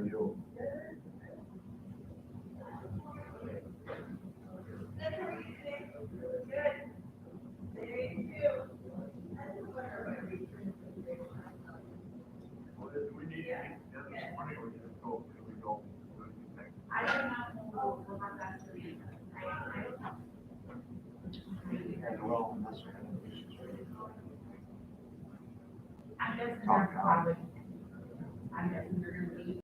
are you? What do we need to get this money or just go, should we go? What do you think? I don't know how that's to be. Well, this one. I'm guessing they're probably, I'm guessing they're gonna be.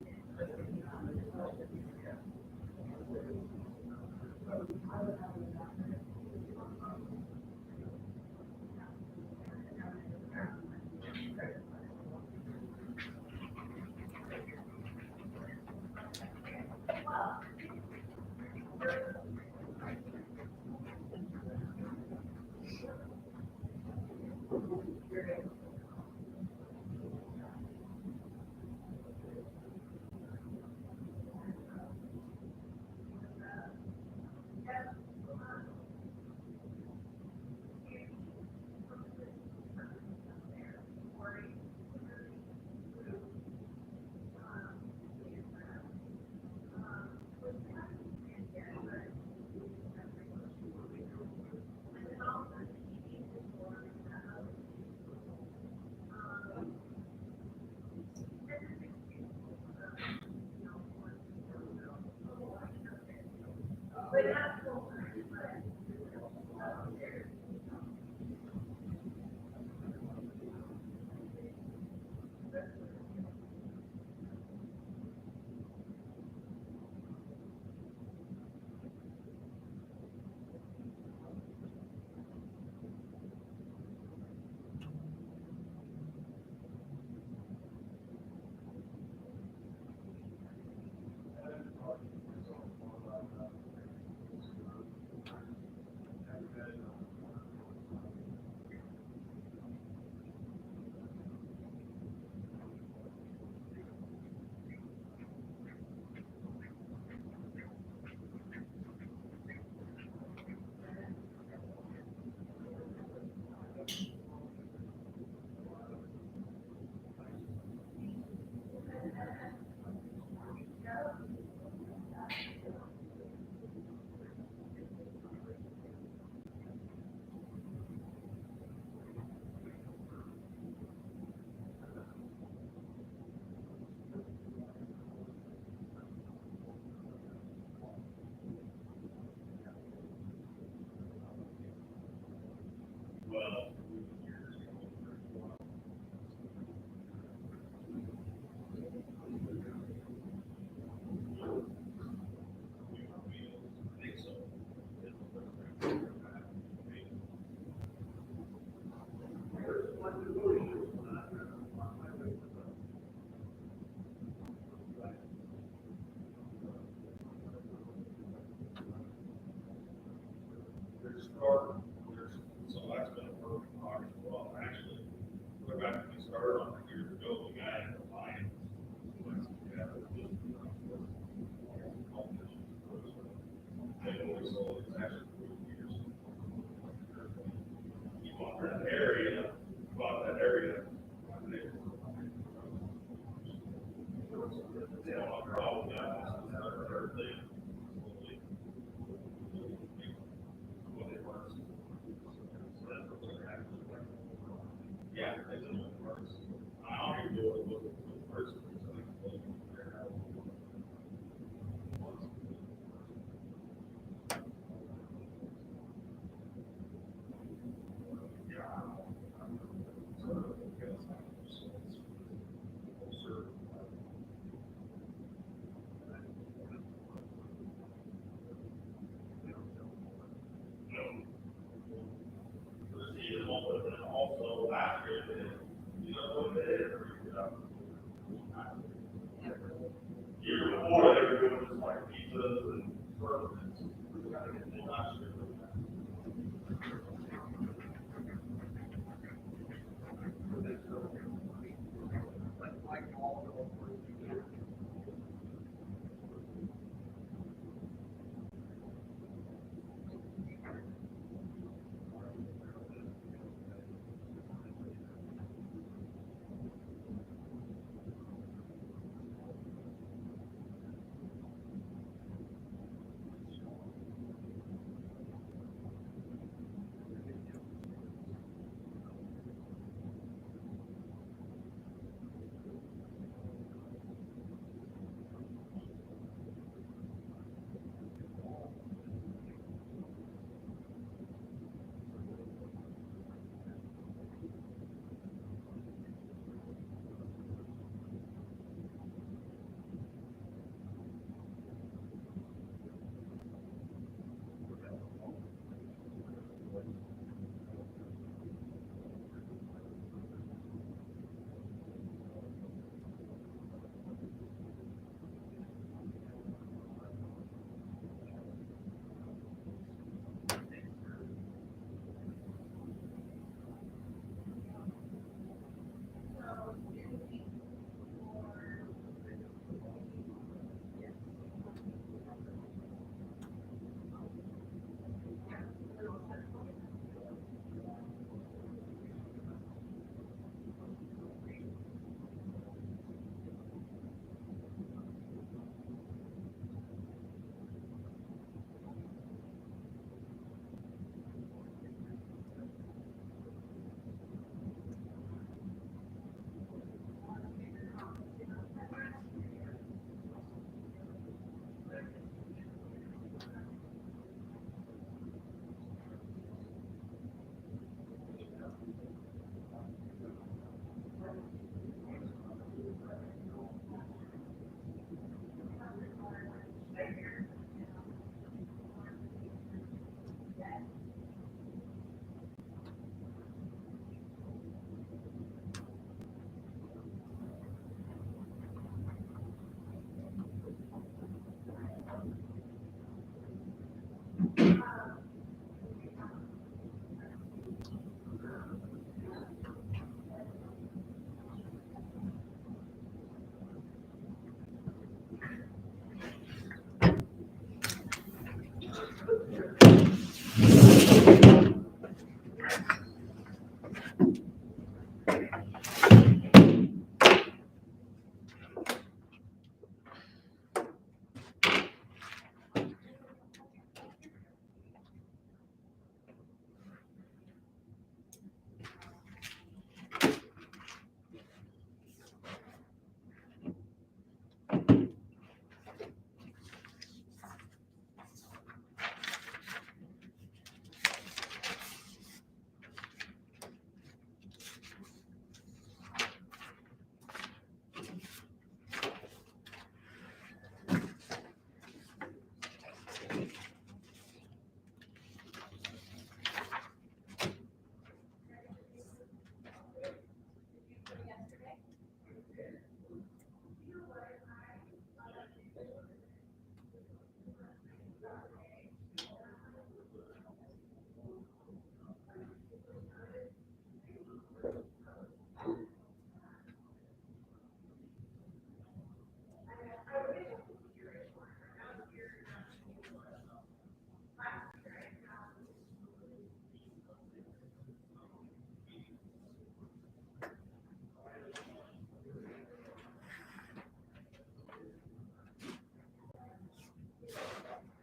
So that's been a perfect talk as well. Actually, we're about to get started on the years ago, the guy in the line. So it's actually 4 years. You want that area, bought that area. Yeah, no problem. Yeah, it doesn't work. I don't even do it with the person. Also, last year, you know what it is? Year before, they were doing just like pizzas and burgers. We gotta get them last year.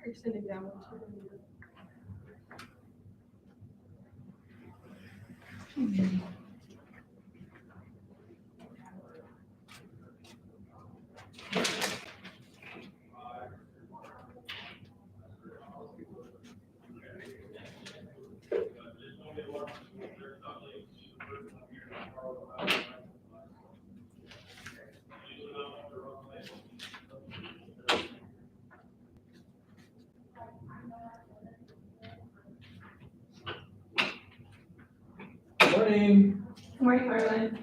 Are you sitting down? Morning. Morning, Marlon.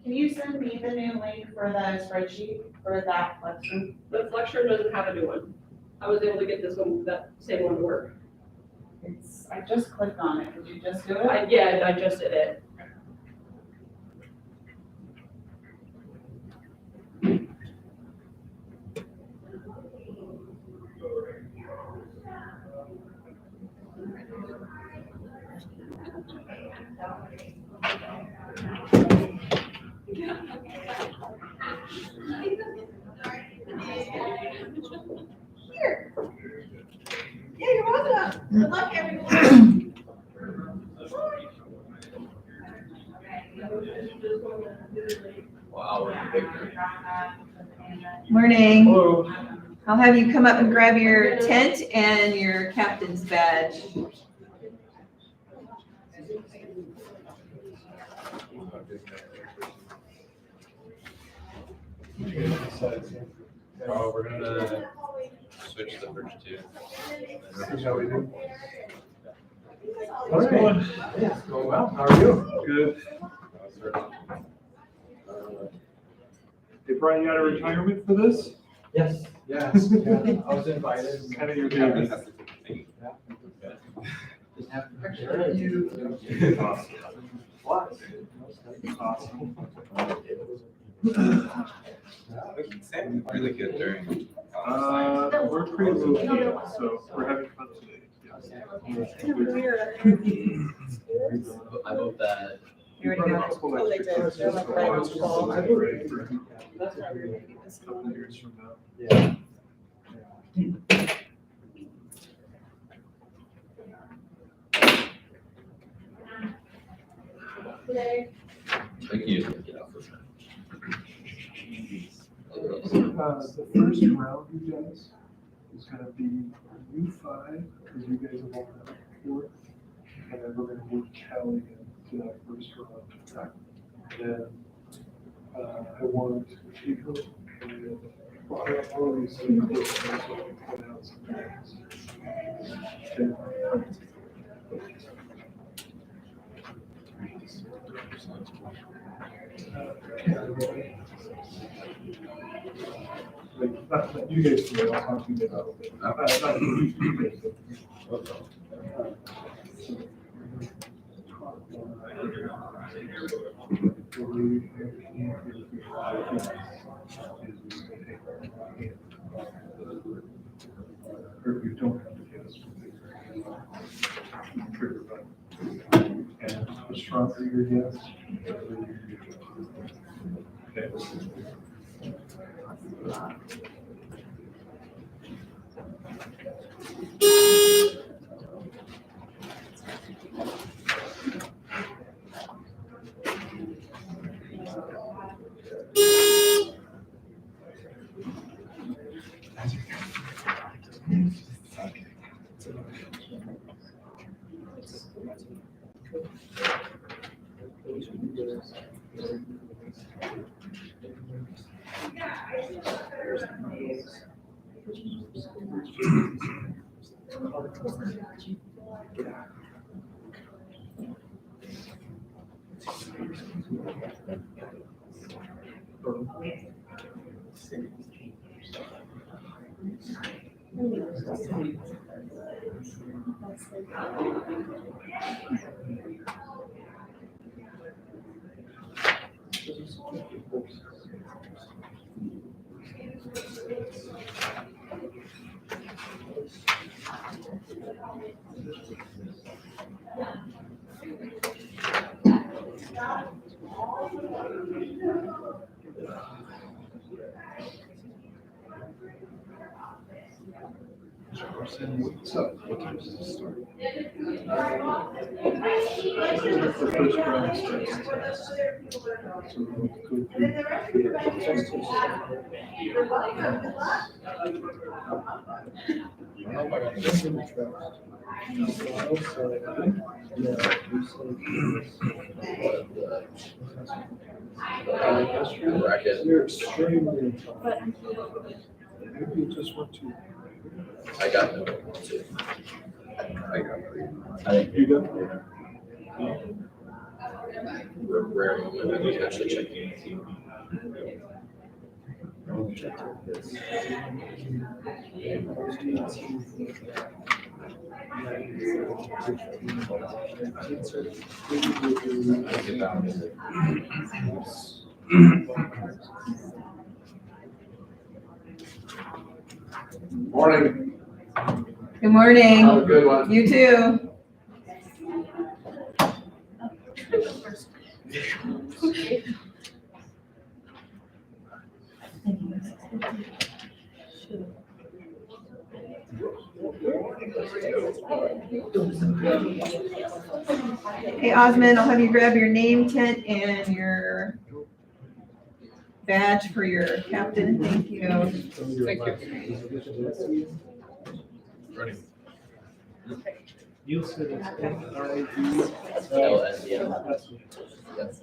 Can you send me the new link for the spreadsheet for that collection? The Flexure doesn't have a new one. I was able to get this one, that same one to work. I just clicked on it. Did you just do it? Yeah, I just did it. Here. Yeah, you're welcome. Good luck, everyone. Wow, we're in big group. Morning. Hello. I'll have you come up and grab your tent and your captain's badge. Oh, we're gonna switch the first two. That's how we do. How's it going? Yeah, it's going well. How are you? Good. Hey, Brian, you out of retirement for this? Yes. Yes, yeah, I was invited. Kind of your baby. Just have to share you. What? Awesome. Sam, really good during. We're pretty low key, so we're having fun today. I hope that. You already got it? Oh, they did. They're like right on the ball. I will. That's how we're gonna keep this couple of years from now. Yeah. Thank you. The first round, you guys, is gonna be you five, because you guys have all done it before. And then we're gonna move Callie into that first round. And then, I want Chico and, well, I already said close to this, so I can put out some names. Like, not you guys do it, I'll talk to you about it. Not you guys do it. Or if you don't have to guess. And the stronger your guess. Okay. What's up? What time does it start? The first round starts. So we'll go through. Bracket. You're extremely intelligent. Maybe you just want to. I got them. I got three. You got? Rare moment that we actually check in. Get down. Morning. Good morning. Have a good one. You too. Okay, Osmond, I'll have you grab your name, tent, and your badge for your captain. Thank you. Ready. You said it's NIV. Yes.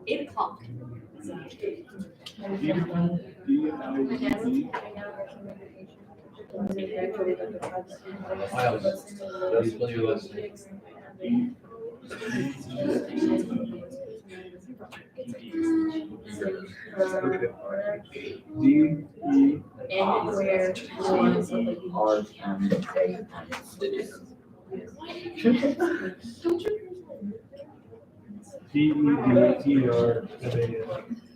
Eight o'clock. Miles, please play your list. D, E, And where D, E, D, E, R, M, A,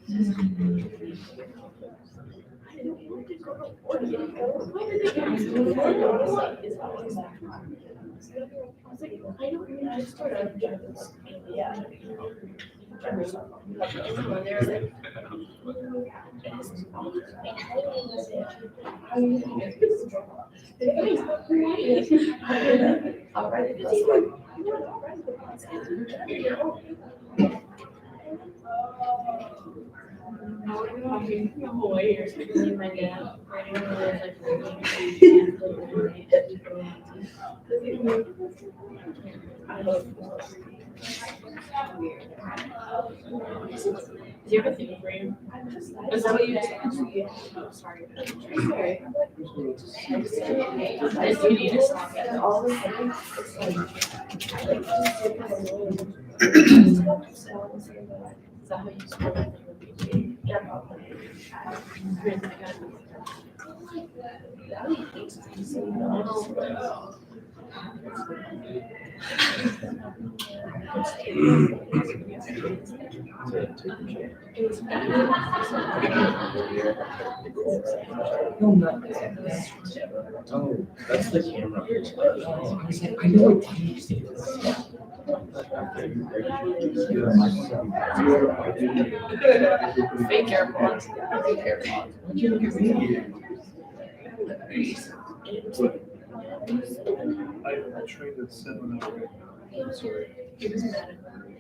N. Do you have a thing for you? Is that what you do? Oh, sorry. Do you need a sock at all? Is that how you spell it? Oh, that's the camera. I was like, I know what TV Fake AirPods. Why'd you look at me? I trained at 7 hours. I'm sorry. He was mad at I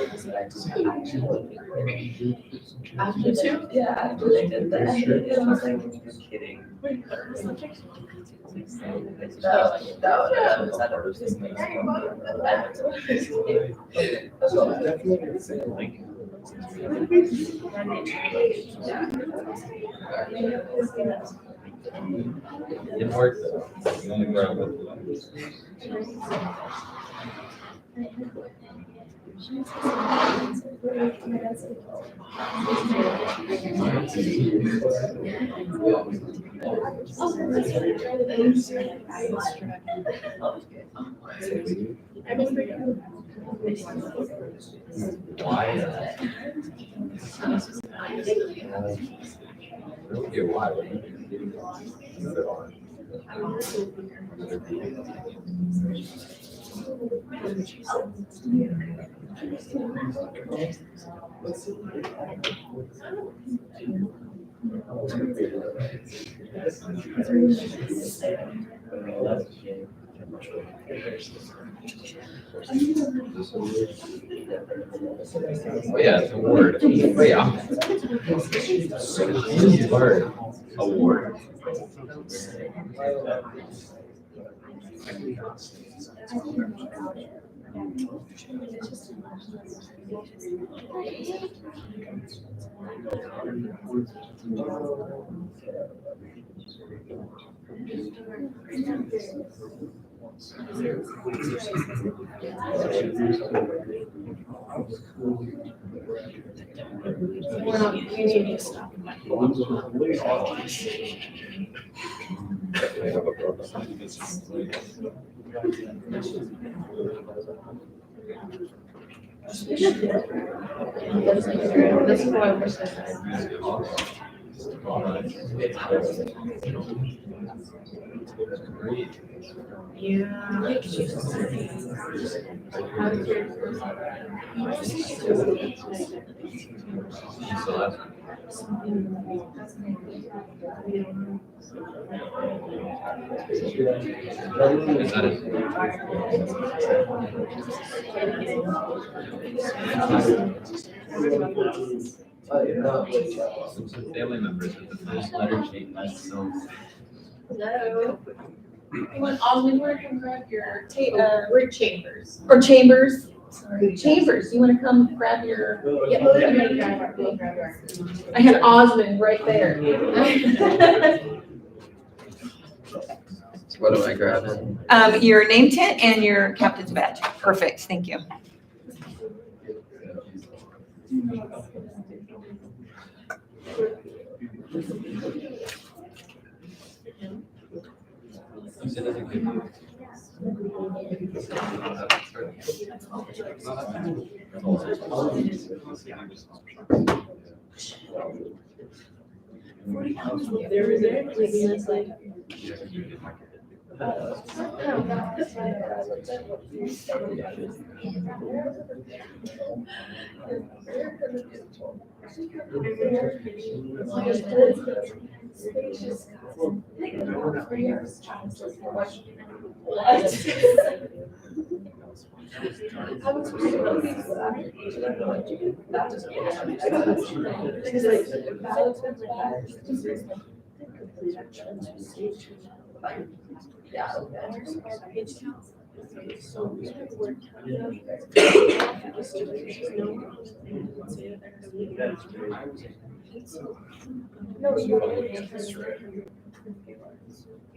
was like, After two? Yeah, after they did that. It was like, kidding. Didn't work though. You only grabbed it. Why? I don't get why. Oh, yeah, it's an award. Oh, yeah. Award. This is why I wish I had. Some family members with the first letter change. So Hello. You want Osmond, you wanna come grab your We're Chambers. or Chambers? Sorry. Chambers, you wanna come grab your, Yeah, I'm gonna grab our. I had Osmond right there. what am I grabbing? Your name tent and your captain's badge. Perfect, thank you.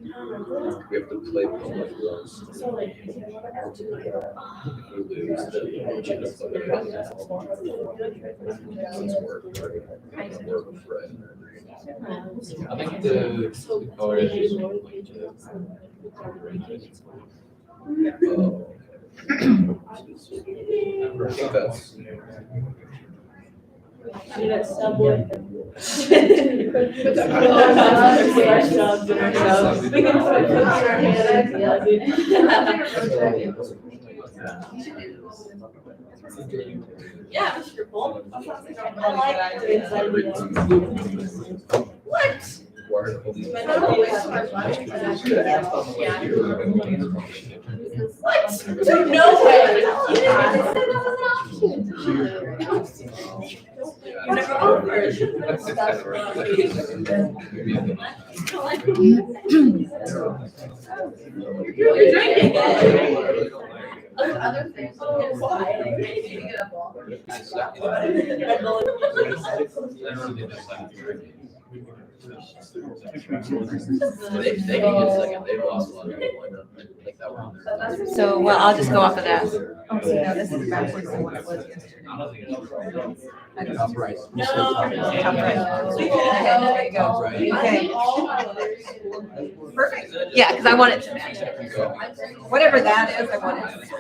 We have to play public rules. Who lose the I think the colors is I think that's See that subway? We can put it on our hands, yeah, dude. Yeah, Mr. Bull. I like the inside of the. What? What? No way. You never offered. You're drinking it. Other things. Why? They can get second, they've lost a lot of people like that one. So, well, I'll just go off of that. Oh, so now this is backwards than what it was yesterday. Top right. No. Top right. Okay, there you go. Okay, perfect. Yeah, because I want it to match. Whatever that is, I want it to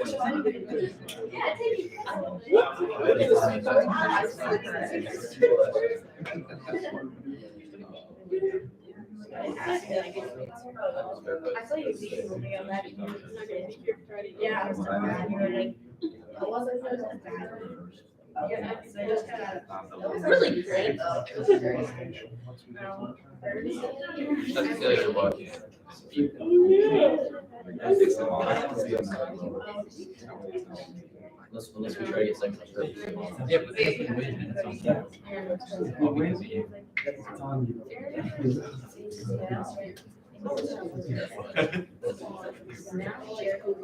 I saw you see me on that. Yeah. I was like, Really great though. That's the other one. Unless we try to get second. Yeah, but they can win and it's on them. All because of you. It's on you.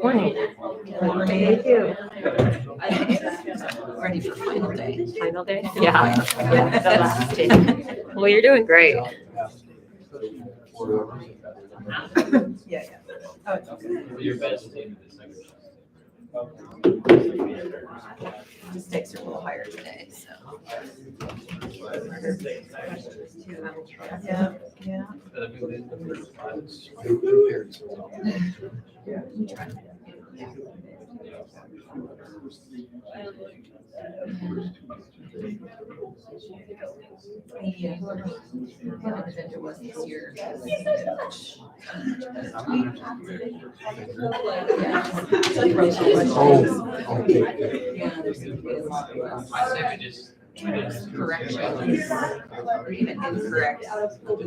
Morning. Thank you. Ready for final day. Final day? Yeah. The last day. Well, you're doing great. Yeah. Oh, it's okay. Your best team is second. The stakes are a little higher today, so. Yeah, yeah. Yeah. One of the vendor was this year. Yeah, there's some kids. I say we just Corrections, or even incorrect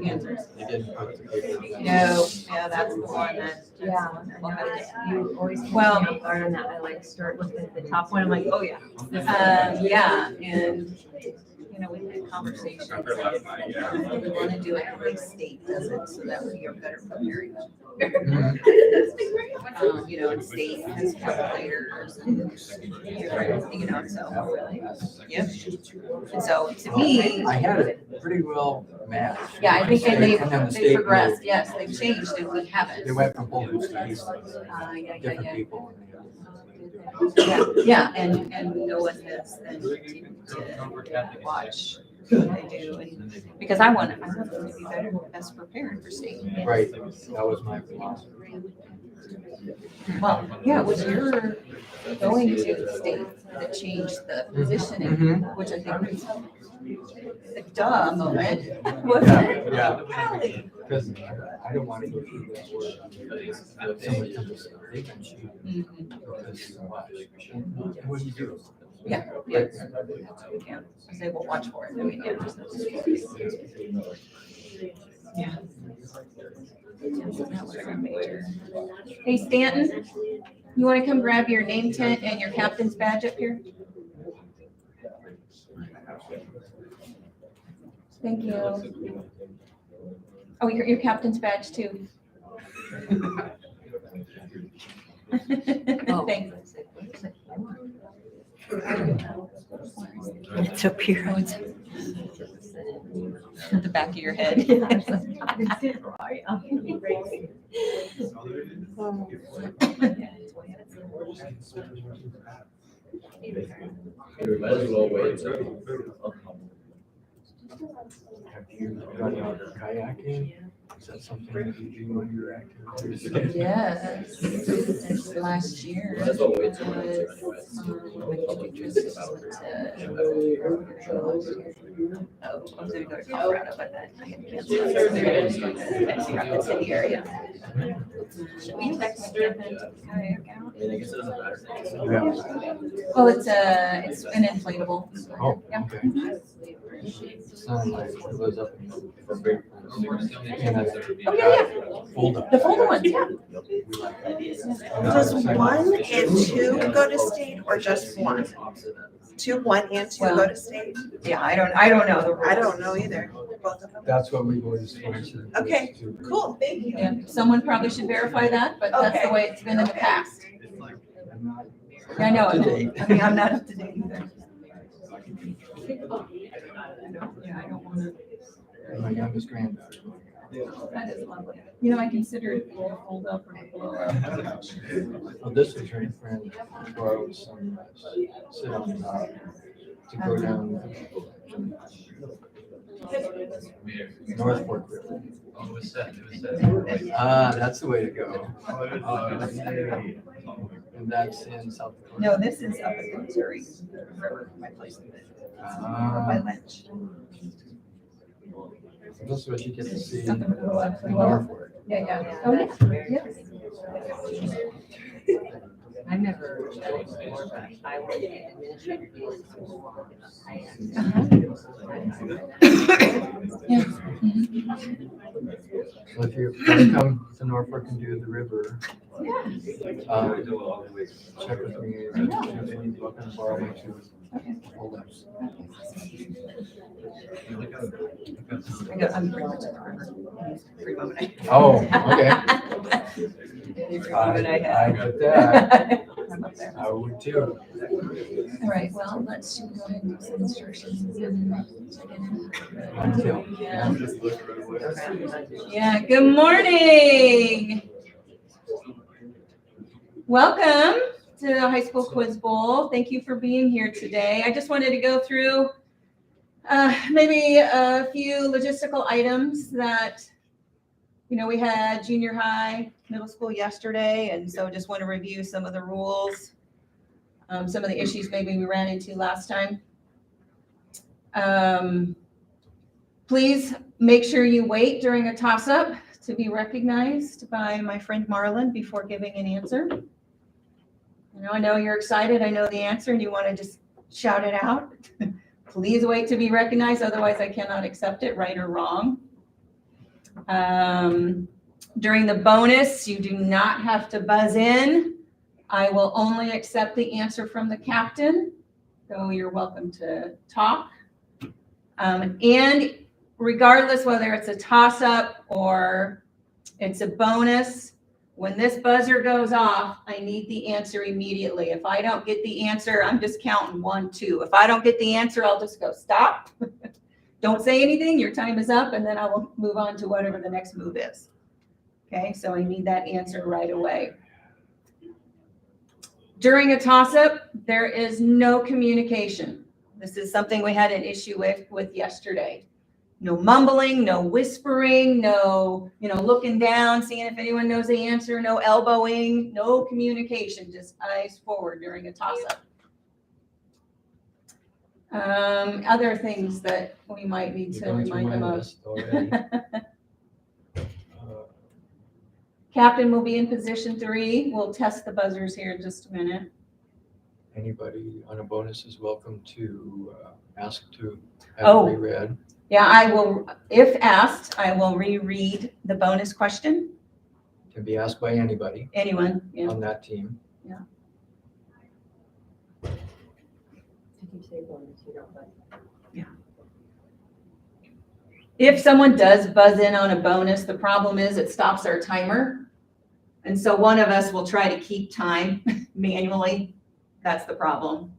answers. They didn't put the paper down. No, yeah, that's the one that. Yeah. We'll have to- You always Well- catch me off guard on that. I like start looking at the top one. I'm like, oh yeah. Yeah, and, you know, we had conversations. After last night, yeah. We want to do it the way state does it, so that way you're better prepared. You know, and state has calculators and different, you know, so, yep. And so to me, I had it pretty well matched. yeah, I think And then the they state progressed, moved. yes, they've changed and we haven't. They went from whole new states, Yeah, different yeah. people. Yeah, and no one has then continued to watch what they do, and because I want them to be better, best prepared for state. Right, that was my philosophy. Well, yeah, was you're going to the state that changed the positioning, which I think was a duh moment, wasn't it? Yeah. Really? Because I don't want to go through that where somebody comes and says, they've been cheating. Mhm. Because what do you do? Yeah, yeah. Yeah, because they will watch for it. I mean, yeah. Yeah. That was our major. Hey Stanton, you want to come grab your name tag and your captain's badge up here? Thank you. Oh, your captain's badge too. Thanks. It's up here. Oh, it's at the back of your head. We might as well wait. Have you gone out kayaking? Is that something that you do when you're active? Yes, last year. Might as well wait till was, I was gonna go to Colorado, but then I had canceled. It's in the area. Should we text kayak out? I mean, I guess it doesn't matter. Well, it's an inflatable. Oh, Yeah. okay. Son, like, it was up in Oh, yeah, fold up. The folder ones, yeah. Does one and two go to state or just one? One and two go to state? Yeah, I don't know the rules. I don't know either. Both of them. That's what we've always wanted. Okay, Cool, thank you. Yeah, someone probably should verify that, but that's the Okay. way it's been in the past. I'm not I know, up to date. I mean, I'm not up to date either. Yeah, I don't wanna, My youngest granddaughter. that is lovely. You know, I consider it a hold up or a blow up. Well, this was her friend borrowed some, sit on the dock to go down North Fork River. Oh, it was set, it was set. That's the way to go. And that's in South Dakota. No, this is up in Missouri River, my place. By Lynch. This is what you get to see Up in in the middle of- North Fork. Yeah, yeah. Oh, yeah, yeah. I never done it before, but I would be an administrator. So if you want to come to Norfolk and do the river, check with me. Maybe book and borrow my two hold ups. I'm pretty much at the river. Free moment. Oh, okay. I I get that. I'm up there. I would too. All right, well, let's go ahead and do some instructions. Yeah, good morning. Welcome to the High School Quiz Bowl. Thank you for being here today. I just wanted to go through maybe a few logistical items that, we had junior high, middle school yesterday, and so just want to review some of the rules, some of the issues maybe we ran into last time. Please make sure you wait during a toss-up to be recognized by my friend Marlon before giving an answer. I know you're excited. I know the answer and you want to just shout it out. Please wait to be recognized. Otherwise, I cannot accept it, right or wrong. During the bonus, you do not have to buzz in. I will only accept the answer from the captain, so you're welcome to talk. And regardless whether it's a toss-up or it's a bonus, when this buzzer goes off, I need the answer immediately. If I don't get the answer, I'm just counting 1, 2. If I don't get the answer, I'll just go stop. Don't say anything, your time is up, and then I will move on to whatever the next move is. Okay, so I need that answer right away. During a toss-up, there is no communication. This is something we had an issue with yesterday. No mumbling, no whispering, no, looking down, seeing if anyone knows the answer, no elbowing, no communication, just eyes forward during a toss-up. Other things that we might need to remind them of. Captain will be in position 3. We'll test the buzzers here in just a minute. Anybody on a bonus is welcome to ask to have it reread. Yeah, I will, if asked, I will reread the bonus question. Can be asked by anybody. Anyone, yeah. On that team. Yeah. Yeah. If someone does buzz in on a bonus, the problem is it stops our timer. And so one of us will try to keep time manually. That's the problem.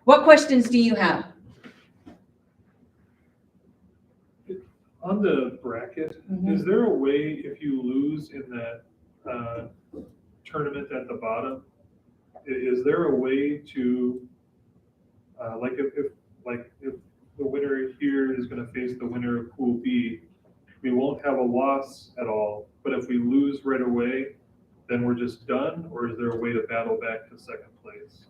What questions do you have? On the bracket, is there a way if you lose in that tournament at the bottom, is there a way to, if the winner here is going to face the winner of Pool B, we won't have a loss at all, but if we lose right away, then we're just done, or is there a way to battle back to second place?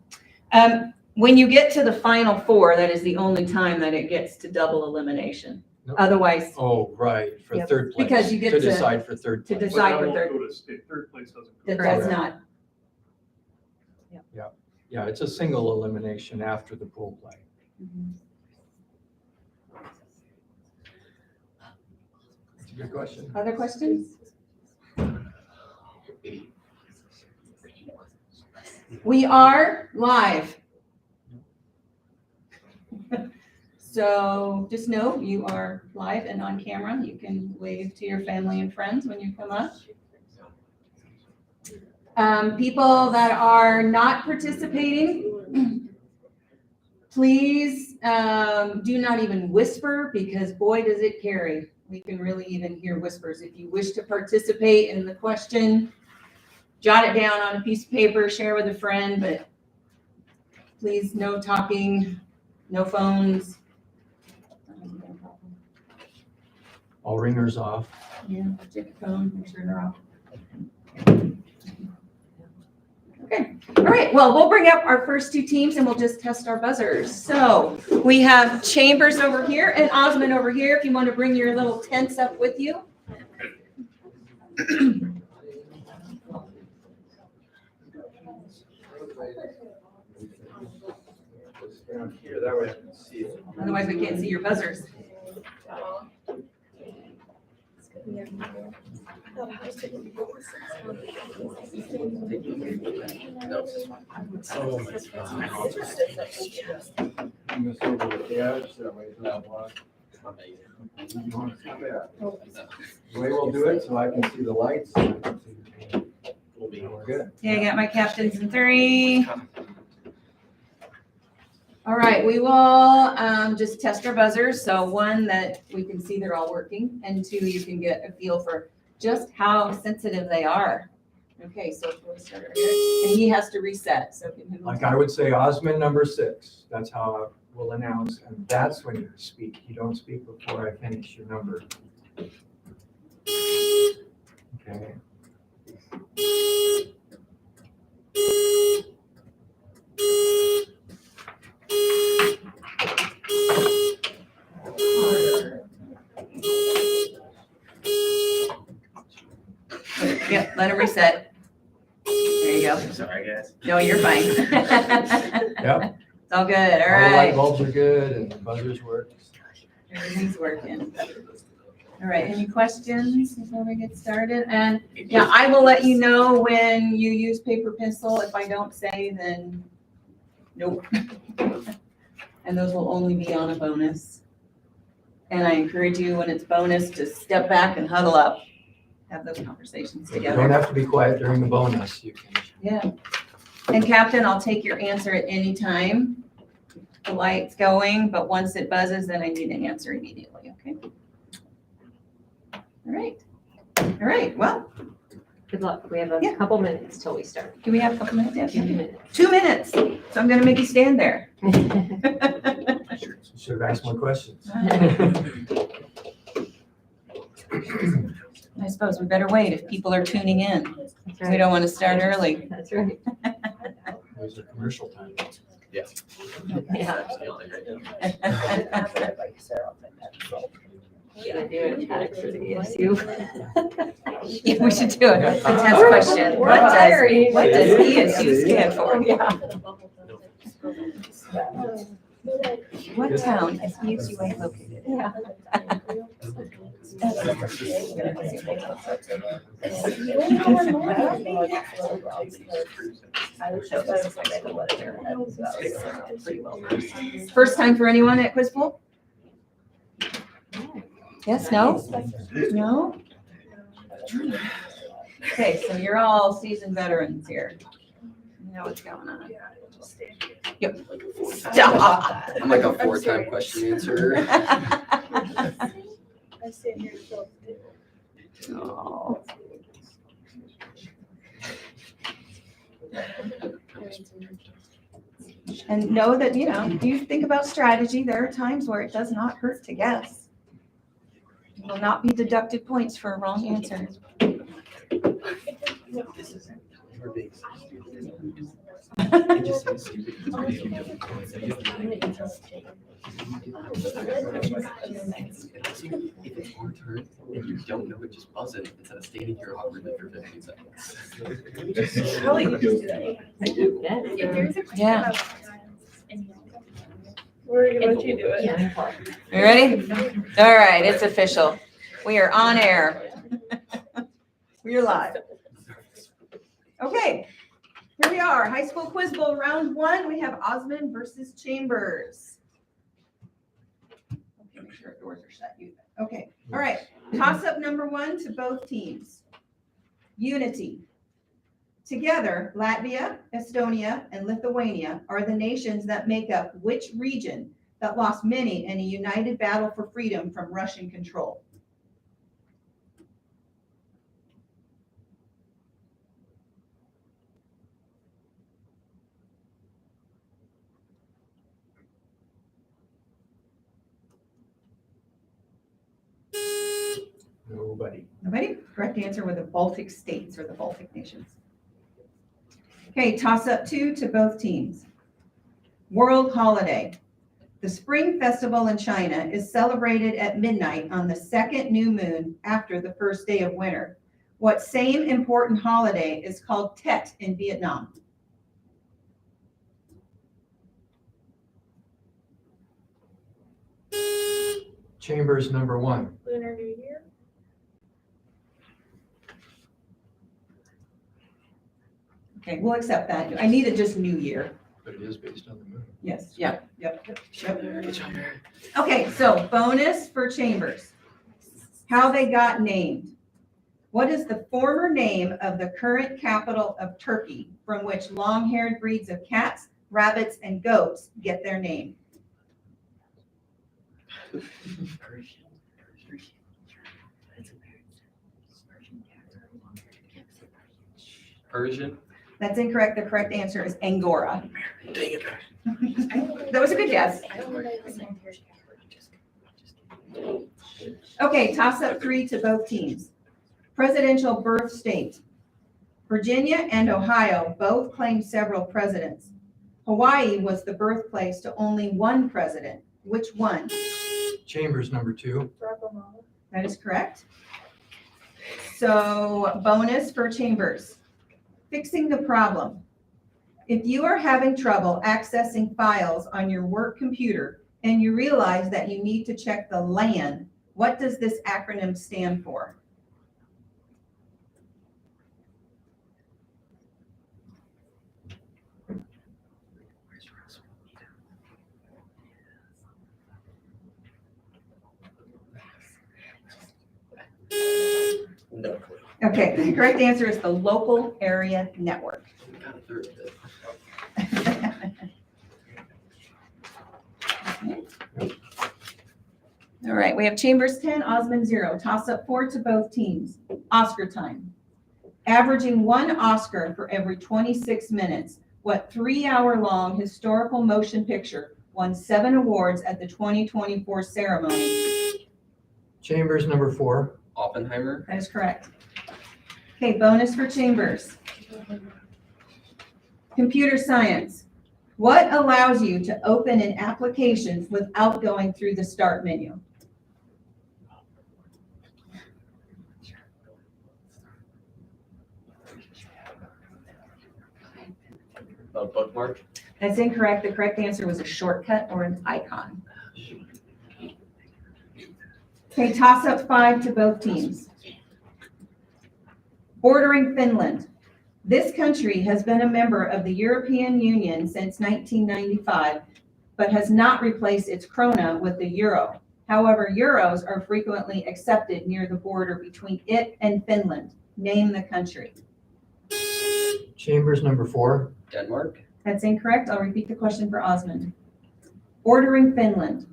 When you get to the final 4, that is the only time that it gets to double elimination. Nope. Otherwise, Oh, right, for Yep. third place. Because you get to decide for third place. decide But for that third. won't go to state. Third place doesn't go. that Correct. does not. Yeah, it's a single elimination after the pool play. That's a good question. Other questions? We are live. So just know you are live and on camera. You can wave to your family and friends when you come up. People that are not participating, please do not even whisper, because boy, does it carry. We can really even hear whispers. If you wish to participate in the question, jot it down on a piece of paper, share with a friend, but please no talking, no phones. All ringers off. Yeah, check your phone, make sure they're off. Okay, all right, well, we'll bring up our first 2 teams and we'll just test our buzzers. So we have Chambers over here and Osmond over here, if you want to bring your little tents up with you. down here, that way I can see it. Otherwise we can't see your buzzers. I'm just over the edge, that way it's not blocked. You want to see that? The way we'll do it, so I can see the lights. And I can see the paint. We're good. Okay, I got my captains in 3. All right, we will just test our buzzers. So 1, that we can see they're all working, and 2, you can get a feel for just how sensitive they are. Okay, so we'll start right here. And he has to reset, so give him. Like I would say Osmond number 6, that's how I will announce, and that's when you speak. You don't speak before I finish your number. Okay. Yep, let him reset. There you go. Sorry, guys. No, you're fine. Yep. It's all good, all All the light right. bulbs are good and the buzzers work. Everything's working. All right, any questions before we get started? And yeah, I will let you know when you use paper pencil. If I don't say, then nope. And those will only be on a bonus. And I encourage you, when it's bonus, to step back and huddle up. Have those conversations You don't together. have to be quiet during the bonus. You can. Yeah. And Captain, I'll take your answer at any time. The light's going, but once it buzzes, then I need an answer immediately, okay? All right. All right, well, Good luck. We have a Yeah. couple minutes till we start. do we have a couple minutes? Yeah, 2 minutes. 2 minutes. So I'm gonna make you stand there. Should have asked more questions. I suppose we better wait if people are tuning in. That's We right. don't want to start early. That's right. There's a commercial time. Yeah. Gonna do a tag for the ESU. Yeah, we should do it. The test question. We're What hiring. does ESU stand for? What town is ESUA located in? Yeah. First time for anyone at Quiz Bowl? Yes, no? No? Okay, so you're all seasoned veterans here. You know what's going on. Yep. Stop. I'm like a 4-time question answerer. Oh. And know that, you know, you think about strategy, there are times where it does not hurt to guess. You will not be deducted points for a wrong answer. It just seems stupid. If it's our turn and you don't know it, just buzz it instead of standing here awkwardly for 15 seconds. I do. Yeah. We're gonna let you do it. You ready? All right, it's official. We are on air. We are live. Okay, here we are, High School Quiz Bowl Round 1. We have Osmond versus Chambers. Okay, make sure doors are shut. Okay, all right. Toss-up number 1 to both teams. Unity. Together, Latvia, Estonia, and Lithuania are the nations that make up which region that lost many in a united battle for freedom from Russian control? Nobody. Nobody? Correct answer were the Baltic states or the Baltic nations. Okay, toss up 2 to both teams. World holiday. The Spring Festival in China is celebrated at midnight on the second new moon after the first day of winter. What same important holiday is called Tet in Vietnam? Chambers number 1. Lunar New Year. Okay, we'll accept that. I needed just New Year. But it is based on the moon. Yes, yep. Okay, so bonus for Chambers. How they got named. What is the former name of the current capital of Turkey from which long-haired breeds of cats, rabbits, and goats get their name? Persian? That's incorrect. The correct answer is Angora. Dang it. That was a good guess. Okay, toss up 3 to both teams. Presidential birth state. Virginia and Ohio both claim several presidents. Hawaii was the birthplace to only one president. Which one? Chambers number 2. That is correct. So bonus for Chambers. Fixing the problem. If you are having trouble accessing files on your work computer and you realize that you need to check the LAN, what does this acronym stand for? No clue. Okay, the correct answer is the local area network. We got a third of it. All right, we have Chambers 10, Osmond 0. Toss up 4 to both teams. Oscar time. Averaging 1 Oscar for every 26 minutes, what 3-hour-long historical motion picture won 7 awards at the 2024 ceremony? Chambers number 4. Oppenheimer? That is correct. Okay, bonus for Chambers. Computer science. What allows you to open an application without going through the start menu? A bookmark? That's incorrect. The correct answer was a shortcut or an icon. Okay, toss up 5 to both teams. Bordering Finland. This country has been a member of the European Union since 1995, but has not replaced its krona with the euro. However, euros are frequently accepted near the border between it and Finland. Name the country. Chambers number 4. Denmark? That's incorrect. I'll repeat the question for Osmond. Bordering Finland.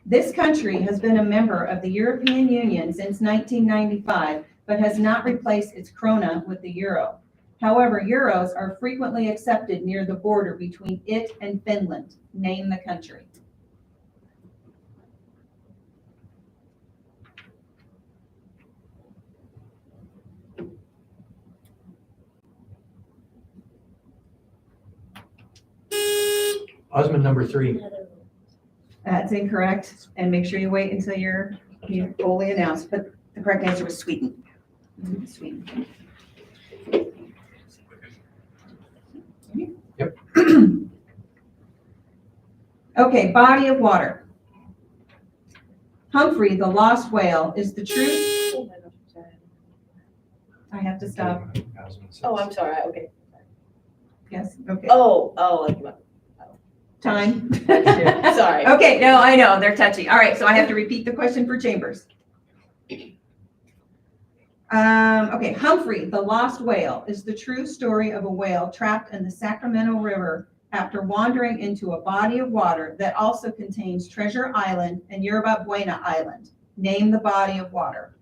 This country has been a member of the European Union since 1995, but has not replaced its krona with the euro. However, euros are frequently accepted near the border between it and Finland. Name the country. Osmond number 3. That's incorrect. And make sure you wait until you're fully announced. But the correct answer was Sweden. Sweden. Yep. Okay, body of water. Humphrey, the lost whale, is the true. I have to stop. Oh, I'm sorry, okay. Yes, okay. Oh, Time. sorry. Okay, no, I know, they're touchy. All right, so I have to repeat the question for Chambers. Okay, Humphrey, the lost whale, is the true story of a whale trapped in the Sacramento River after wandering into a body of water that also contains Treasure Island and Yerba Buena Island. Name the body of water.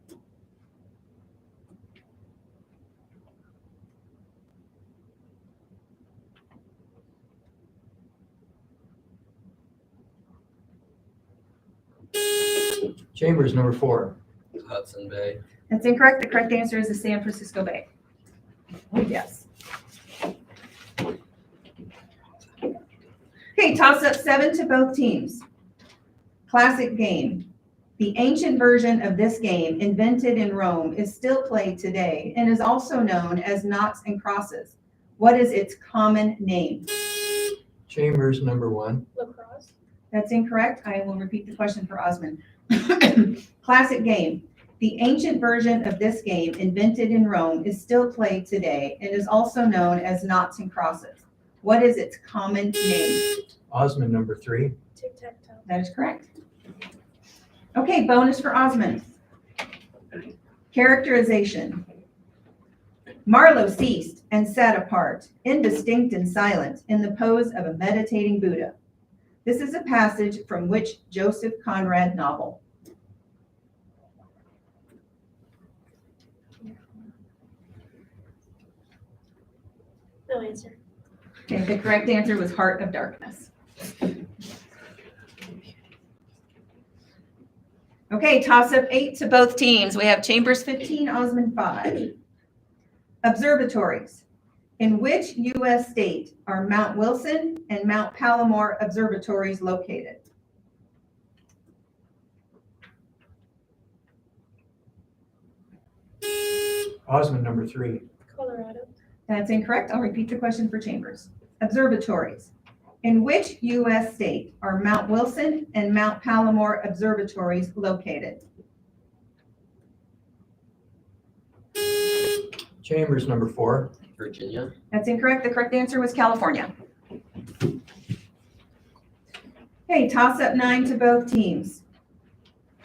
Chambers number 4. Hudson Bay? That's incorrect. The correct answer is the San Francisco Bay. Yes. Okay, toss up 7 to both teams. Classic game. The ancient version of this game, invented in Rome, is still played today and is also known as Noughts and Crosses. What is its common name? Chambers number 1. Lacrosse. That's incorrect. I will repeat the question for Osmond. Classic game. The ancient version of this game, invented in Rome, is still played today and is also known as noughts and crosses. What is its common name? Osmond, number 3. Tic-tac-toe. That is correct. Okay, bonus for Osmond. Characterization. Marlowe ceased and sat apart, indistinct and silent, in the pose of a meditating Buddha. This is a passage from which Joseph Conrad novel? No answer. Okay, the correct answer was Heart of Darkness. Okay, toss up 8 to both teams. We have Chambers 15, Osmond 5. Observatories. In which U.S. state are Mount Wilson and Mount Palomar observatories located? Osmond, number 3. Colorado. That's incorrect. I'll repeat the question for Chambers. Observatories. In which U.S. state are Mount Wilson and Mount Palomar observatories located? Chambers, number 4. Virginia. That's incorrect. The correct answer was California. Okay, toss up 9 to both teams.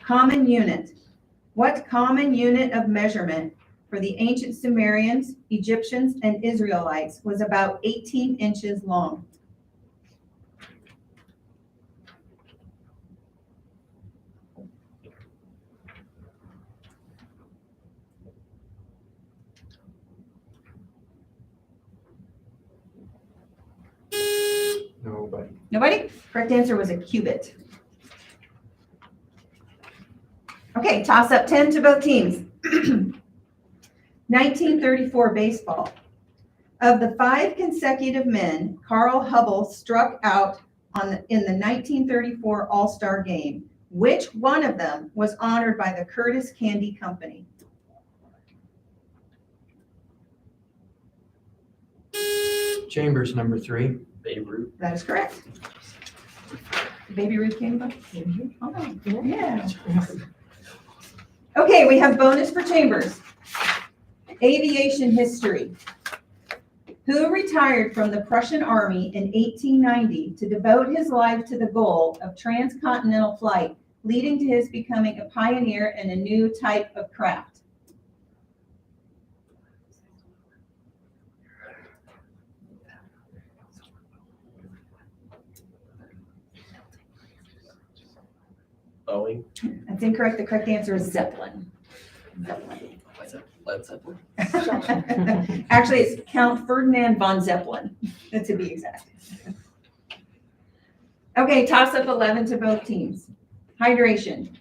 Common unit. What common unit of measurement for the ancient Sumerians, Egyptians, and Israelites was about 18 inches long? Nobody. Nobody? Correct answer was a cubit. Okay, toss up 10 to both teams. 1934 baseball. Of the 5 consecutive men Carl Hubble struck out in the 1934 All-Star Game, which one of them was honored by the Curtis Candy Company? Chambers, number 3. Babe Ruth. That is correct. Baby Ruth came by? Oh, yeah. Okay, we have bonus for Chambers. Aviation history. Who retired from the Prussian Army in 1890 to devote his life to the goal of transcontinental flight, leading to his becoming a pioneer in a new type of craft? Boeing. That's incorrect. The correct answer is Zeppelin. Zeppelin. What's that? Led Zeppelin. Actually, it's Count Ferdinand von Zeppelin, to be exact. Okay, toss up 11 to both teams. Hydration.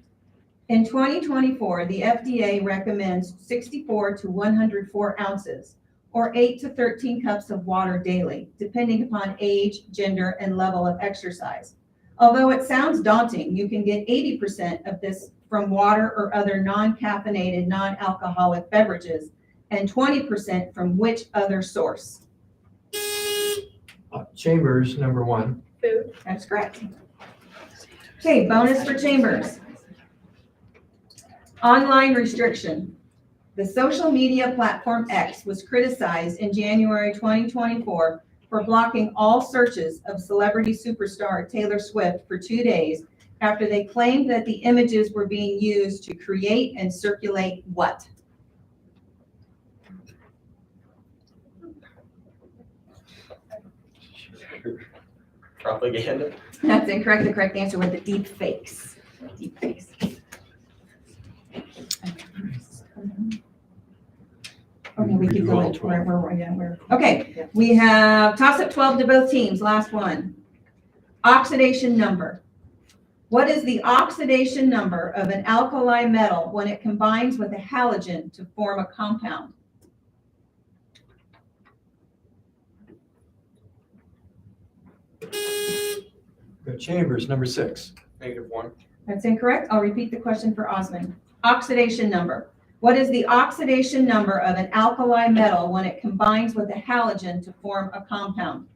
In 2024, the FDA recommends 64 to 104 ounces, or 8 to 13 cups of water daily, depending upon age, gender, and level of exercise. Although it sounds daunting, you can get 80% of this from water or other non-caffeinated, non-alcoholic beverages, and 20% from which other source? Chambers, number 1. Food. That's correct. Okay, bonus for Chambers. Online restriction. The social media platform X was criticized in January 2024 for blocking all searches of celebrity superstar Taylor Swift for 2 days after they claimed that the images were being used to create and circulate what? Propaganda. That's incorrect. The correct answer was the deep fakes. Deep fakes. Okay, we keep going. Okay, we have toss up 12 to both teams. Last one. Oxidation number. What is the oxidation number of an alkali metal when it combines with a halogen to form a compound? Chambers, number 6. -1. That's incorrect. I'll repeat the question for Osmond. Oxidation number. What is the oxidation number of an alkali metal when it combines with a halogen to form a compound?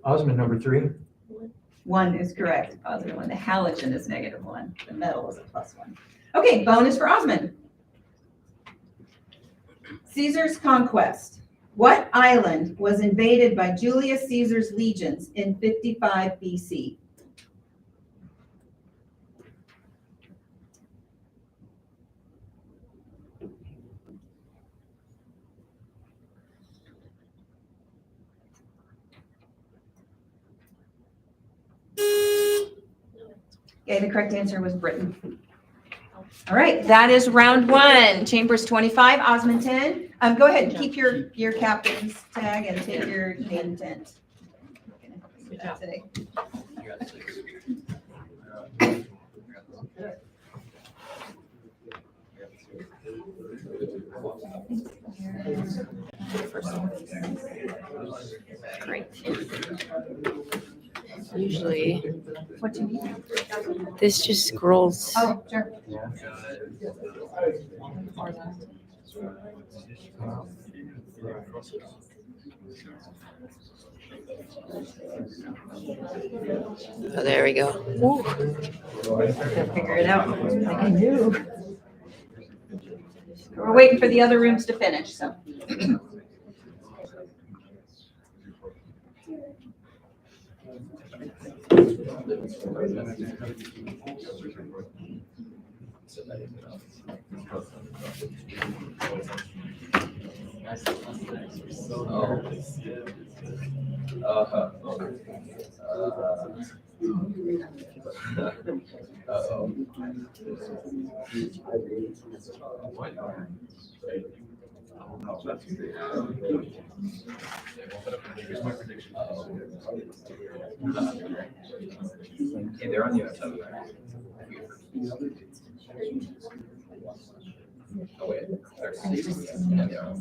Osmond, number 3. 1 is correct, positive 1. The halogen is negative 1. The metal is a +1. Okay, bonus for Osmond. Caesar's conquest. What island was invaded by Julius Caesar's legions in 55 BC? Okay, the correct answer was Britain. All right, that is round 1. Chambers 25, Osmond 10. Go ahead and keep your captain's tag and take your name tent. Good job. Today. You got 6. Great. Usually, What do you need? this just scrolls. Oh, sure. Oh, there we go. Ooh. Gotta figure it out. Like I knew. We're waiting for the other rooms to finish, so. Hey, they're on the outside. Oh, wait. Yeah, they are.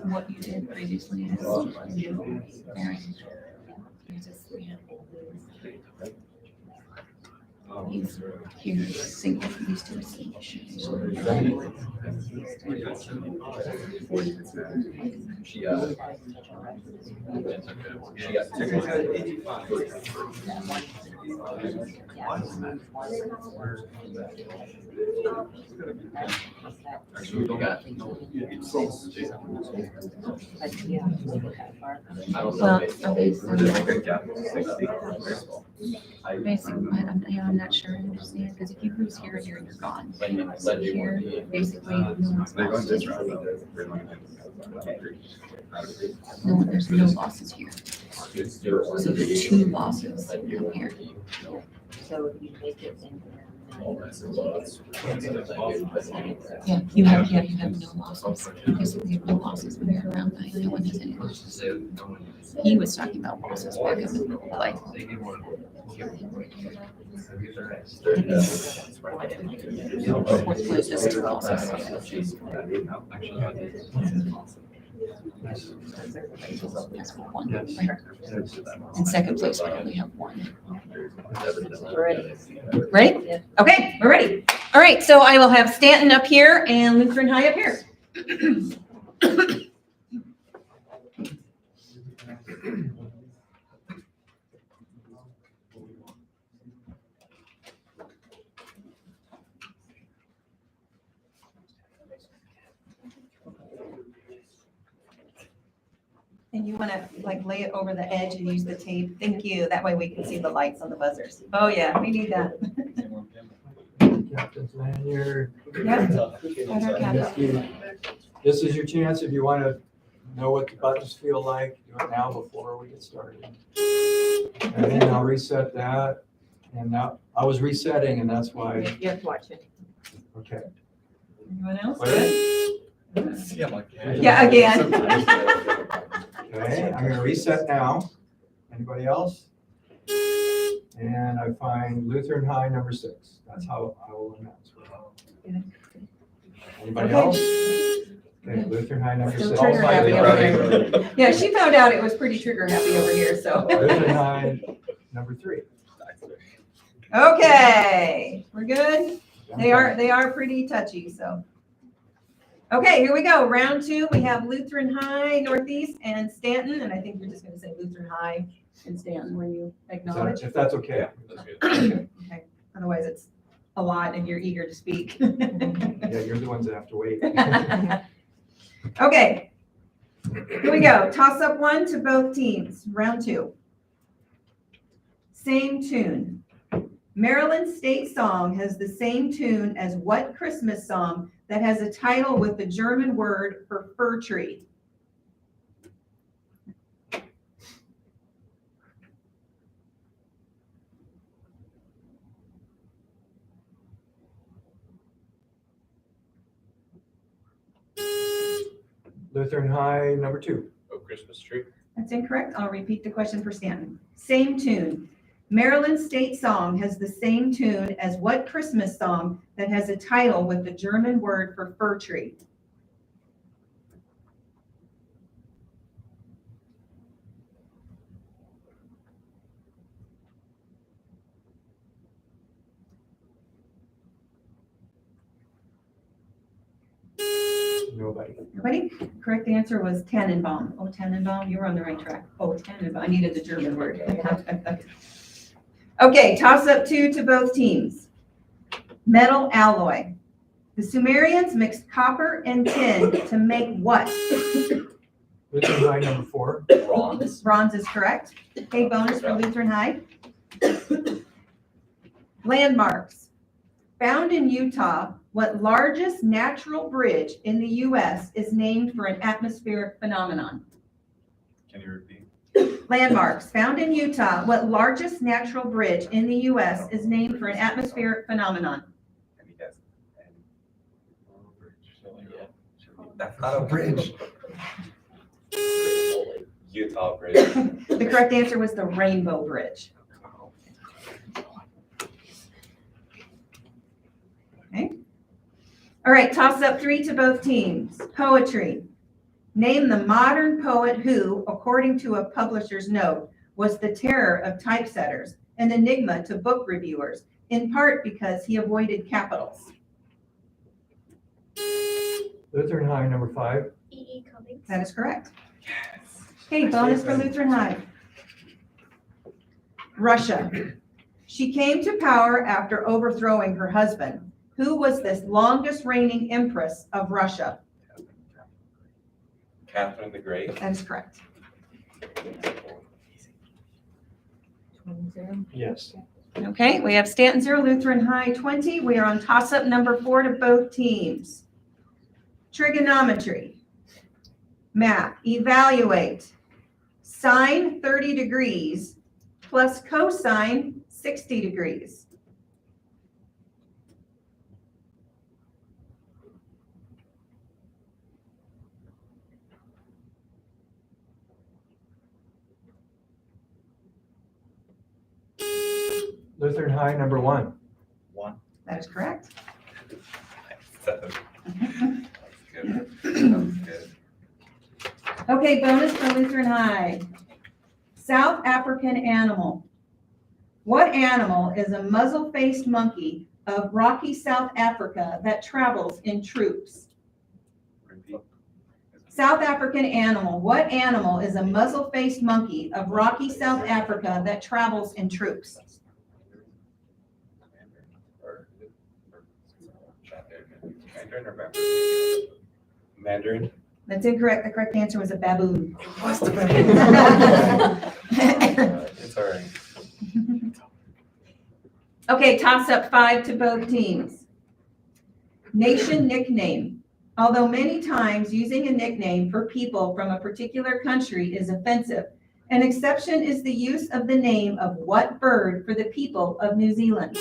What you did previously is very. Here's single, these two are single. She got Actually, we got. I don't know. Well, They did a great job. Basically, I'm not sure I understand, because if you lose here, you're gone. So here, basically, They're going this round. no, there's no losses here. So there's 2 losses down here. So if you make it in. Yeah, you have no losses. Basically, you have no losses when you're around 9. No one has any losses. He was talking about losses back up in play. Fourth place is 2 losses. That's 1, right? In second place, we only have 1. Ready? Okay, we're ready. All right, so I will have Stanton up here and Lutheran High up here. And you want to like lay it over the edge and use the tape. Thank you. That way we can see the lights on the buzzers. Oh yeah, we need that. Captain's lanyard. Yeah. This is your chance if you want to know what the buttons feel like. Do it now before we get started. And then I'll reset that. And now I was resetting, and that's why. You have to watch it. Okay. Anyone else? Good? Yeah, again. Okay, I'm going to reset now. Anybody else? And I find Lutheran High number 6. That's how I will announce. Anybody else? Okay, Lutheran High number Still 6. trigger happy over there. Yeah, she found out it was pretty trigger happy over here, so. Lutheran High number 3. Okay, we're good. They are pretty touchy, so. Okay, here we go. Round 2, we have Lutheran High, Northeast, and Stanton. And I think you're just going to say Lutheran High and Stanton when you acknowledge. If that's okay. That's good. Okay, otherwise it's a lot and you're eager to speak. Yeah, you're the ones that have to wait. Okay, here we go. Toss up 1 to both teams. Round 2. Same tune. Maryland state song has the same tune as what Christmas song that has a title with the German word for fir tree? Lutheran High, number 2. Oh, Christmas tree. That's incorrect. I'll repeat the question for Stanton. Same tune. Maryland state song has the same tune as what Christmas song that has a title with the German word for fir tree? Nobody. Nobody? Correct answer was Tannenbaum. Oh, Tannenbaum, you were on the right track. Oh, Tannenbaum. I needed the German word. Okay, toss up 2 to both teams. Metal alloy. The Sumerians mixed copper and tin to make what? Lutheran High, number 4. Bronze. Bronze is correct. Okay, bonus for Lutheran High. Landmarks. Found in Utah, what largest natural bridge in the U.S. is named for an atmospheric phenomenon? Can you repeat? Landmarks. Found in Utah, what largest natural bridge in the U.S. is named for an atmospheric phenomenon? Can you guess? That's not a bridge. Utah Bridge. The correct answer was the Rainbow Bridge. Okay. All right, toss up 3 to both teams. Poetry. Name the modern poet who, according to a publisher's note, was the terror of typesetters, an enigma to book reviewers, in part because he avoided capitals. Lutheran High, number 5. E.E. Cummings. That is correct. Okay, bonus for Lutheran High. Russia. She came to power after overthrowing her husband. Who was this longest reigning empress of Russia? Catherine the Great. That is correct. Yes. Okay, we have Stanton 0, Lutheran High 20. We are on toss-up number 4 to both teams. Trigonometry. Math. Evaluate. Sine 30 degrees plus cosine 60 degrees. Lutheran High, number 1. 1. That is correct. That's good. That's good. Okay, bonus for Lutheran High. South African animal. What animal is a muzzle-faced monkey of rocky South Africa that travels in troops? Repeat. South African animal. What animal is a muzzle-faced monkey of rocky South Africa that travels in troops? Mandarin or baboon? Mandarin. That's incorrect. The correct answer was a baboon. What's the It's all right. Okay, toss up 5 to both teams. Nation nickname. Although many times using a nickname for people from a particular country is offensive, an exception is the use of the name of what bird for the people of New Zealand?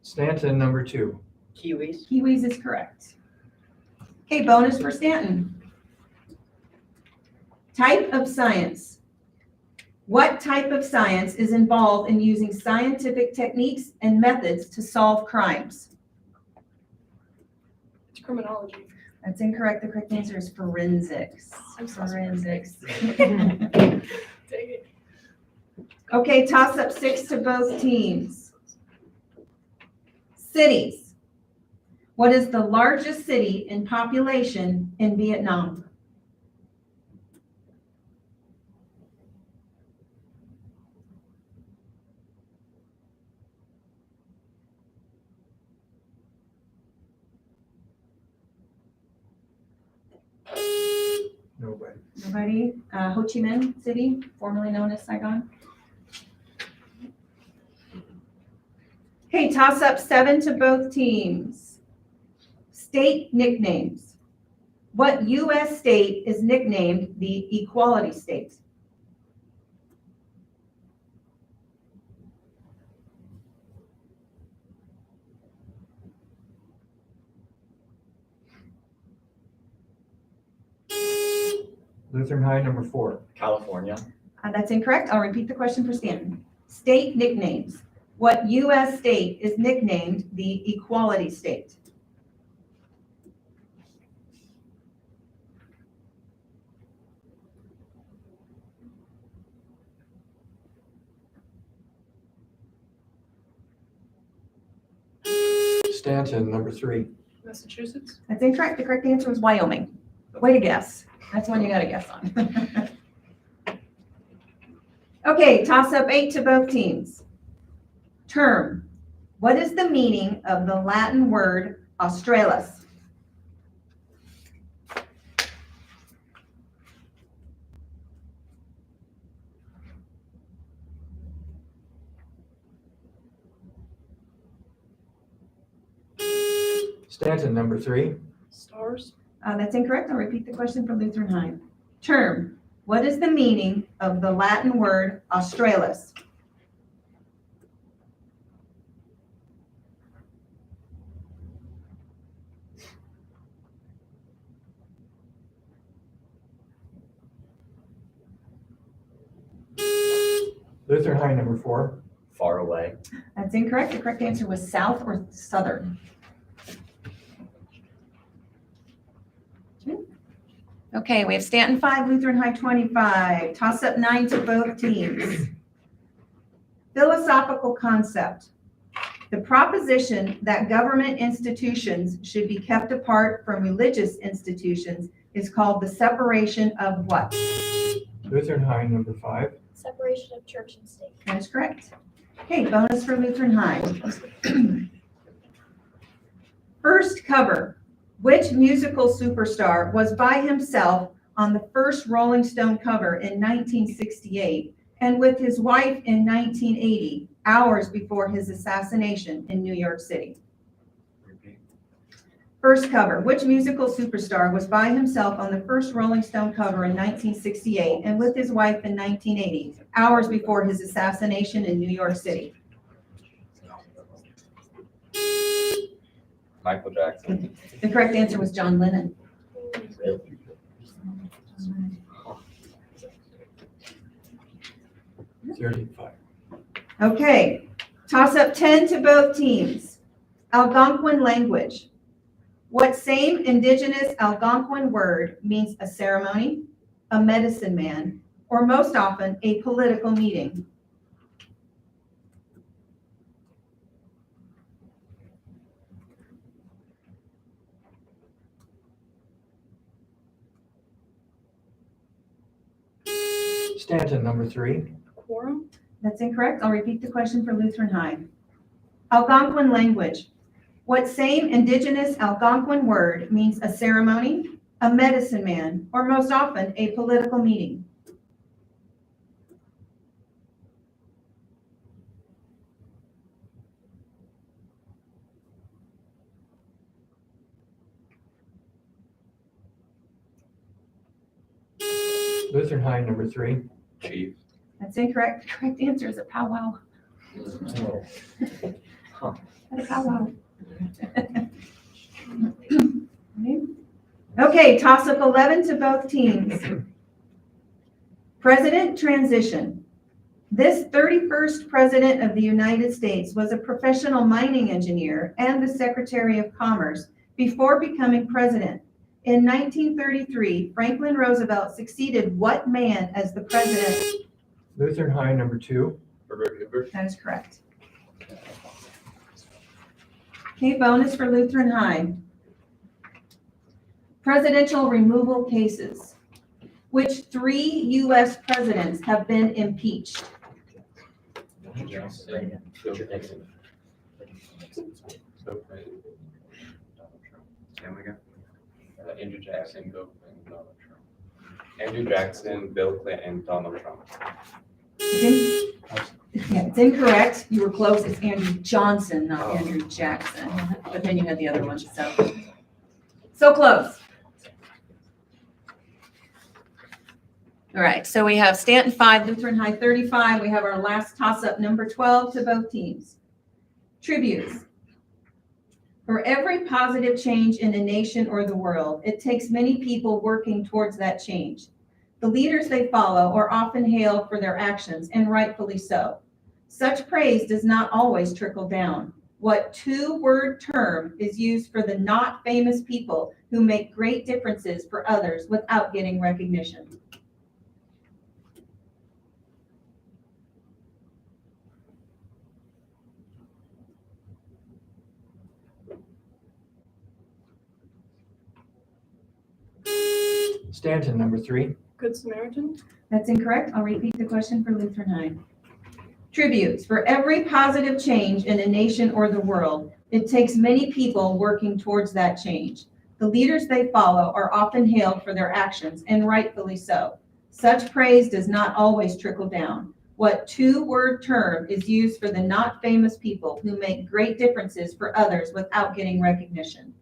Stanton, number 2. Kiwis. Kiwis is correct. Okay, bonus for Stanton. Type of science. What type of science is involved in using scientific techniques and methods to solve crimes? It's criminology. That's incorrect. The correct answer is forensics. I'm so Forensics. Dang it. Okay, toss up 6 to both teams. Cities. What is the largest city in population in Vietnam? Nobody. Nobody? Ho Chi Minh City, formerly known as Saigon. Okay, toss up 7 to both teams. State nicknames. What U.S. state is nicknamed the Equality State? Lutheran High, number 4. California. That's incorrect. I'll repeat the question for Stanton. State nicknames. What U.S. state is nicknamed the Equality State? Stanton, number 3. Massachusetts? That's incorrect. The correct answer was Wyoming. Way to guess. That's one you got to guess on. Okay, toss up 8 to both teams. Term. What is the meaning of the Latin word Australis? Stanton, number 3. Stars? That's incorrect. I'll repeat the question for Lutheran High. Term. What is the meaning of the Latin word Australis? Lutheran High, number 4. Far away. That's incorrect. The correct answer was south or southern. Okay, we have Stanton 5, Lutheran High 25. Toss up 9 to both teams. Philosophical concept. The proposition that government institutions should be kept apart from religious institutions is called the separation of what? Lutheran High, number 5. Separation of church and state. That is correct. Okay, bonus for Lutheran High. First cover. Which musical superstar was by himself on the first Rolling Stone cover in 1968 and with his wife in 1980, hours before his assassination in New York City? First cover. Which musical superstar was by himself on the first Rolling Stone cover in 1968 and with his wife in 1980, hours before his assassination in New York City? Michael Jackson. The correct answer was John Lennon. Really? 35. Okay, toss up 10 to both teams. Algonquin language. What same indigenous Algonquin word means a ceremony, a medicine man, or most often a political meeting? Stanton, number 3. Quorum? That's incorrect. I'll repeat the question for Lutheran High. Algonquin language. What same indigenous Algonquin word means a ceremony, a medicine man, or most often a political meeting? Lutheran High, number 3. Chief. That's incorrect. The correct answer is a powwow. Huh. A powwow. Okay, toss up 11 to both teams. President transition. This 31st president of the United States was a professional mining engineer and the Secretary of Commerce before becoming president. In 1933, Franklin Roosevelt succeeded what man as the president? Lutheran High, number 2. Herbert Hoover. That is correct. Okay, bonus for Lutheran High. Presidential removal cases. Which 3 U.S. presidents have been impeached? Andrew Jackson, Bill Clinton, Donald Trump. Andrew Jackson, Bill Clinton, Donald Trump. It's incorrect. You were close. It's Andrew Johnson, not Andrew Jackson. But then you had the other one, so close. All right, so we have Stanton 5, Lutheran High 35. We have our last toss-up, number 12 to both teams. Tributes. For every positive change in a nation or the world, it takes many people working towards that change. The leaders they follow are often hailed for their actions, and rightfully so. Such praise does not always trickle down. What 2-word term is used for the not famous people who make great differences for others without getting recognition? Stanton, number 3. Good Samaritan? That's incorrect. I'll repeat the question for Lutheran High. Tributes. For every positive change in a nation or the world, it takes many people working towards that change. The leaders they follow are often hailed for their actions, and rightfully so. Such praise does not always trickle down. What 2-word term is used for the not famous people who make great differences for others without getting recognition?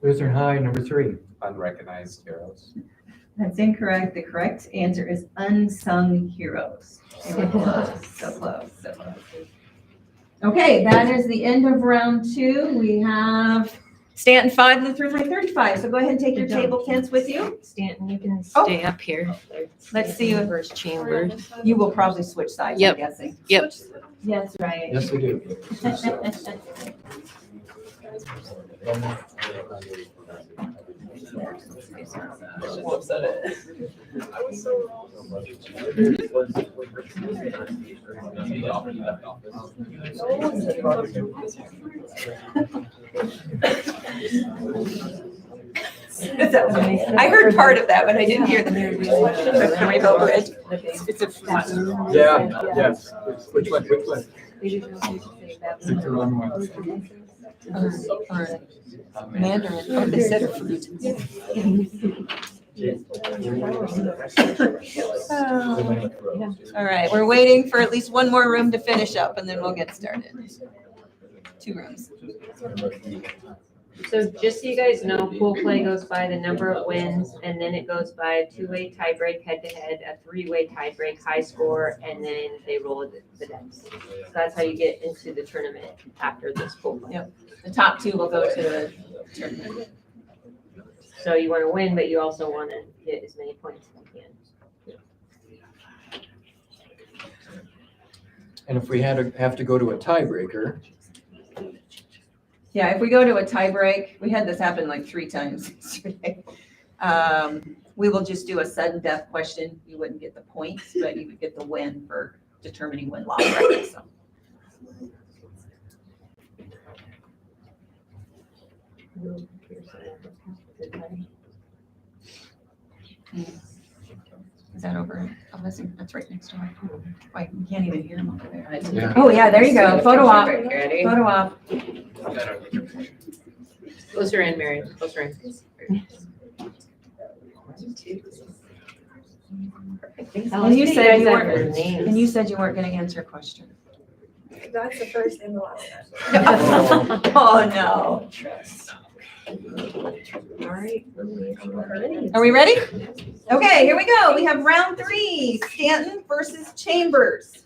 Lutheran High, number 3. Unrecognized heroes. That's incorrect. The correct answer is unsung heroes. So close, so close, so close. Okay, that is the end of round 2. We have Stanton 5, Lutheran High 35. So go ahead and take your table tents with you. Stanton, you can stay up here. Let's see you. First chamber. You will probably switch sides, I'm Yep. guessing. Yep. Yes, right. Yes, we do. I heard part of that, but I didn't hear the Can we go over it? It's a fruit. Yeah, yes. Which one? Pick the wrong one. Or Mandarin. Oh, they said a fruit. All right, we're waiting for at least one more room to finish up and then we'll get started. 2 rooms. So just so you guys know, pool play goes by the number of wins, and then it goes by a 2-way tiebreak head-to-head, a 3-way tiebreak high score, and then they roll the dice. So that's how you get into the tournament after this pool play. Yep. The top 2 will go to the tournament. So you want to win, but you also want to get as many points as you can. And if we have to go to a tiebreaker, Yeah, if we go to a tie break, we had this happen like 3 times yesterday. We will just do a sudden death question. You wouldn't get the points, but you would get the win for determining win-loss record. So. Is that over? Oh, that's right next door. Wait, you can't even hear them over there. Yeah. Oh, yeah, there you go. Photo op. Ready? Photo op. Closer in, Mary, closer in. And you said you weren't, and you said you weren't going to answer a question. That's the first and the last. Oh, no. All right. Are we ready? Okay, here we go. We have round 3, Stanton versus Chambers.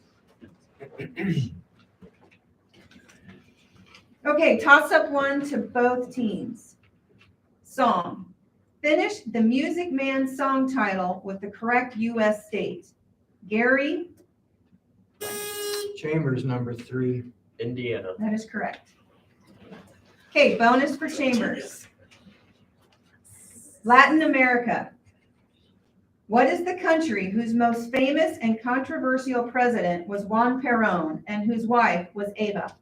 Okay, toss up 1 to both teams. Song. Finish the Music Man song title with the correct U.S. state. Gary, Chambers, number 3. Indiana. that is correct. Okay, bonus for Chambers. Latin America. What is the country whose most famous and controversial president was Juan Perón and whose wife was Eva?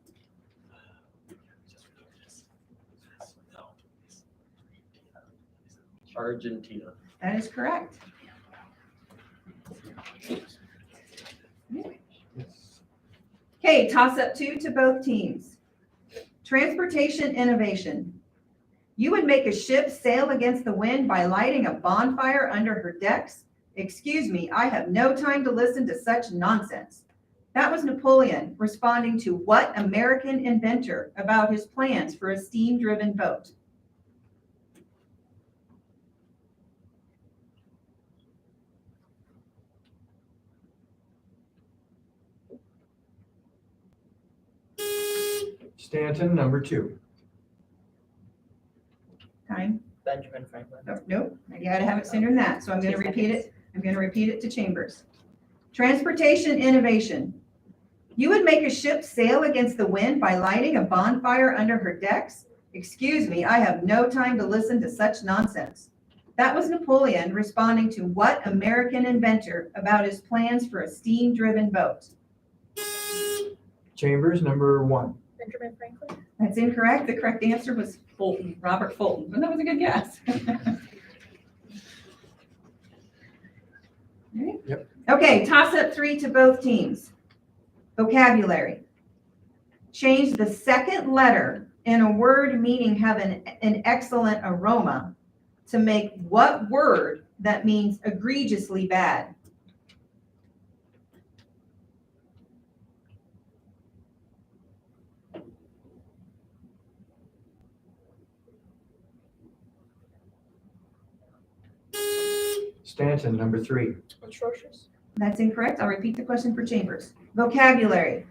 Argentina. That is correct. Okay, toss up 2 to both teams. Transportation innovation. You would make a ship sail against the wind by lighting a bonfire under her decks? Excuse me, I have no time to listen to such nonsense. That was Napoleon responding to what American inventor about his plans for a steam-driven boat? Stanton, number 2. Time? Benjamin Franklin. Nope, you gotta have it sooner than that, so I'm gonna repeat it. I'm gonna repeat it to Chambers. Transportation innovation. You would make a ship sail against the wind by lighting a bonfire under her decks? Excuse me, I have no time to listen to such nonsense. That was Napoleon responding to what American inventor about his plans for a steam-driven boat? Chambers, number 1. Benjamin Franklin. That's incorrect. The correct answer was Fulton, Robert Fulton, but that was a good guess. Yep. Okay, toss up 3 to both teams. Vocabulary. Change the second letter in a word meaning have an excellent aroma to make what word that means egregiously bad? Stanton, number 3. Atrocious. That's incorrect. I'll repeat the question for Chambers. Vocabulary.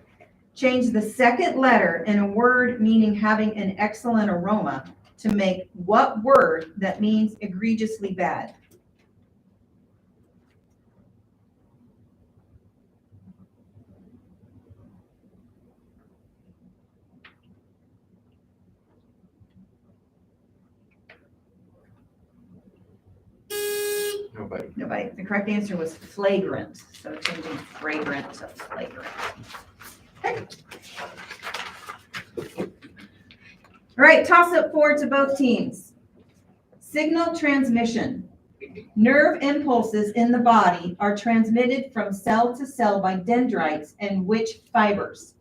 Change the second letter in a word meaning having an excellent aroma to make what word that means egregiously bad? Nobody. Nobody. The correct answer was flagrant. So changing fragrant to flagrant. Okay. All right, toss up 4 to both teams. Signal transmission. Nerve impulses in the body are transmitted from cell to cell by dendrites and which fibers?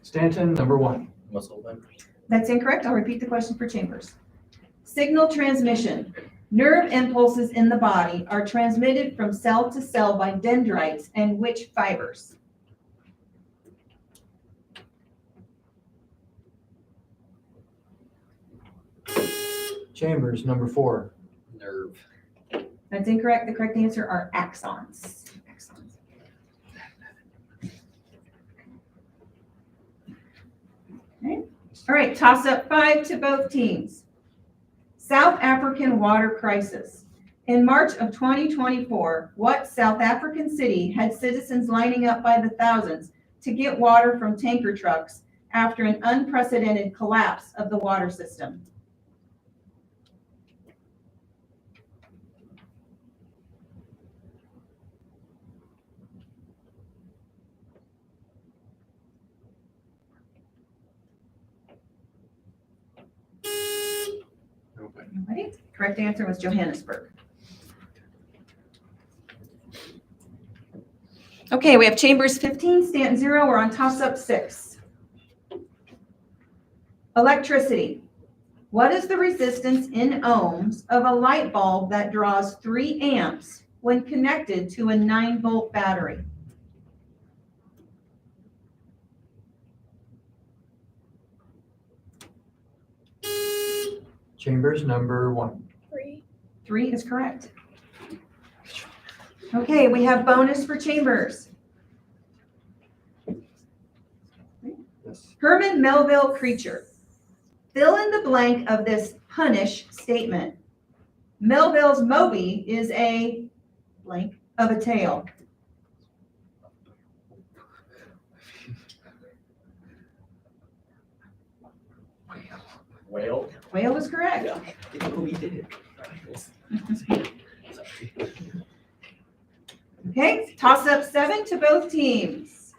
Stanton, number 1. Muscle members. That's incorrect. I'll repeat the question for Chambers. Signal transmission. Nerve impulses in the body are transmitted from cell to cell by dendrites and which fibers? Chambers, number 4. Nerve. That's incorrect. The correct answer are axons. Axons. Okay. All right, toss up 5 to both teams. South African water crisis. In March of 2024, what South African city had citizens lining up by the thousands to get water from tanker trucks after an unprecedented collapse of the water system? Nobody? Correct answer was Johannesburg. Okay, we have Chambers 15, Stanton 0. We're on toss up 6. Electricity. What is the resistance in ohms of a light bulb that draws 3 amps when connected to a 9-volt battery? Chambers, number 1. 3. 3 is correct. Okay, we have bonus for Chambers. Yes. Herman Melville creature. Fill in the blank of this punish statement. Melville's Moby is a blank of a tale. Whale? Whale is correct. We did it. Okay, toss up 7 to both teams.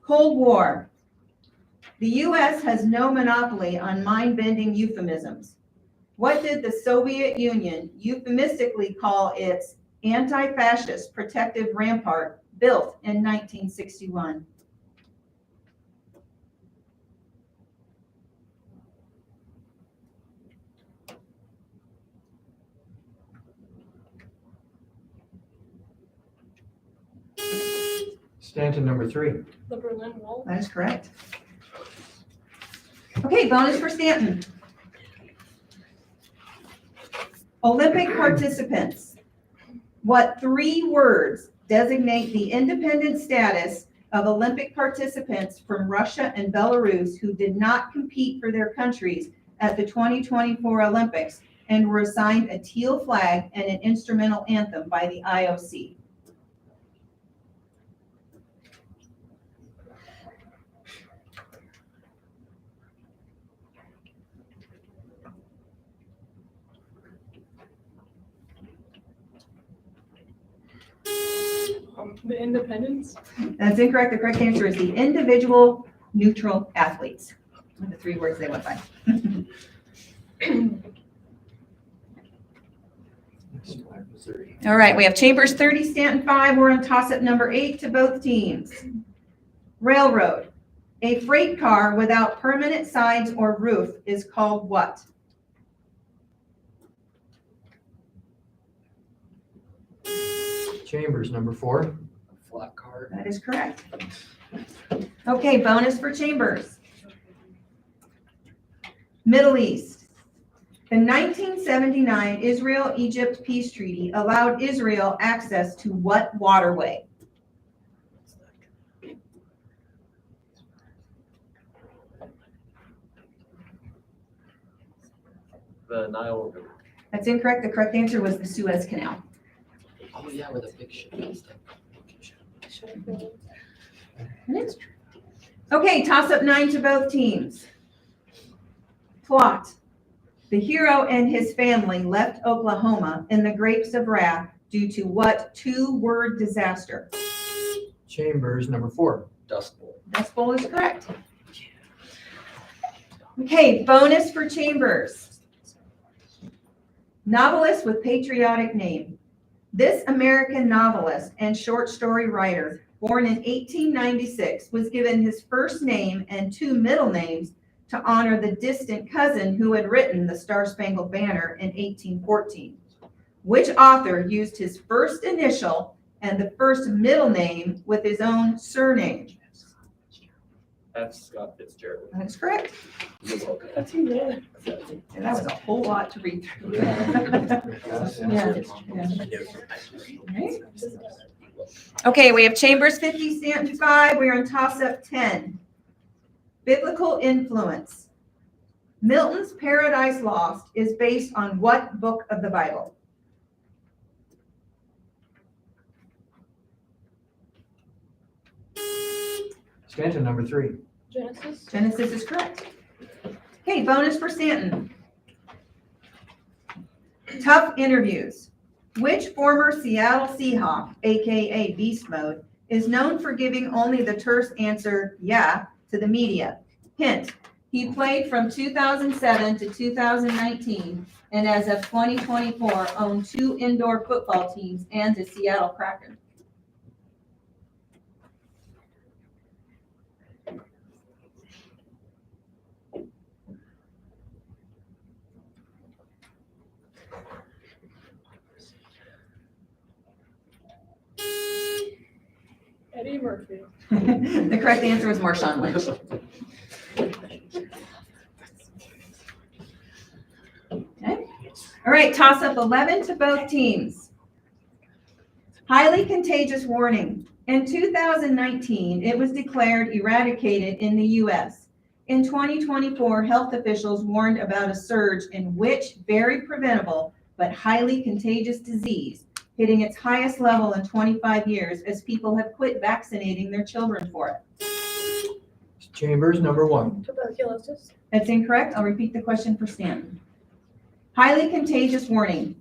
Cold War. The U.S. has no monopoly on mind-bending euphemisms. What did the Soviet Union euphemistically call its anti-fascist protective rampart built in 1961? Stanton, number 3. The Berlin Wall. That is correct. Okay, bonus for Stanton. Olympic participants. What 3 words designate the independent status of Olympic participants from Russia and Belarus who did not compete for their countries at the 2024 Olympics and were assigned a teal flag and an instrumental anthem by the IOC? The Independence. That's incorrect. The correct answer is the individual neutral athletes. The 3 words they went by. All right, we have Chambers 30, Stanton 5. We're on toss-up number 8 to both teams. Railroad. A freight car without permanent sides or roof is called what? Chambers, number 4. Flat car. That is correct. Okay, bonus for Chambers. Middle East. The 1979 Israel-Egypt peace treaty allowed Israel access to what waterway? The Nile River. That's incorrect. The correct answer was the Suez Canal. Oh, yeah, with a big ship and stuff. Okay, toss up 9 to both teams. Plot. The hero and his family left Oklahoma in the grapes of wrath due to what 2-word disaster? Chambers, number 4. Dust Bowl. Dust Bowl is correct. Okay, bonus for Chambers. Novelist with patriotic name. This American novelist and short story writer, born in 1896, was given his first name and 2 middle names to honor the distant cousin who had written the Star-Spangled Banner in 1814. Which author used his first initial and the first middle name with his own surname? That's Scott Fitzgerald. That's correct. You're welcome. That's you there. And that was a whole lot to read through. Right. Okay, we have Chambers 50, Stanton 5. We are on toss-up 10. Biblical influence. Milton's Paradise Lost is based on what book of the Bible? Stanton, number 3. Genesis. Genesis is correct. Okay, bonus for Stanton. Tough interviews. Which former Seattle Seahawk, aka Beast Mode, is known for giving only the terse answer, yeah, to the media? Hint, he played from 2007 to 2019 and as of 2024 owned 2 indoor football teams and the Seattle Kraken. Eddie Murphy. The correct answer is Marshawn Lynch. Okay. All right, toss up 11 to both teams. Highly contagious warning. In 2019, it was declared eradicated in the U.S. In 2024, health officials warned about a surge in which very preventable but highly contagious disease, hitting its highest level in 25 years as people have quit vaccinating their children for it? Chambers, number 1. Tuberculosis. That's incorrect. I'll repeat the question for Stanton. Highly contagious warning.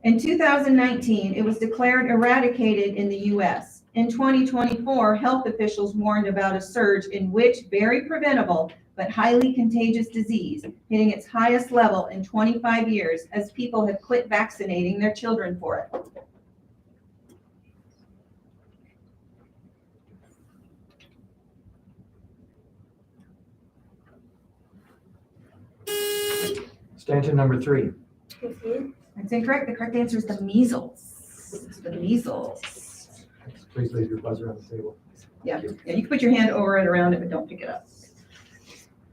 In 2019, it was declared eradicated in the U.S. In 2024, health officials warned about a surge in which very preventable but highly contagious disease, hitting its highest level in 25 years as people have quit vaccinating their children for it. Stanton, number 3. That's incorrect. The correct answer is the measles. The measles. Please leave your buzzer on the table. Yeah, you can put your hand over it, around it, but don't pick it up.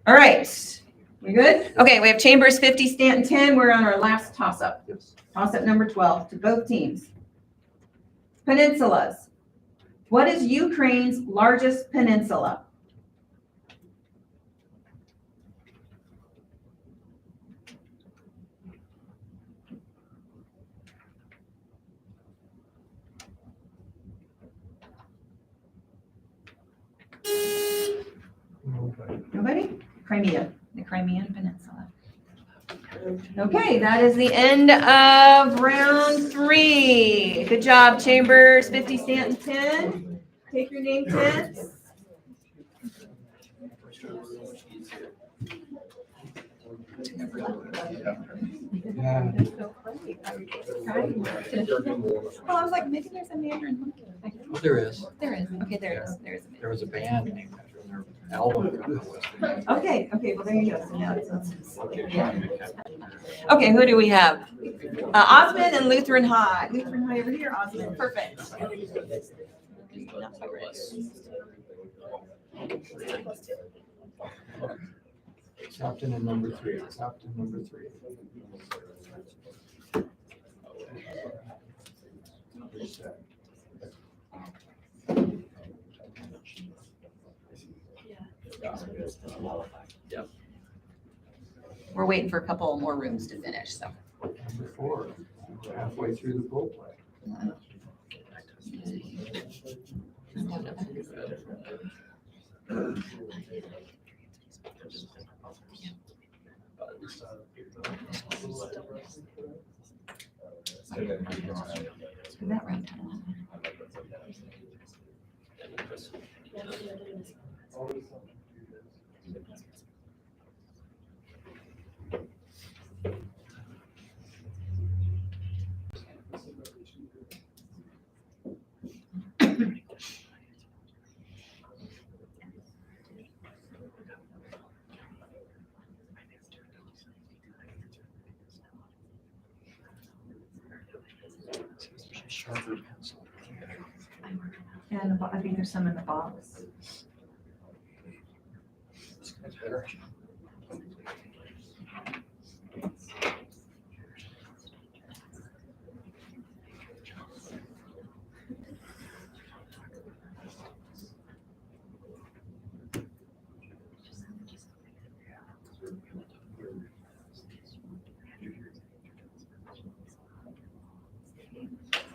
All right, we good? Okay, we have Chambers 50, Stanton 10. We're on our last toss-up. Yes. Toss-up number 12 to both teams. Peninsulas. What is Ukraine's largest peninsula? Nobody? Crimea, the Crimean Peninsula. Okay, that is the end of round 3. Good job, Chambers 50, Stanton 10. Take your name tags. Yeah. Well, I was like, maybe there's a Mandarin monkey. Oh, there is. There is. Okay, there is. There is. There was a band named after their album. Okay, well, there you go. So now yeah. Okay, who do we have? Osmond and Lutheran High. Lutheran High over here, Osmond. Perfect. Captain and number 3. Captain number 3. We're waiting for a couple more rooms to finish, so. Number 4. Halfway through the pool play. That right. Sharper pencil. And I think there's some in the box.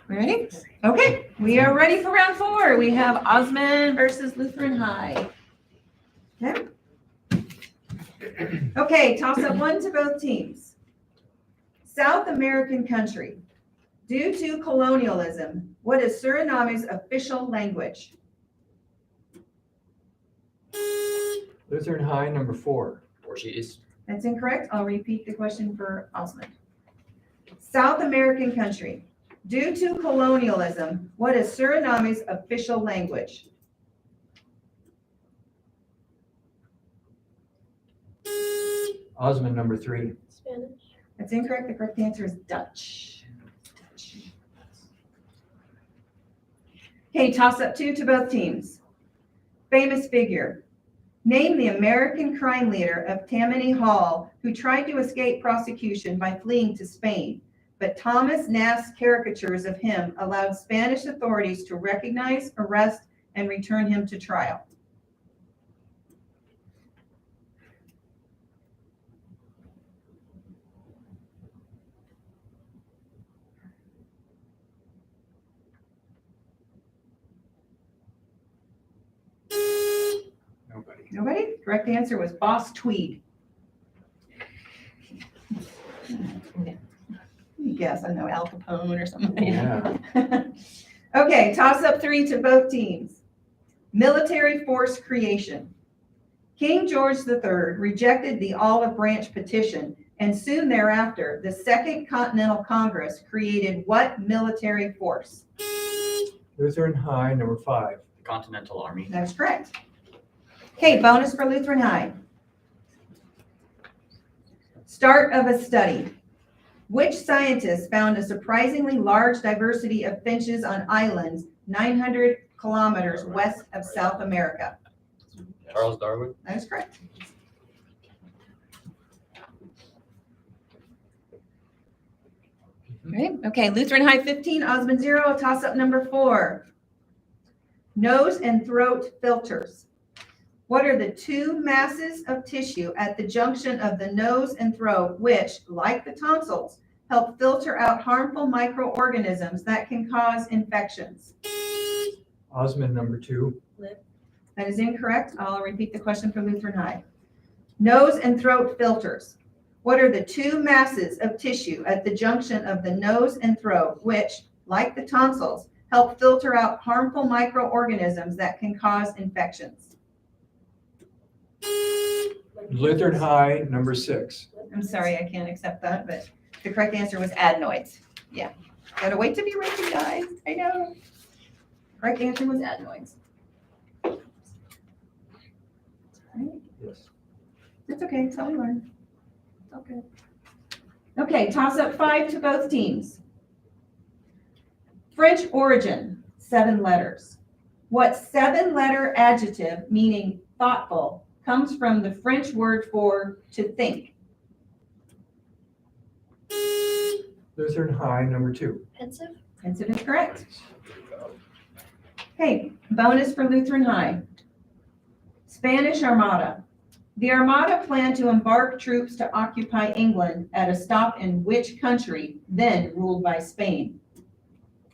We ready? Okay, we are ready for round 4. We have Osmond versus Lutheran High. Okay. Okay, toss up 1 to both teams. South American country. Due to colonialism, what is Suriname's official language? Lutheran High, number 4. Portuguese. That's incorrect. I'll repeat the question for Osmond. South American country. Due to colonialism, what is Suriname's official language? Osmond, number 3. Spanish. That's incorrect. The correct answer is Dutch. Okay, toss up 2 to both teams. Famous figure. Name the American crime leader of Tammany Hall who tried to escape prosecution by fleeing to Spain, but Thomas Nass's caricatures of him allowed Spanish authorities to recognize, arrest, and return him to trial. Nobody? Correct answer was Boss Tweed. Guess, I know Al Capone or something. Yeah. Okay, toss up 3 to both teams. Military force creation. King George III rejected the Olive Branch petition, and soon thereafter, the Second Continental Congress created what military force? Lutheran High, number 5. The Continental Army. That is correct. Okay, bonus for Lutheran High. Start of a study. Which scientist found a surprisingly large diversity of finches on islands 900 kilometers west of South America? Charles Darwin. That is correct. Great. Okay, Lutheran High 15, Osmond 0, toss up number 4. Nose and throat filters. What are the 2 masses of tissue at the junction of the nose and throat which, like the tonsils, help filter out harmful microorganisms that can cause infections? Osmond, number 2. That is incorrect. I'll repeat the question for Lutheran High. Nose and throat filters. What are the 2 masses of tissue at the junction of the nose and throat which, like the tonsils, help filter out harmful microorganisms that can cause infections? Lutheran High, number 6. I'm sorry, I can't accept that, but the correct answer was adenoids. Yeah. Gotta wait to be recognized. I know. Correct answer was adenoids. Right? Yes. It's okay. It's how we learn. Okay. Okay, toss up 5 to both teams. French origin, 7 letters. What 7-letter adjective, meaning thoughtful, comes from the French word for to think? Lutheran High, number 2. Pensive? Pensive is correct. Okay, bonus for Lutheran High. Spanish Armada. The Armada planned to embark troops to occupy England at a stop in which country, then ruled by Spain?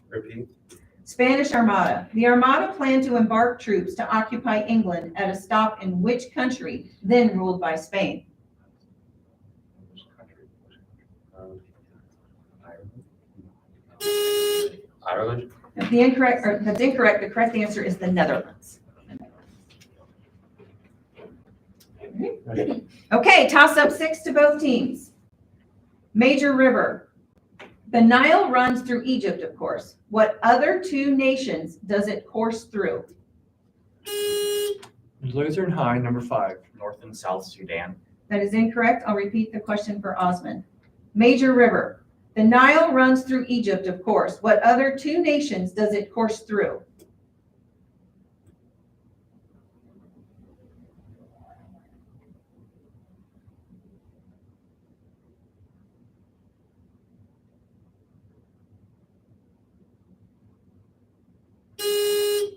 Repeat. Spanish Armada. The Armada planned to embark troops to occupy England at a stop in which country, then ruled by Spain? Ireland. That's incorrect. The correct answer is the Netherlands. Okay, toss up 6 to both teams. Major river. The Nile runs through Egypt, of course. What other 2 nations does it course through? Lutheran High, number 5. North and South Sudan. That is incorrect. I'll repeat the question for Osmond. Major river. The Nile runs through Egypt, of course. What other 2 nations does it course through?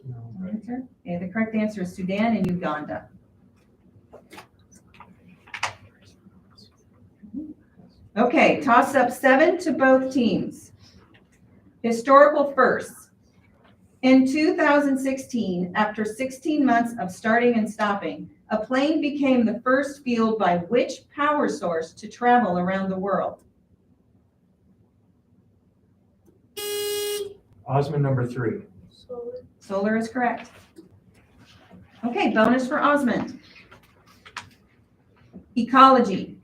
No. Answer? Okay, the correct answer is Sudan and Uganda. Okay, toss up 7 to both teams. Historical firsts. In 2016, after 16 months of starting and stopping, a plane became the first field by which power source to travel around the world? Osmond, number 3. Solar is correct. Okay, bonus for Osmond. Ecology.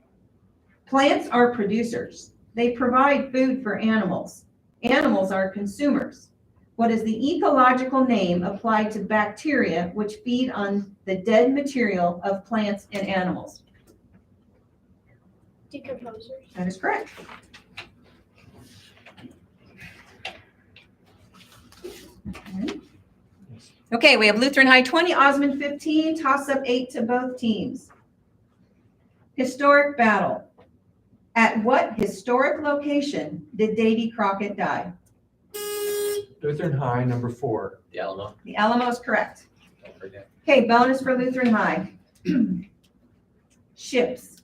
Plants are producers. They provide food for animals. Animals are consumers. What is the ecological name applied to bacteria which feed on the dead material of plants and animals? Decomposers. That is correct. Okay, we have Lutheran High 20, Osmond 15, toss up 8 to both teams. Historic battle. At what historic location did Davy Crockett die? Lutheran High, number 4. The Alamo. The Alamo is correct. Don't forget. Okay, bonus for Lutheran High. Ships.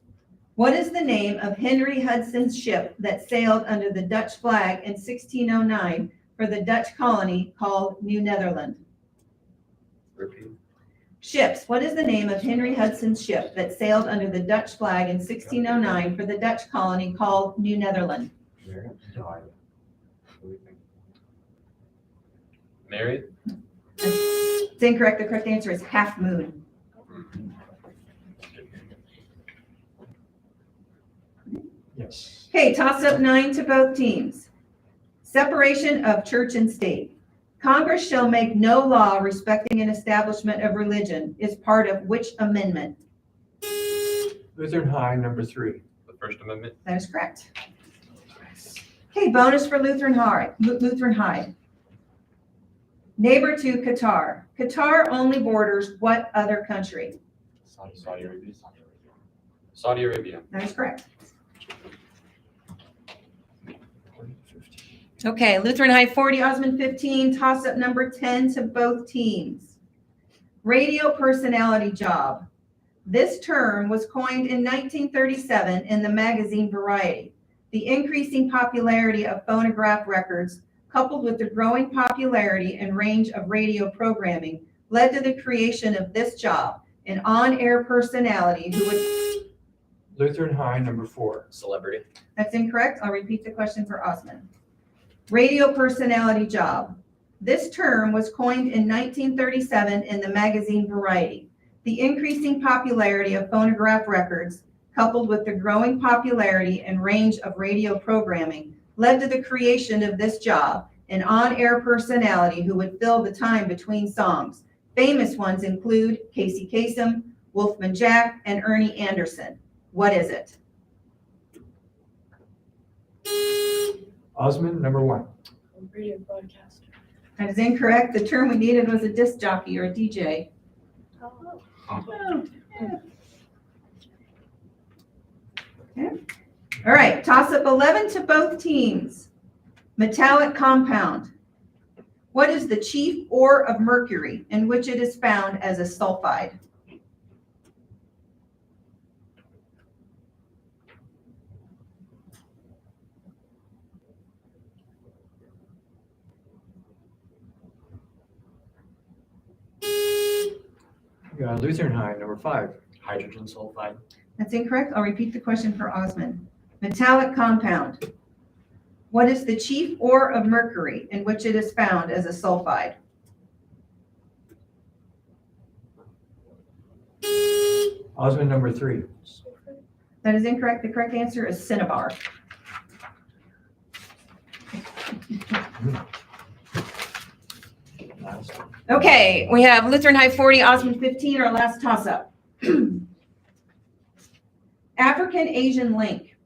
What is the name of Henry Hudson's ship that sailed under the Dutch flag in 1609 for the Dutch colony called New Netherland? Repeat. Ships. What is the name of Henry Hudson's ship that sailed under the Dutch flag in 1609 for the Dutch colony called New Netherland? Mary? It's incorrect. The correct answer is Half Moon. Yes. Okay, toss up 9 to both teams. Separation of church and state. Congress shall make no law respecting an establishment of religion is part of which amendment? Lutheran High, number 3. The First Amendment? That is correct. Okay, bonus for Lutheran High. Lutheran High. Neighbor to Qatar. Qatar only borders what other country? Saudi Arabia. Saudi Arabia. That is correct. Okay, Lutheran High 40, Osmond 15, toss up number 10 to both teams. Radio personality job. This term was coined in 1937 in the magazine Variety. The increasing popularity of phonograph records, coupled with the growing popularity and range of radio programming, led to the creation of this job, an on-air personality who would... Lutheran High, number 4. Celebrity. That's incorrect. I'll repeat the question for Osmond. Radio personality job. This term was coined in 1937 in the magazine Variety. The increasing popularity of phonograph records, coupled with the growing popularity and range of radio programming, led to the creation of this job, an on-air personality who would fill the time between songs. Famous ones include Casey Kasem, Wolfman Jack, and Ernie Anderson. What is it? Osmond, number 1. Radio broadcaster. That is incorrect. The term we needed was a disc jockey or a DJ. Oh. Okay. All right, toss up 11 to both teams. Metallic compound. What is the chief ore of mercury in which it is found as a sulfide? Lutheran High, number 5. Hydrogen sulfide. That's incorrect. I'll repeat the question for Osmond. Metallic compound. What is the chief ore of mercury in which it is found as a sulfide? Osmond, number 3. That is incorrect. The correct answer is cinnabar. Okay, we have Lutheran High 40, Osmond 15, our last toss-up. African Asian link.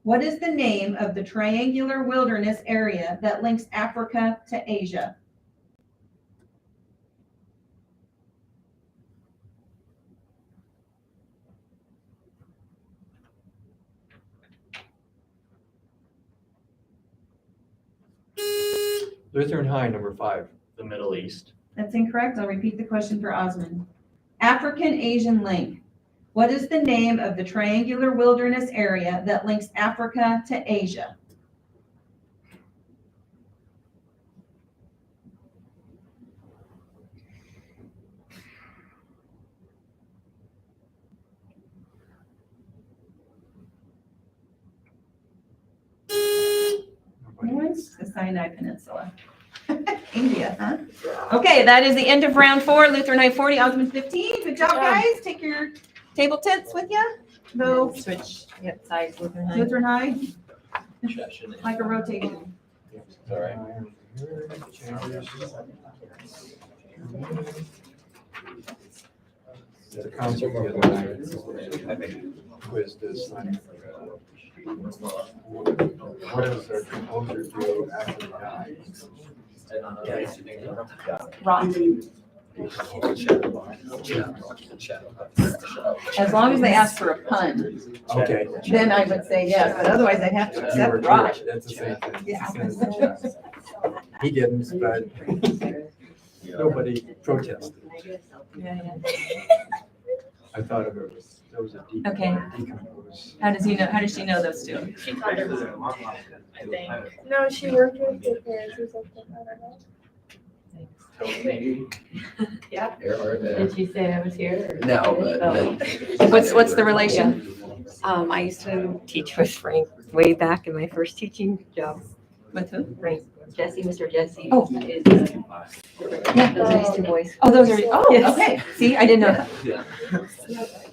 What is the name of the triangular wilderness area that links Africa to Asia? Lutheran High, number 5. The Middle East. That's incorrect. I'll repeat the question for Osmond. African Asian link. What is the name of the triangular wilderness area that links Africa to Asia? What's the Sinai Peninsula? India, huh? Okay, that is the end of round 4. Lutheran High 40, Osmond 15. Good job, guys. Take your table tents with you. Go Switch, yep, sides, Lutheran High. Lutheran High, like a rotating. All right. The concert the other night quizzed us on what does the composer do after he dies? Rock. As long as they ask for a pun, Okay. then I would say yes, but otherwise I'd have to You were accept rock. Jewish, that's the same thing. Yeah. He didn't, but nobody protested. Yeah. I thought of it was, there was a Okay. decompose. How does he know? How does she know those two? She taught her, I think. No, she worked with the parents or something. I don't know. Yeah. There are Did she say I was here? No, but. What's the relation? I used to teach with Frank way back in my first teaching job. With who? Frank, Jesse, Mr. Jesse. Oh. Is, Yeah. those are these two boys. Oh, those are, oh, Yes. okay. See, I didn't know that. Yeah.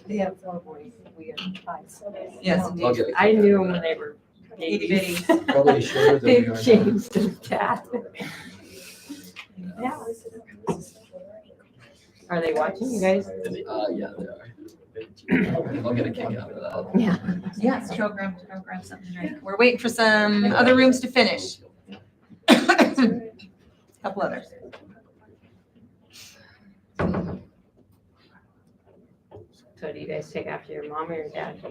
They have 4 boys. We have 5. Yes, I'll indeed. get it. I knew them when they were Itty babies. bitty. Probably shorter than we They've are now. changed to that. Yeah. Are they watching you guys? Yeah, they are. I'll get a kick out of that. Yeah. Yes, go grab something to drink. We're waiting for some other rooms to finish. Couple others. So do you guys take after your mom or your dad?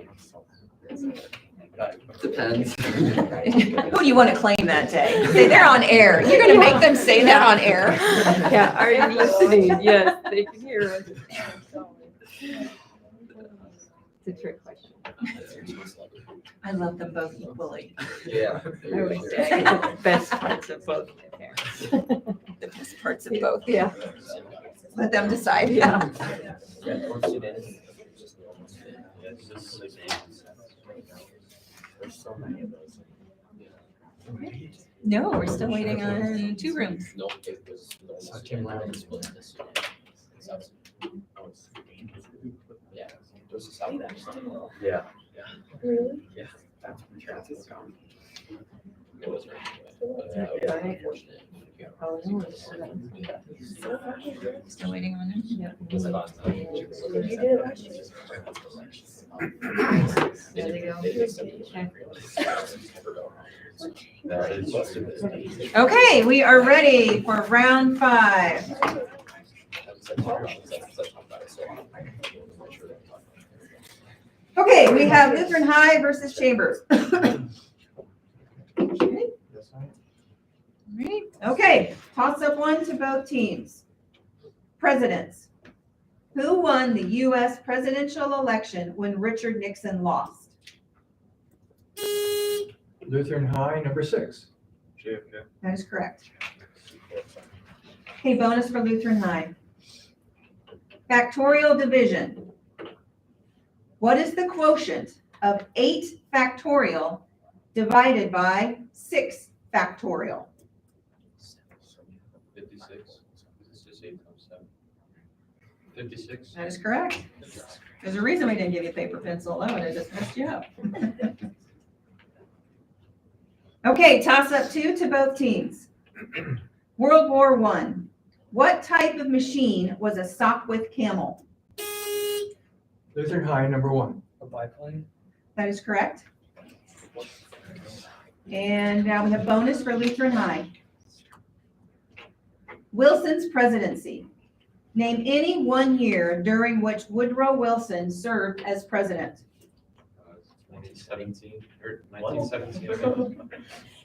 Depends. Who do you want to claim that day? Say they're on air. You're gonna make them say that on air. Yeah, are you listening? Yes, they can hear us. It's a trick question. I love them both equally. Yeah. I always say the best parts of both my parents. The best parts of both. Yeah. Let them decide. Yeah. No, we're still waiting on 2 rooms. No, it was. So Tim Ryan. Yeah. There's a south end. Yeah. Really? Yeah. It was very unfortunate. Oh, no. Still waiting on them. You did it last year. There they go. Okay, we are ready for round 5. Okay, we have Lutheran High versus Chambers. Right. Okay, toss up one to both teams. Presidents. Who won the U.S. presidential election when Richard Nixon lost? Lutheran High, number 6. That is correct. Okay, bonus for Lutheran High. Factorial division. What is the quotient of 8 factorial divided by 6 factorial? 56. 56. That is correct. There's a reason we didn't give you paper pencil. I would have just messed you up. Okay, toss up 2 to both teams. World War I. What type of machine was a Sopwith Camel? Lutheran High, number 1. A biplane? That is correct. And now we have bonus for Lutheran High. Wilson's presidency. Name any one year during which Woodrow Wilson served as president. 2017 or 1917.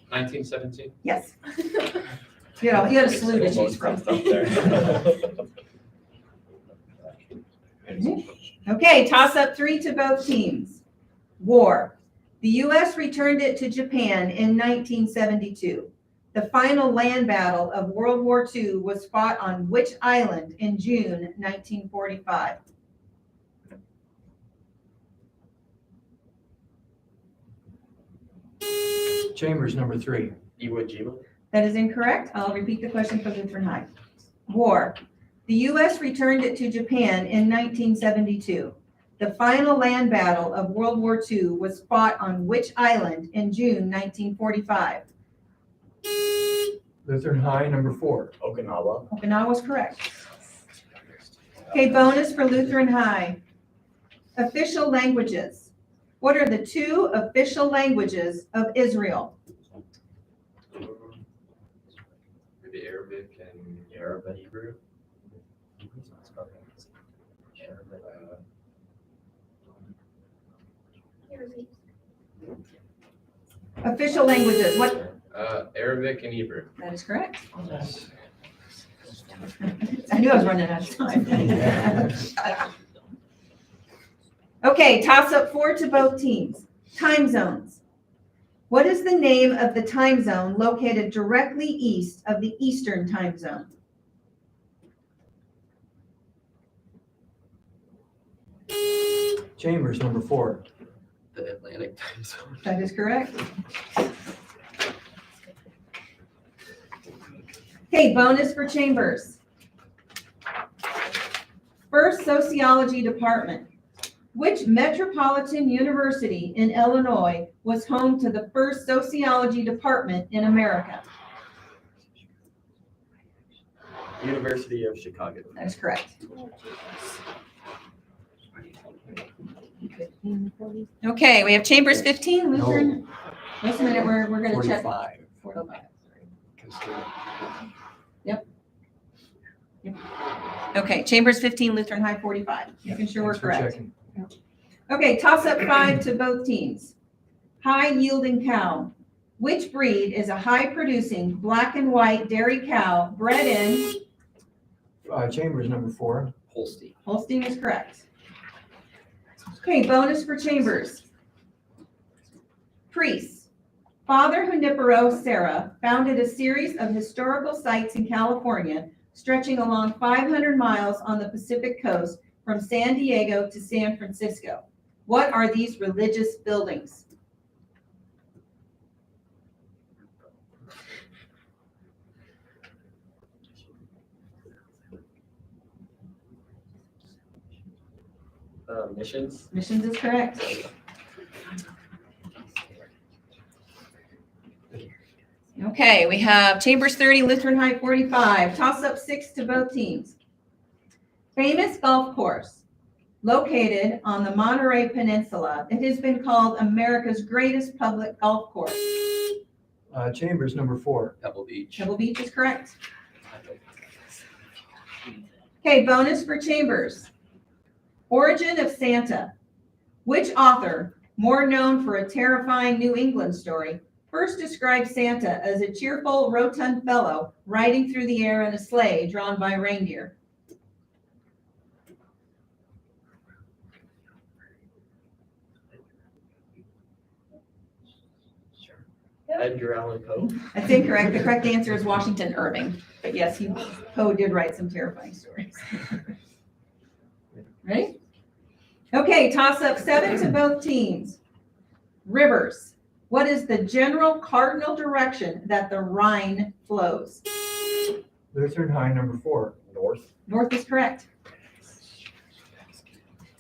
1917. Yes. You know, you got a slew to choose from. Okay, toss up 3 to both teams. War. The U.S. returned it to Japan in 1972. The final land battle of World War II was fought on which island in June 1945? Chambers, number 3. Iwo Jima? That is incorrect. I'll repeat the question for Lutheran High. War. The U.S. returned it to Japan in 1972. The final land battle of World War II was fought on which island in June 1945? Lutheran High, number 4. Okinawa? Okinawa is correct. Okay, bonus for Lutheran High. Official languages. What are the 2 official languages of Israel? Maybe Arabic and Arabic, Hebrew? Official languages. What? Arabic and Hebrew. That is correct. I knew I was running out of time. Okay, toss up 4 to both teams. Time zones. What is the name of the time zone located directly east of the Eastern time zone? Chambers, number 4. The Atlantic time zone. That is correct. Okay, bonus for Chambers. First Sociology Department. Which metropolitan university in Illinois was home to the first sociology department in America? University of Chicago. That is correct. Okay, we have Chambers 15, Lutheran. Just a minute, we're gonna check. 45. 45. 'Cause they're- Okay, Chambers 15, Lutheran High 45. Making sure we're Thanks for correct. checking. Okay, toss up 5 to both teams. High yielding cow. Which breed is a high producing black and white dairy cow bred in? Chambers, number 4. Holstein. Holstein is correct. Okay, bonus for Chambers. Priests. Father Junipero Serra founded a series of historical sites in California stretching along 500 miles on the Pacific coast from San Diego to San Francisco. What are these religious buildings? Missions. Missions is correct. Okay, we have Chambers 30, Lutheran High 45. Toss up 6 to both teams. Famous golf course located on the Monterey Peninsula. It has been called America's greatest public golf course. Chambers, number 4. Pebble Beach. Pebble Beach is correct. Okay, bonus for Chambers. Origin of Santa. Which author, more known for a terrifying New England story, first described Santa as a cheerful, rotund fellow riding through the air in a sleigh drawn by reindeer? Edgar Allan Poe. That's incorrect. The correct answer is Washington Irving. But yes, Poe did write some terrifying stories. Ready? Okay, toss up 7 to both teams. Rivers. What is the general cardinal direction that the Rhine flows? Lutheran High, number 4. North. North is correct.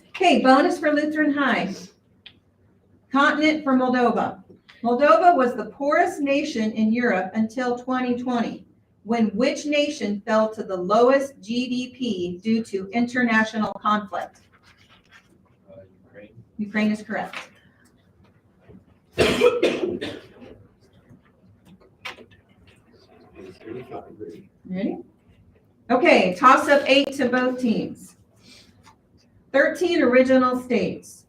Okay, bonus for Lutheran High. Continent for Moldova. Moldova was the poorest nation in Europe until 2020, when which nation fell to the lowest GDP due to international conflict? Ukraine. Ukraine is correct. Ready? Okay, toss up 8 to both teams. 13 original states.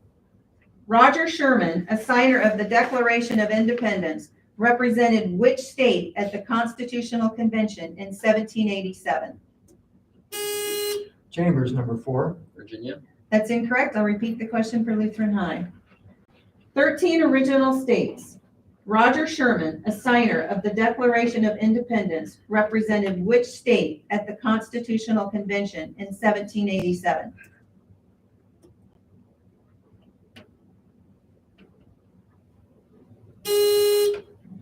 Roger Sherman, a signer of the Declaration of Independence, represented which state at the Constitutional Convention in 1787? Chambers, number 4. Virginia. That's incorrect. I'll repeat the question for Lutheran High. 13 original states. Roger Sherman, a signer of the Declaration of Independence, represented which state at the Constitutional Convention in 1787?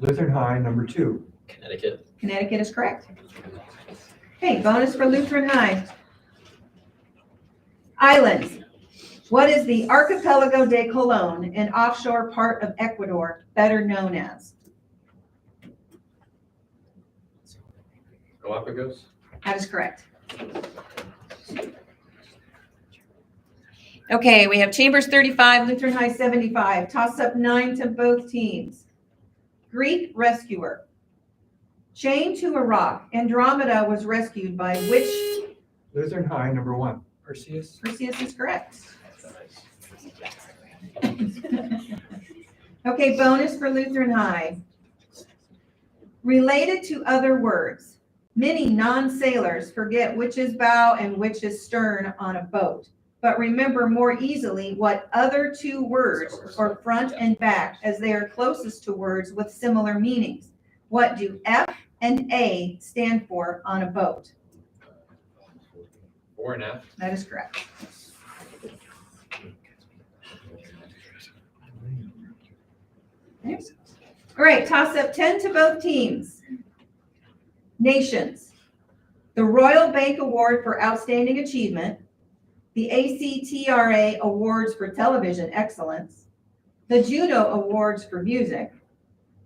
Lutheran High, number 2. Connecticut. Connecticut is correct. Okay, bonus for Lutheran High. Islands. What is the Archipelago de Colón, an offshore part of Ecuador, better known as? Galapagos. That is correct. Okay, we have Chambers 35, Lutheran High 75. Toss up 9 to both teams. Greek rescuer. Chained to a rock, Andromeda was rescued by which? Lutheran High, number 1. Perseus. Perseus is correct. Okay, bonus for Lutheran High. Related to other words, many non-sailors forget which is bow and which is stern on a boat, but remember more easily what other 2 words are front and back, as they are closest to words with similar meanings. What do F and A stand for on a boat? Fore and aft. That is correct. All right, toss up 10 to both teams. Nations. The Royal Bank Award for Outstanding Achievement, the ACTRA Awards for Television Excellence, the Juno Awards for Music,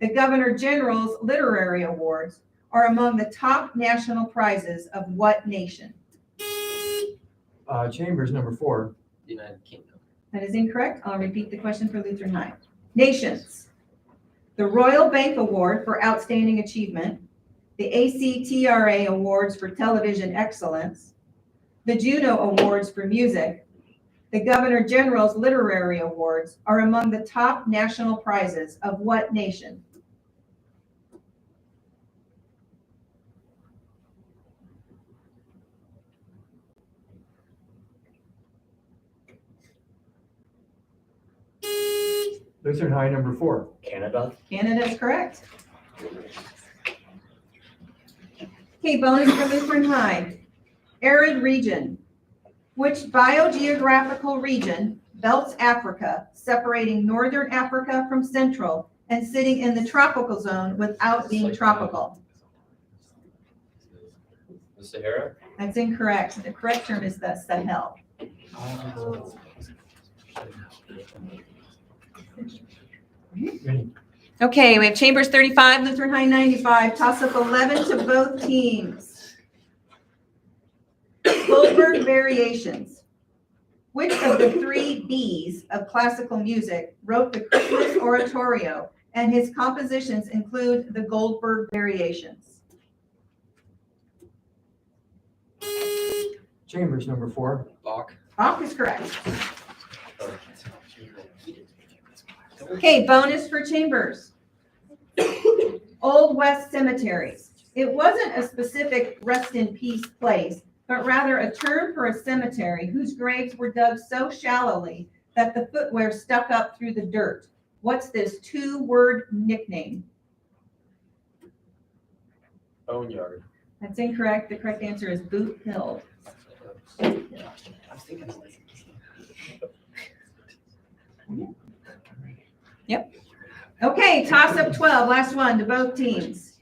the Governor General's Literary Awards are among the top national prizes of what nation? Chambers, number 4. United Kingdom. That is incorrect. I'll repeat the question for Lutheran High. Nations. The Royal Bank Award for Outstanding Achievement, the ACTRA Awards for Television Excellence, the Juno Awards for Music, the Governor General's Literary Awards are among the top national prizes of what nation? Lutheran High, number 4. Canada. Canada is correct. Okay, bonus for Lutheran High. Arid region. Which biogeographical region belts Africa, separating northern Africa from central and sitting in the tropical zone without being tropical? The Sahara? That's incorrect. The correct term is the Sahel. Okay, we have Chambers 35, Lutheran High 95. Toss up 11 to both teams. Goldberg variations. Which of the 3 B's of classical music wrote the Christmas Oratorio, and his compositions include the Goldberg variations? Chambers, number 4. Bach. Bach is correct. Okay, bonus for Chambers. Old West cemeteries. It wasn't a specific rest in peace place, but rather a term for a cemetery whose graves were dug so shallowly that the footwear stuck up through the dirt. What's this 2-word nickname? Boneyard. That's incorrect. The correct answer is Boot Hill. I was thinking of like. Okay, toss up 12, last one to both teams.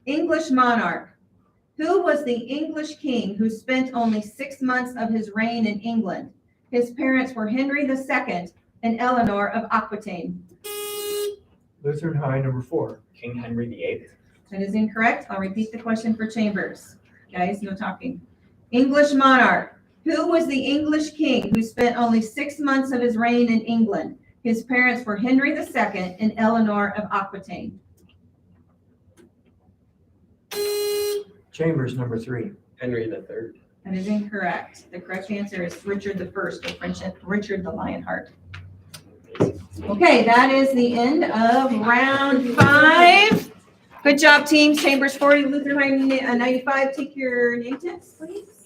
English monarch. Who was the English king who spent only 6 months of his reign in England? His parents were Henry II and Eleanor of Aquitaine. Lutheran High, number 4. King Henry VIII. That is incorrect. I'll repeat the question for Chambers. Guys, no talking. English monarch. Who was the English king who spent only 6 months of his reign in England? His parents were Henry II and Eleanor of Aquitaine. Chambers, number 3. Henry III. That is incorrect. The correct answer is Richard I of Richard the Lionheart. Okay, that is the end of round 5. Good job, teams. Chambers 40, Lutheran High 95. Take your name tags, please.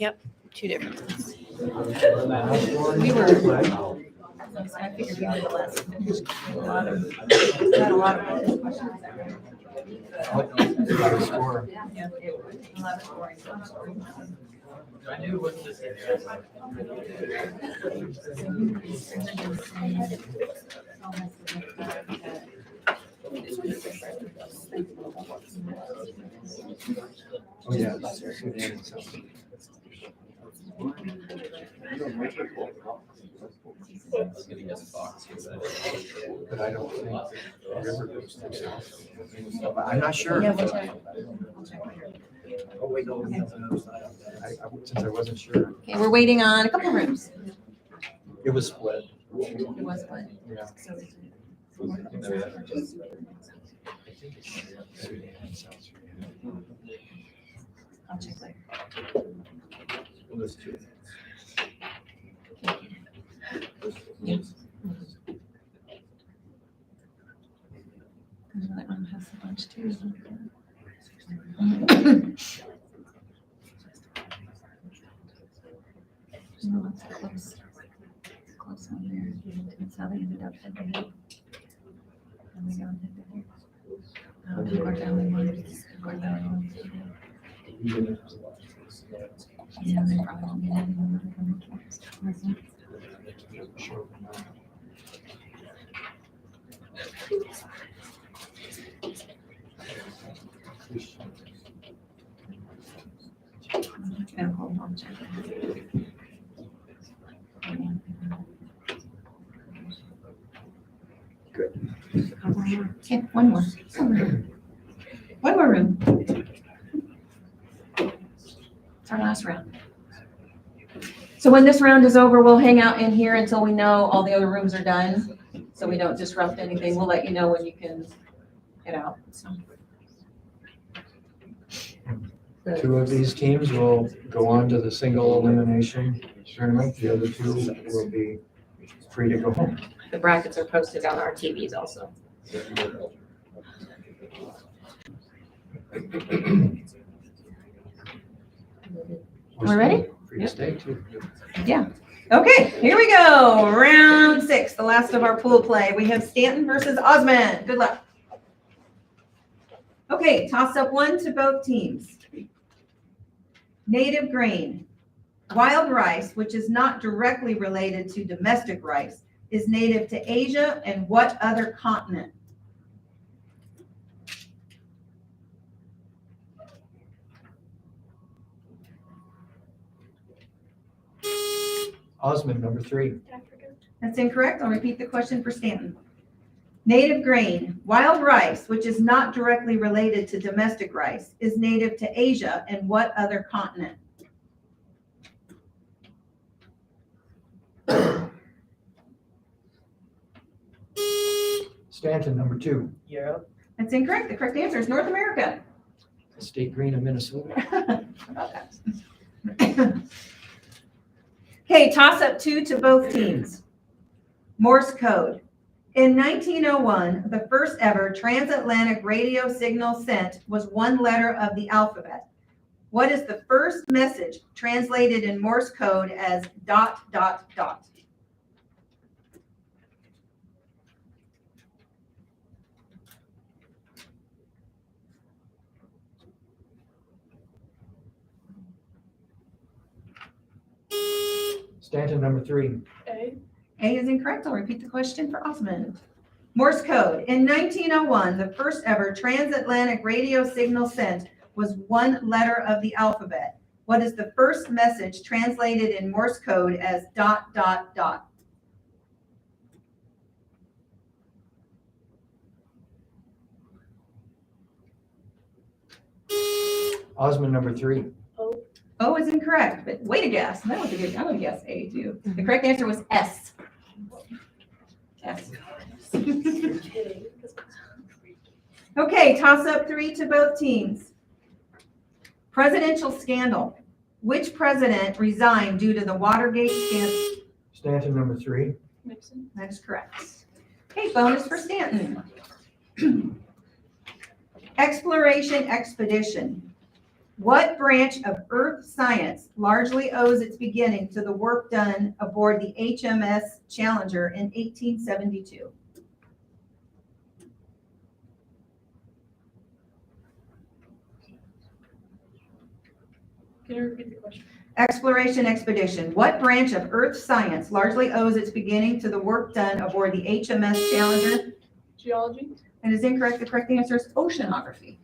2 different ones. We were. I figured we were the last. Had a lot of questions. Score. Yeah, a lot of scoring. I knew what this is. Oh, yeah. I was gonna guess Fox. But I don't think River goes to south. I'm not sure. Yeah, we'll check. Oh, wait, no. Since I wasn't sure. Okay, we're waiting on a couple rooms. It was split. It was one. Yeah. I'll check later. Well, there's 2. That one has a bunch too. No, it's close. It's close on there. That's how they ended up head to head. And we go head to head. Or down one. Or down one. Yeah, they probably won't get it. Okay, one more. One more room. It's our last round. So when this round is over, we'll hang out in here until we know all the other rooms are done, so we don't disrupt anything. We'll let you know when you can get out, so. 2 of these teams will go on to the single elimination tournament. The other 2 will be free to go home. The brackets are posted on our TVs also. We ready? Free to stay too. Okay, here we go. Round 6, the last of our pool play. We have Stanton versus Osmond. Good luck. Okay, toss up 1 to both teams. Native grain. Wild rice, which is not directly related to domestic rice, is native to Asia and what other continent? Osmond, number 3. That's incorrect. I'll repeat the question for Stanton. Native grain, wild rice, which is not directly related to domestic rice, is native to Asia and what other continent? Stanton, number 2. Europe. That's incorrect. The correct answer is North America. State green of Minnesota. How about that? Okay, toss up 2 to both teams. Morse code. In 1901, the first ever transatlantic radio signal sent was 1 letter of the alphabet. What is the first message translated in Morse code as ... Stanton, number 3. A. A is incorrect. I'll repeat the question for Osmond. Morse code. In 1901, the first ever transatlantic radio signal sent was 1 letter of the alphabet. What is the first message translated in Morse code as ... Osmond, number 3. O is incorrect, but way to guess. That was a good, I'm gonna guess A too. The correct answer was S. S. Okay, toss up 3 to both teams. Presidential scandal. Which president resigned due to the Watergate scandal? Stanton, number 3. Nixon. That is correct. Okay, bonus for Stanton. Exploration expedition. What branch of earth science largely owes its beginning to the work done aboard the HMS Challenger in 1872? Can you repeat the question? Exploration expedition. What branch of earth science largely owes its beginning to the work done aboard the HMS Challenger? Geology. That is incorrect. The correct answer is oceanography.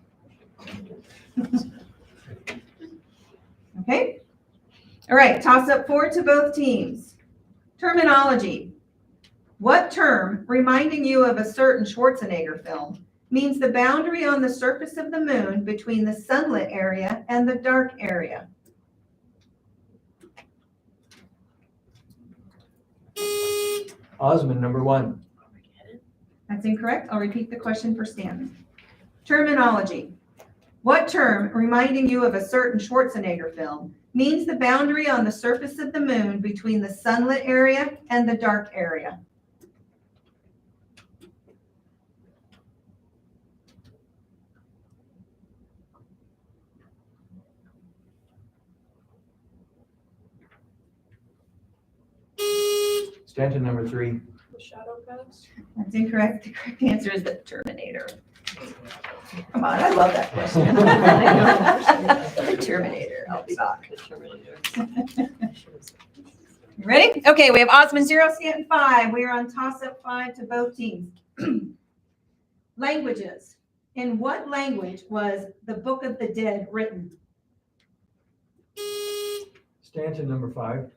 Okay. All right. Toss up 4 to both teams. Terminology. What term, reminding you of a certain Schwarzenegger film, means the boundary on the surface of the moon between the sunlit area and the dark area? Osmond, number 1. That's incorrect. I'll repeat the question for Stanton. Terminology. What term, reminding you of a certain Schwarzenegger film, means the boundary on the surface of the moon between the sunlit area and the dark area? Stanton, number 3. The shadow paths. That's incorrect. The correct answer is the Terminator. Come on, I love that question. The Terminator. I'll be back. Ready? Okay, we have Osmond 0, Stanton 5. We are on toss-up 5 to both teams. Languages. In what language was the Book of the Dead written? Stanton number 5.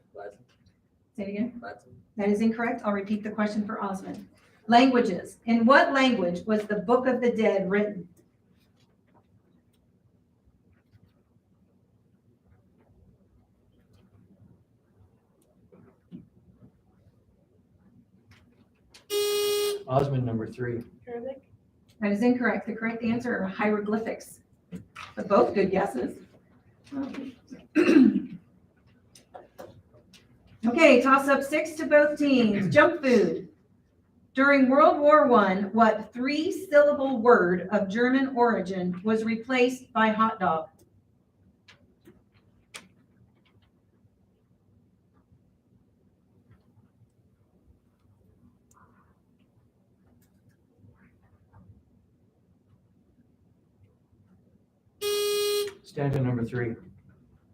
Say it again. Latin. That is incorrect. I'll repeat the question for Osmond. Languages. In what language was the Book of the Dead written? Osmond number 3. Arabic. That is incorrect. The correct answer are hieroglyphics. But both good guesses. Okay, toss up 6 to both teams. Junk food. During World War I, what 3-syllable word of German origin was replaced by hot dog? Stanton number 3.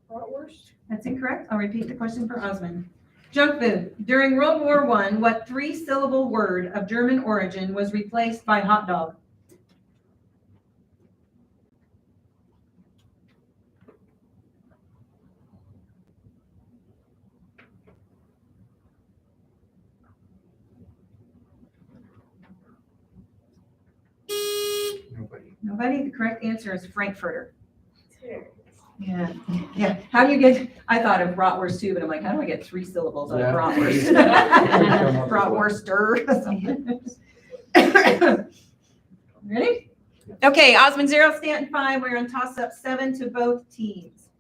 Bratwurst. That's incorrect. I'll repeat the question for Osmond. Junk food. During World War I, what 3-syllable word of German origin was replaced by hot dog? Nobody. Nobody? The correct answer is Frankfurter. Yeah, yeah. How do you get, I thought of bratwurst too, but I'm like, how do I get 3 syllables out of Yeah. bratwurst? Bratwurster. Ready? Okay, Osmond 0, Stanton 5. We're on toss up 7 to both teams.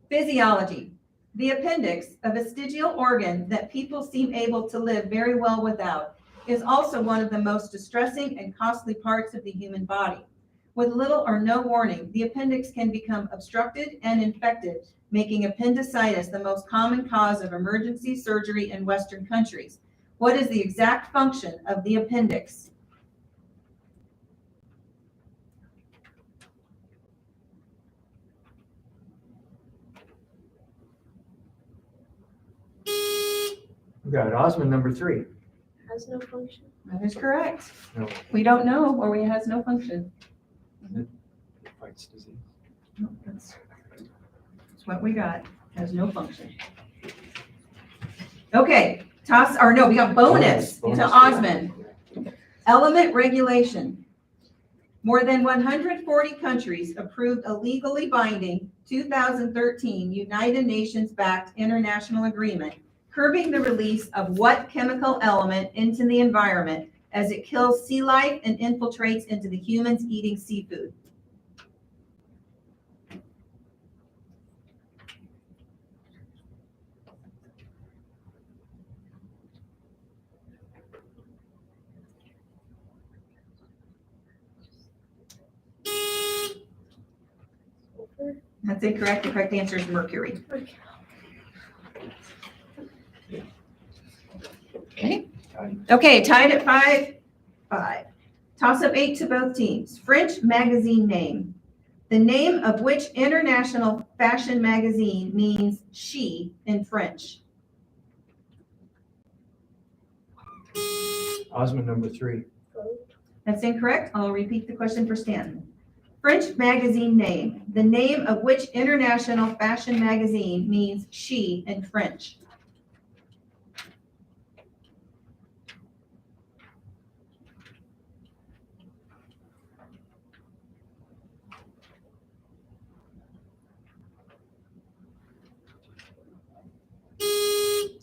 Physiology. The appendix, a vestigial organ that people seem able to live very well without, is also one of the most distressing and costly parts of the human body. With little or no warning, the appendix can become obstructed and infected, making appendicitis the most common cause of emergency surgery in Western countries. What is the exact function of the appendix? We got Osmond number 3. Has no function. That is correct. No. We don't know, or it has no function. It fights disease. No, that's what we got. Has no function. Okay, we got bonus Bonus. to Osmond. Element regulation. More than 140 countries approved a legally binding 2013 United Nations-backed international agreement curbing the release of what chemical element into the environment as it kills sea life and infiltrates into the humans eating seafood. That's incorrect. The correct answer is mercury. Okay. Okay, tied at 5-5. Toss up 8 to both teams. French magazine name. The name of which international fashion magazine means she in French? Osmond number 3. That's incorrect. I'll repeat the question for Stanton. French magazine name. The name of which international fashion magazine means she in French?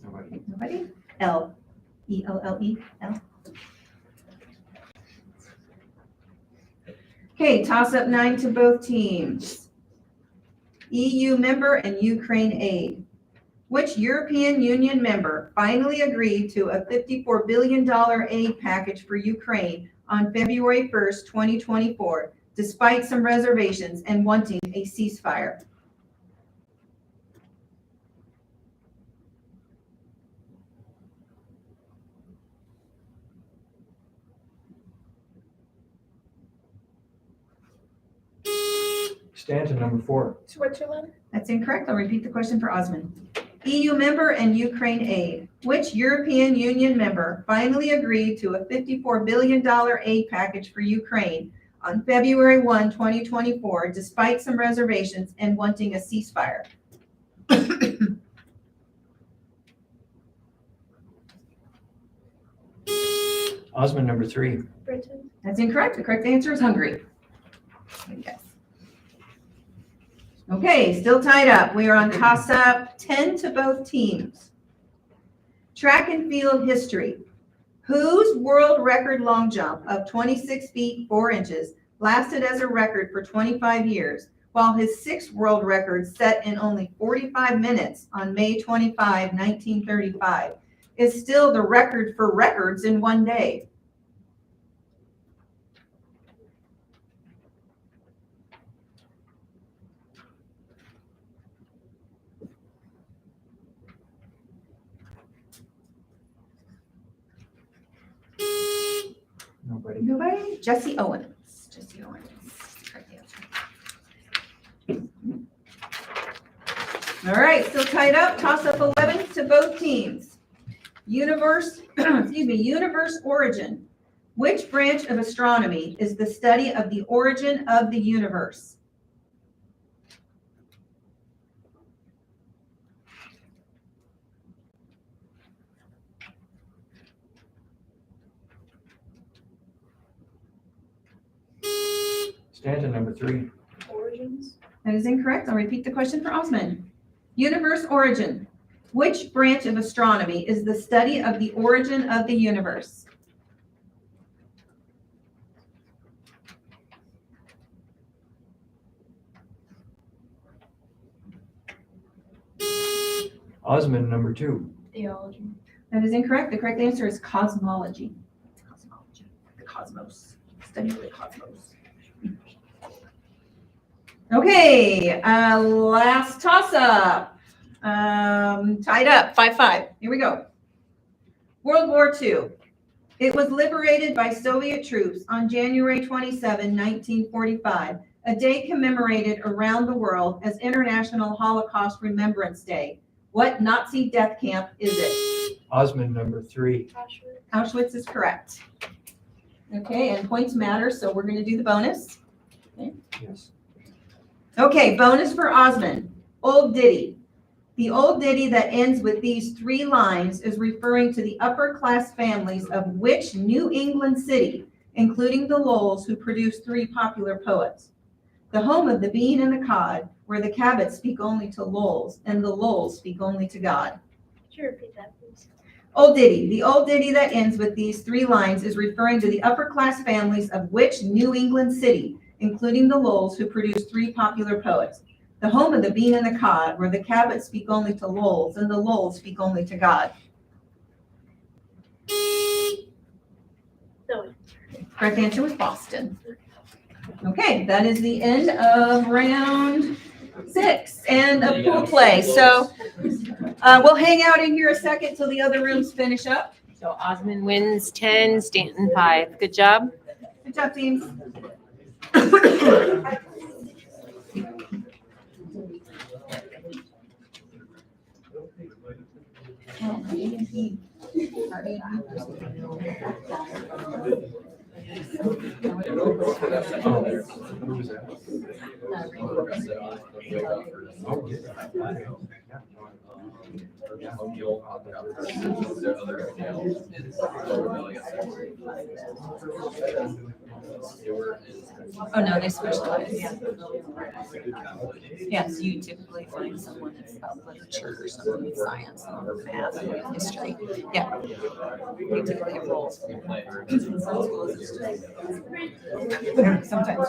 Nobody. Nobody? L. E-L-L-E. L. Okay, toss up 9 to both teams. EU member and Ukraine aid. Which European Union member finally agreed to a $54 billion aid package for Ukraine on February 1st, 2024, despite some reservations and wanting a ceasefire? Stanton number 4. Switzerland. That's incorrect. I'll repeat the question for Osmond. EU member and Ukraine aid. Which European Union member finally agreed to a $54 billion aid package for Ukraine on February 1, 2024, despite some reservations and wanting a ceasefire? Osmond number 3. Britain. That's incorrect. The correct answer is Hungary. Yes. Okay, still tied up. We are on toss-up, 10 to both teams. Track and field history. Whose world record long jump of 26 feet 4 inches lasted as a record for 25 years, while his sixth world record set in only 45 minutes on May 25, 1935, is still the record for records in one day? Nobody. Nobody? Jesse Owens. Jesse Owens. Correct answer. All right, still tied up. Toss up 11 to both teams. Universe origin. Which branch of astronomy is the study of the origin of the universe? Stanton number 3. Origins. That is incorrect. I'll repeat the question for Osmond. Universe origin. Which branch of astronomy is the study of the origin of the universe? Osmond number 2. Theology. That is incorrect. The correct answer is cosmology. Cosmology. The cosmos. Study of the cosmos. Okay, last toss-up. Tied up, 5-5. Here we go. World War II. It was liberated by Soviet troops on January 27, 1945, a day commemorated around the world as International Holocaust Remembrance Day. What Nazi death camp is it? Osmond number 3. Auschwitz is correct. Okay, and points matter, so we're going to do the bonus. Yes. Okay, bonus for Osmond. Old ditty. The old ditty that ends with these 3 lines is referring to the upper class families of which New England city, including the Lowells, who produced 3 popular poets. The home of the bean and the cod, where the Cabots speak only to Lowells, and the Lowells speak only to God. Could you repeat that, please? Old ditty. The old ditty that ends with these 3 lines is referring to the upper class families of which New England city, including the Lowells, who produced 3 popular poets. The home of the bean and the cod, where the Cabots speak only to Lowells, and the Lowells speak only to God. No. Correct answer was Boston. Okay, that is the end of round 6 and a pool play. So we'll hang out in here a second till the other rooms finish up. So Osmond wins 10, Stanton 5. Good job. Good job, teams. Who was that? Oh, Oh, no, they specialize. Yes, you typically find someone that's about literature or someone with science, someone with math, someone with history. Yeah. We typically have roles. Sometimes.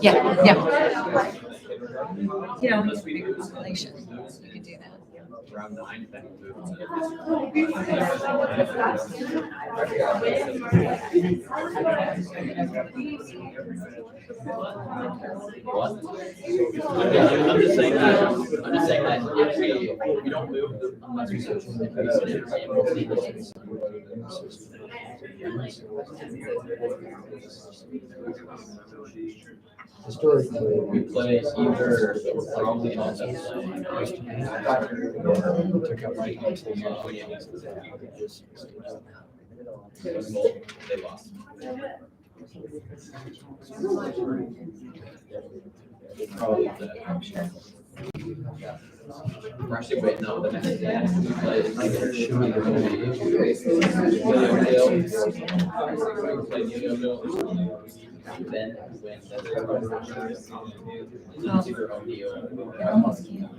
Yeah, yeah, yeah. You know, it's a bigger population, you could do that. Around 9. I'm just saying that if we don't move unless we Historically, We play either probably on that took up my house. they lost. Probably that. We're actually waiting on the next day. We play then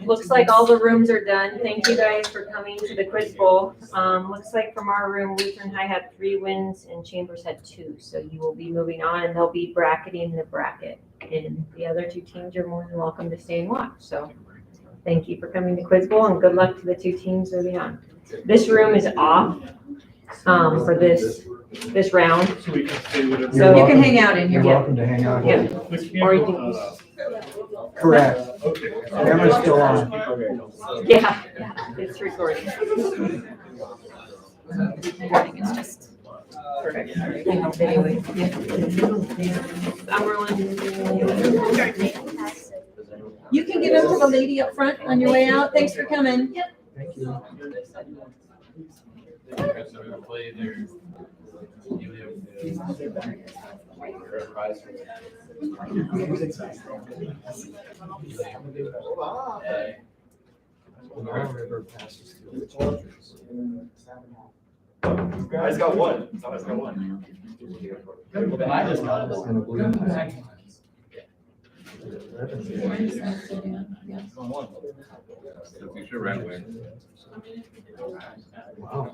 Looks like all the rooms are done. Thank you guys for coming to the quiz bowl. Looks like from our room, Lutheran High had 3 wins and Chambers had 2. So you will be moving on and they'll be bracketing the bracket. And the other 2 teams are more than welcome to stay and watch. So thank you for coming to quiz bowl and good luck to the 2 teams moving on. This room is off for this round. So we can say whatever. So You can hang out in You're here. welcome to hang out. Yeah. Or you can, Correct. Okay. Camera's still on. yeah, it's recording. It's just. Perfect. Anyway. I'm rolling. You can give them to the lady up front on your way out. Thanks for coming. Thank you. Play their. River passes through the Chambers. Guys got one. Someone's got one. I just got this. And a blue pass. Future right away. Wow.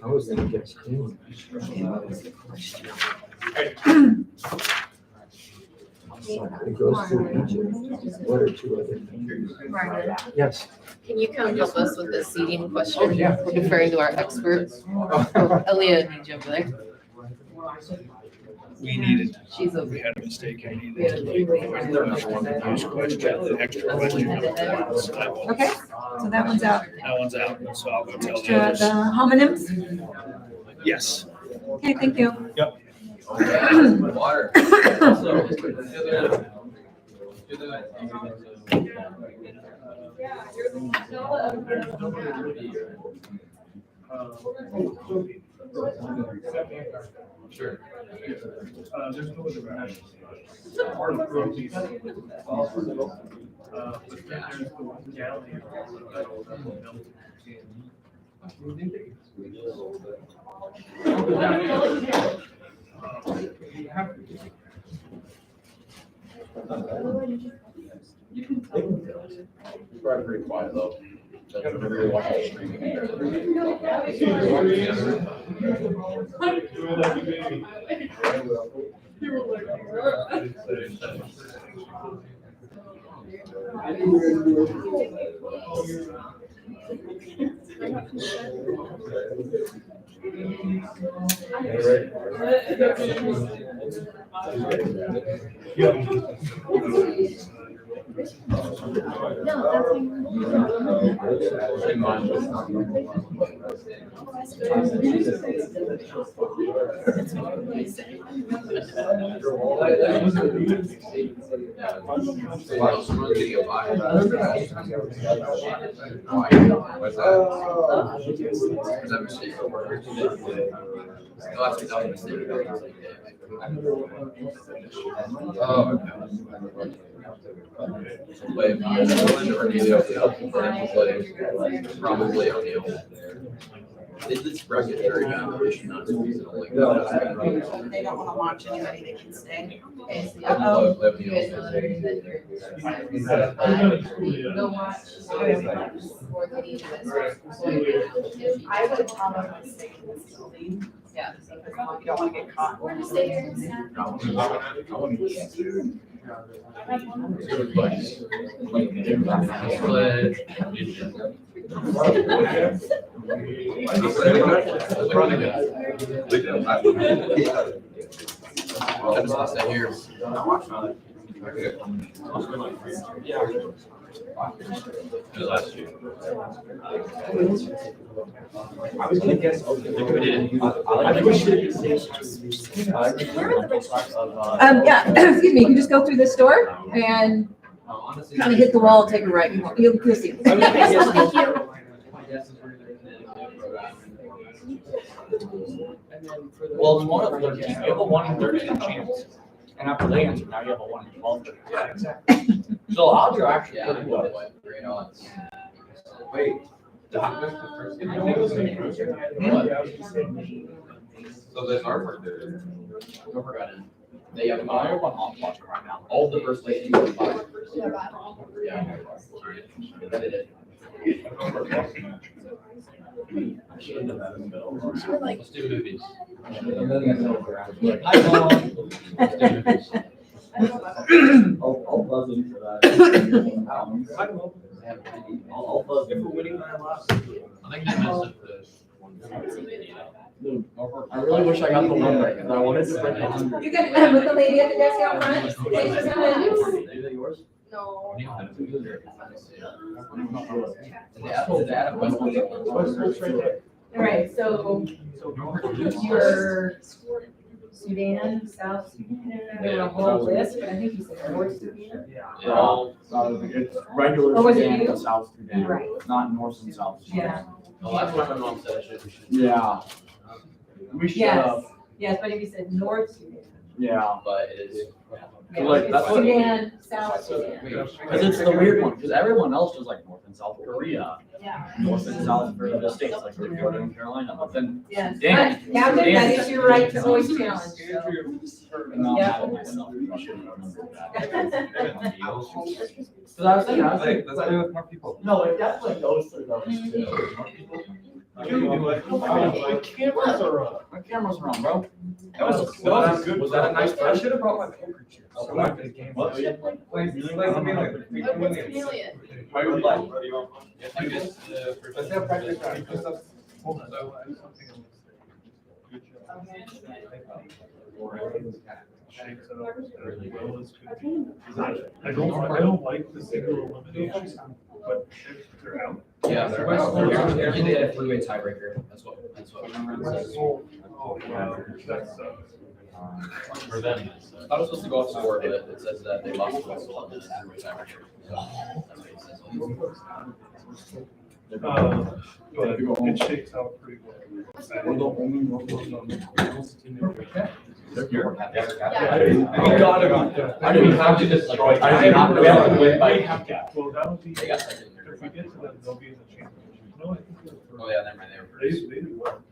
I was gonna guess 2. It goes through Egypt. What are 2 other things? Ryan, Yes. can you come help us with the seating Oh, question? yeah. Referring to our experts. Aaliyah needs you over there. We needed, She's over we there. had a mistake. I needed to use question, extra question. Okay, so that one's out. That one's out, so I'll go tell the Extra, others. the homonyms. Yes. Okay, thank you. Water. Sure. There's no other match. Part of the piece. But then there's the one galley. It's probably pretty quiet though. That's whenever you're watching the streaming. What's that? Is that mistake? Oh, actually, that was a mistake. Oh, okay. Play or Neil, probably O'Neal. This bracket very bad. They should not use it only. They don't want to watch anybody, they can stay. Okay, so go watch. I would probably stay in this building. Yeah, because you don't want to get caught. We're just staying. I just want to stay here. Last year. I was gonna guess. We did. Yeah, excuse me, you can just go through this door and kind of hit the wall, take a right, you'll see. Well, in one of them, you have a 1 in 30 chance. And after they answer, now you have a 1 in 12. Yeah, exactly. So odds are actually Yeah, pretty good. great odds. Wait. So then Harvard did it. Whoever got in. They have I have one off watch right now. All the first place you can buy. Yeah. That did it. Let's do movies. Hi, Mom. Let's do movies. I'll buzz in for that. I'll buzz in for winning my last. I think they messed up this one. I really wish I got the one right, because I wanted to break 100. You can, with the lady at the desk out front, thanks for coming. Is it yours? No. Did they add a question? All right, so your Sudan, South Sudan, there were a whole list, but I think you said North Sudan. It's regular Or was it Sudan you? and South Sudan, Right. not North and South Sudan. Yeah. The last time my mom said we should. Yeah. We should Yes, have, yes, but if you said North Sudan. yeah. But it is. Yeah, Like, it's that's what- Sudan, South Sudan. Because it's the weird one, because everyone else does like North and South Korea, Yeah. North and South for the states, like North Dakota and Carolina, but then Yes, Sudan. but Captain, that is your right to always challenge, so. And I'm Yeah. mad at myself, I should have remembered that. Deals. Because I was thinking, Let's do it with more people. no, it definitely goes through those two. My cameras are on. My cameras are on, bro. Was that a nice I should have brought my poker chips. So I could have came. What? What's chameleon? I would like. I guess, Let's have practice round. Hold on, I have something else. Good job. Shakes it up as well as could be. I don't like the single elimination, but if they're out. Yeah, they're they're out. they did a three-way tiebreaker. That's what it says. Oh, wow, that sucks. For them. I thought it was supposed to go off score, but it says that they lost the whistle on the three-way tiebreaker. So that's what it says. But it shakes out pretty well. You gotta be done. I didn't have to destroy. I did not know that would win by. Well, that'll be, They got second. if we get to them, they'll be in the championship. No, I think they're Oh, yeah, never mind, they were first. They do well.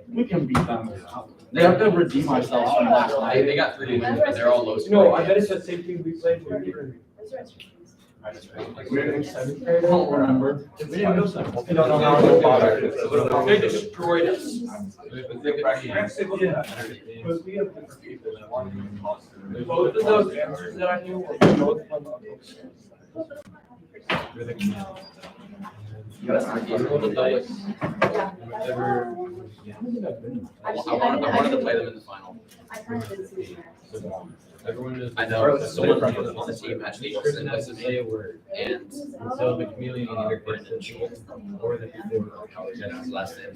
We can beat them. They have to redeem ourselves from last night. They got 3 wins, but they're all low scoring. No, I bet it's the same thing we played for you. We're in seventh grade, I don't remember. We didn't go seven. You don't know how to bother. They destroyed us. Because we have different people that want to. Both of those answers that I knew were both from. Roll the dice. I wanted to play them in the final. Everyone is. I know, someone on the team actually listened to say a word, and So the chameleon either gets Brendan it Schultz, or the people. that's his last name.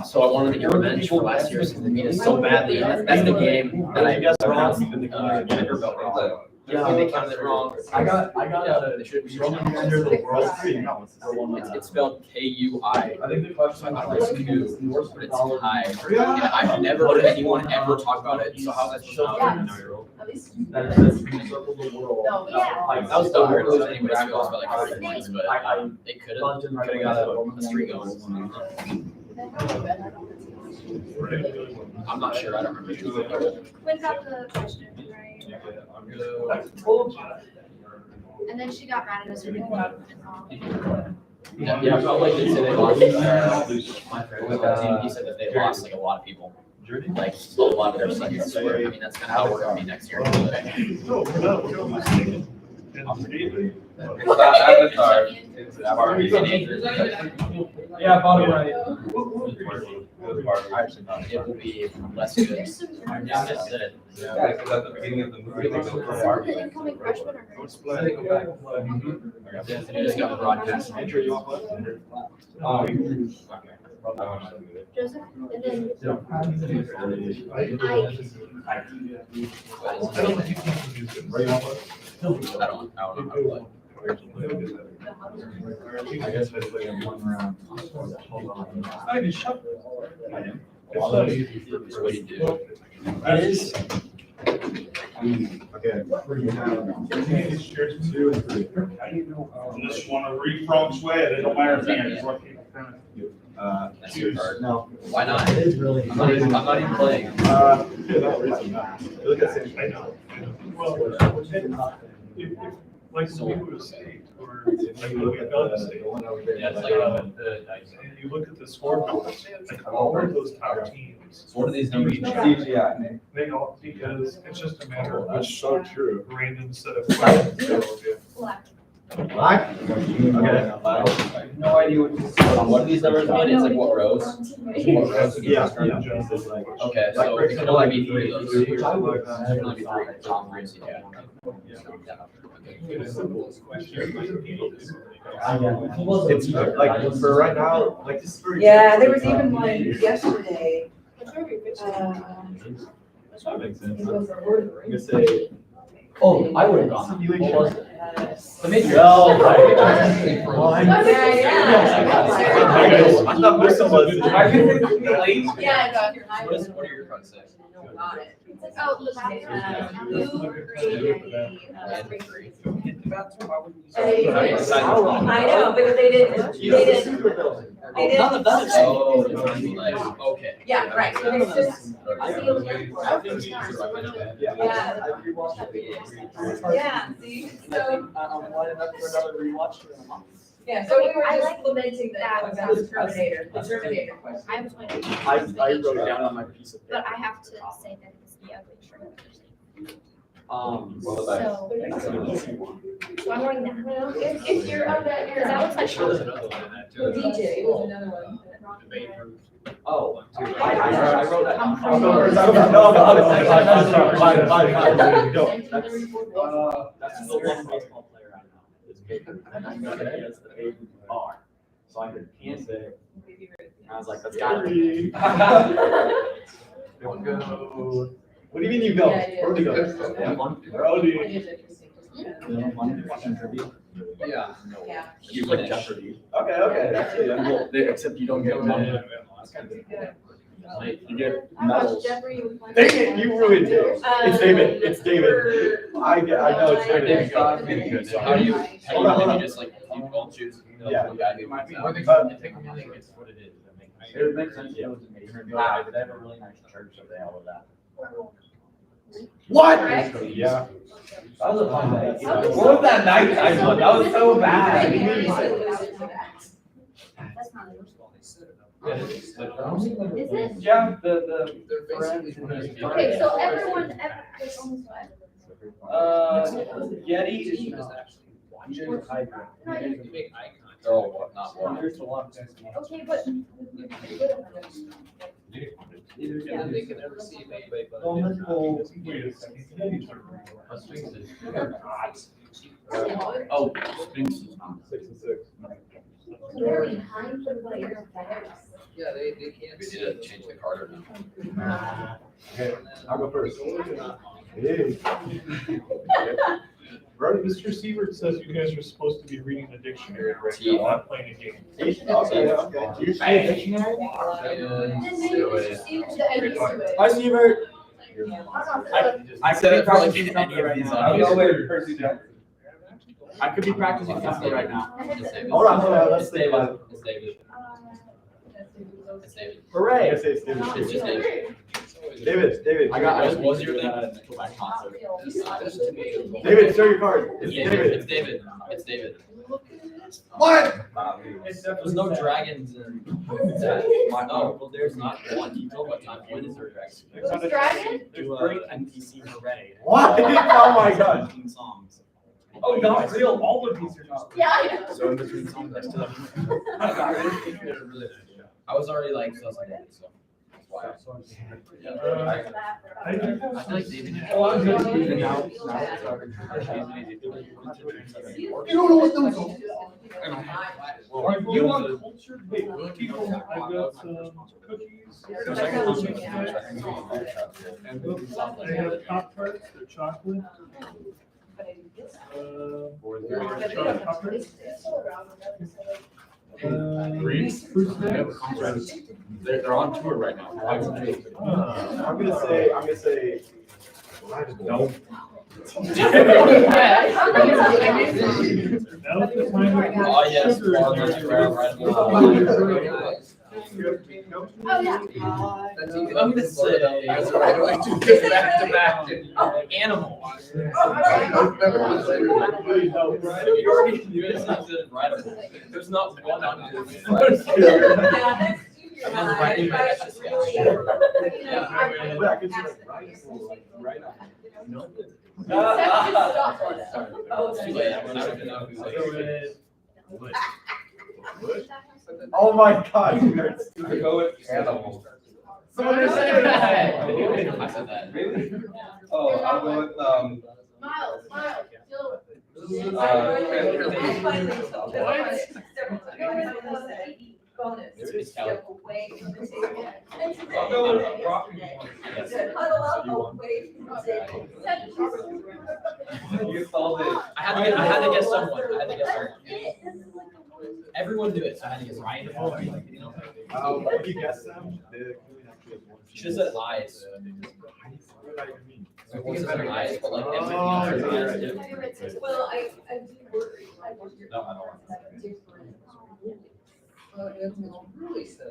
So I wanted to get revenge for last year because they beat us so badly. That's the game that I pronounced Vanderbilt. Yeah. They counted it wrong. I got Yeah, a they should be. Roman under the world. No, it's the one It's spelled K-U-I. I think the question. I thought it was two, but it's high. And I've never heard anyone ever talk about it, so how's that supposed to At least. That says circle the world. No, yeah. Like, That was the weirdest thing anybody's feels about like 3 points, but I they could have got a streak going. I'm not sure, I don't remember. Quick got the question, right? And then she got mad at us. Yeah, I felt like they said they lost. My friend was on that team, he said that they lost like a lot of people. Like a lot of their seconds. I mean, that's kind of how we're gonna be next year. No, we're not mistaken. And David. It's not Avatar. It's Avatar. Yeah, bottom right. It will be less good. There's some. I just said. Yeah, because at the beginning of the movie, they go for Some incoming freshmen are. You just got broadcast. Andrew, you want one? Joseph, and then I don't know how to play. I guess I play in one round. Hold on. It's what you do. It is. Okay. We have 2 and 3. Unless you want to read Frank's way, it don't matter to me. That's your card. No. Why not? It is really. I'm not even playing. Look at the I know. Well, if, like, we go to state, or like, we go to state. Yeah, it's like And you look at the scoreboard, like, all of those top teams. So what are these numbers? CGI. They all, because it's just a matter of. That's so true. Random set of questions. black. Black? Okay. No idea what this is. What do these numbers mean? It's like what rows? What rows? Yeah. Okay, so it can only be 3 of those. It can only be 3, top 3 and CGI. It's like, for right now, like this is very. Yeah, there was even one yesterday. That makes sense. I'm gonna say. Oh, I would have gone. What was it? The Matrix. No. I thought this was. Yeah, What are your cards say? got it. Oh, the bathroom. I know, but they didn't. None of that is. Oh, okay. Yeah, right, so it's just, yeah, see, so, I'm lining up for another rewatch in a month. yeah, so we were I just like lamenting that that. was the Terminator question. I was wondering. I wrote it down on my piece of But paper. I have to say that it's the ugly shirt. Well, So I'm wearing that. If you're on that, Because that looks like Sean. DJ was another one. Oh, I wrote that. That's the one baseball player I know. It's Baker. That's the A R. So I can't say. I was like, that's gotta be. Don't go. What do you mean you go? Where do you go? Yeah, one. Brody. One question trivia. Yeah. Yeah. You play Jeopardy. Okay, that's good. Well, except you don't get money. You get medals. Dang it, you ruined it. It's David, it's David. I know it's David. So how do you just like, you all choose? Yeah. The guy who might be. But- It's what it is. It makes sense. It was amazing. They have a really nice church, so they all of that. What? Yeah. That was a fun day. What was that night I saw? That was so bad. That's not yours. Is it? Yeah, the friends. Okay, so everyone, there's almost five. Yeti. They're all what, not one. Okay, but. Yeah, they can never see anybody but. Oh, Sphinx. 6 and 6. You're behind the player. Yeah, they can't. We need to change the card now. Okay, I'll go first. Hey. Right, Mr. Sievert says you guys are supposed to be reading the dictionary right now, not playing a game. Okay. You say a dictionary? Hi, Stevert. I could be practicing any of these. I could be practicing something right now. Hold on, let's think about it. It's David. It's David. Hooray! I say it's David. It's just David. David. What was your thing? Nickelback concert. David, show your card. It's It's David. David. It's David. What? There's no dragons in that. No, well, there's not one. You know what time? When is there dragons? Who's dragon? There's great NPC Hooray. What? Oh my god. 15 songs. Oh, not real. All of these are not real. Yeah, I know. So in between songs, I still have. I was already like, so that's why. I think I feel like David. Oh, I'm good. Now You don't know what those are. Are you on culture? Hey, people, I've got some cookies. I have Pop-Tarts, they're chocolate. Chocolate Pop-Tarts. Fruit snacks. They're on tour right now. I'm gonna say, no. Oh, yes. Oh, yeah. I'm gonna say, that's what I like to get back to back. Animal. You already knew it, so it's writable. There's not one on this. I'm not writing my just Yeah, I can see like right on. No. It's too late. I don't even know who's like. Oh my God. I go with animals. Someone is saying that. I said that. Really? Oh, I'll go with, Miles, still. Bonus. It's Kelly. I'll go with Rocky Horror. Huddle up, away from the table. You called it. I had to guess someone. Everyone knew it, so I had to guess Ryan. If you guess them, She just said eyes. So it wasn't her eyes, but like everything else was eyes too. Well, I do worry. No, I don't want Really so.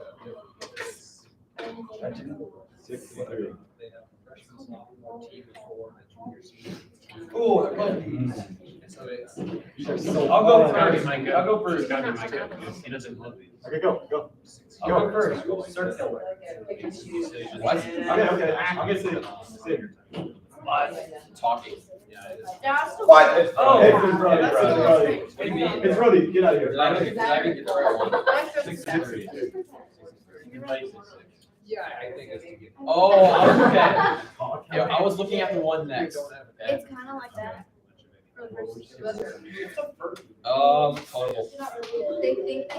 Oh, I love these. I'll go first. I'll go first. He doesn't love these. Okay, go. I'll go first. Circular. What? Okay. I'm gonna say your turn. Talking. What? Oh. It's Brody. What do you mean? It's Brody. Get out of here. Did I even get the right one? 6-3. Yeah, I think it's. Oh, okay. Yeah, I was looking at the one next. Okay. It's kind of like that. Colorful. They think.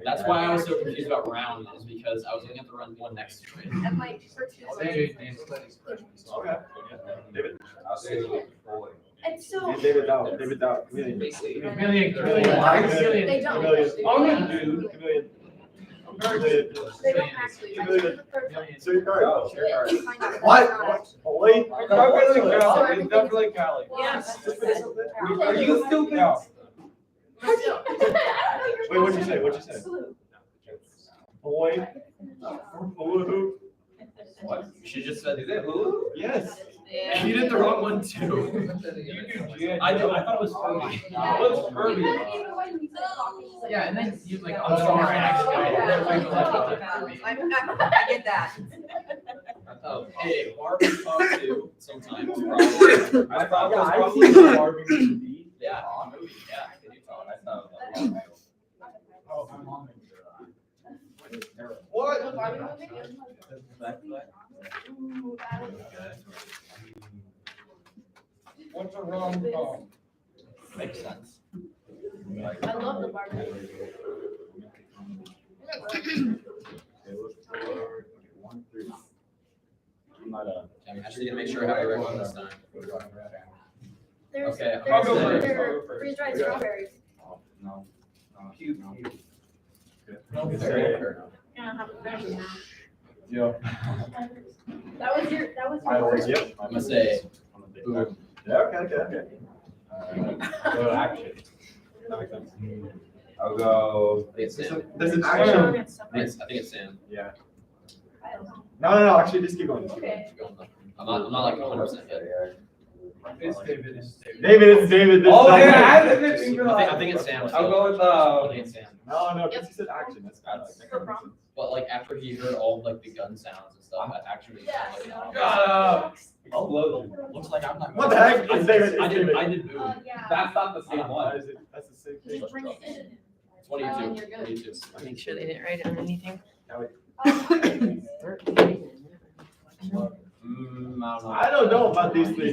That's why I was so confused about round, is because I was looking at the one next to it. And like, for two. Okay. David. I'll say And so. David out. Chameleon. They don't. Chameleon. They don't actually. Chameleon. So your card. What? Oh, wait. It's definitely Cali. Yes. Are you stupid? No. Wait, what'd you say? Boy. Blue. What? She just said, Is it Hulu? Yes. you did the wrong one too. I thought it was Furby. What's Furby? Yeah, and then you like, I'm sorry, I get that. Hey, Marvin talked to sometimes. I thought it was probably Marvin with the B. Yeah, movie, yeah, I could do talk. I thought it was What? What's a rom-com? Makes sense. I love the Barbie. I'm actually gonna make sure I have the right one this time. There's, Okay, I'll go there's, first. there are freeze-dried strawberries. No. Cute. Yeah, have a fresh. Yeah. That was your. Yep. I'm gonna say, boom. Yeah, okay. Action. That makes sense. I'll go. I think it's Sam. This is I action. think it's Sam. Yeah. No, actually, just keep going. I'm not like 100% yet. It's David. David, it's David. This Oh, is yeah, not- I didn't think I think it's Sam. I'll go with, I think it's Sam. No, because he said action. That's But like after he heard all like the gun sounds and stuff, that actually sounded like. I'll blow them. Looks like I'm not. What the heck? It's David. I did boom. Yeah. That's not the same one. That's the same thing. Just bring it in. 22. Make sure they didn't write it on anything. I don't know about these three.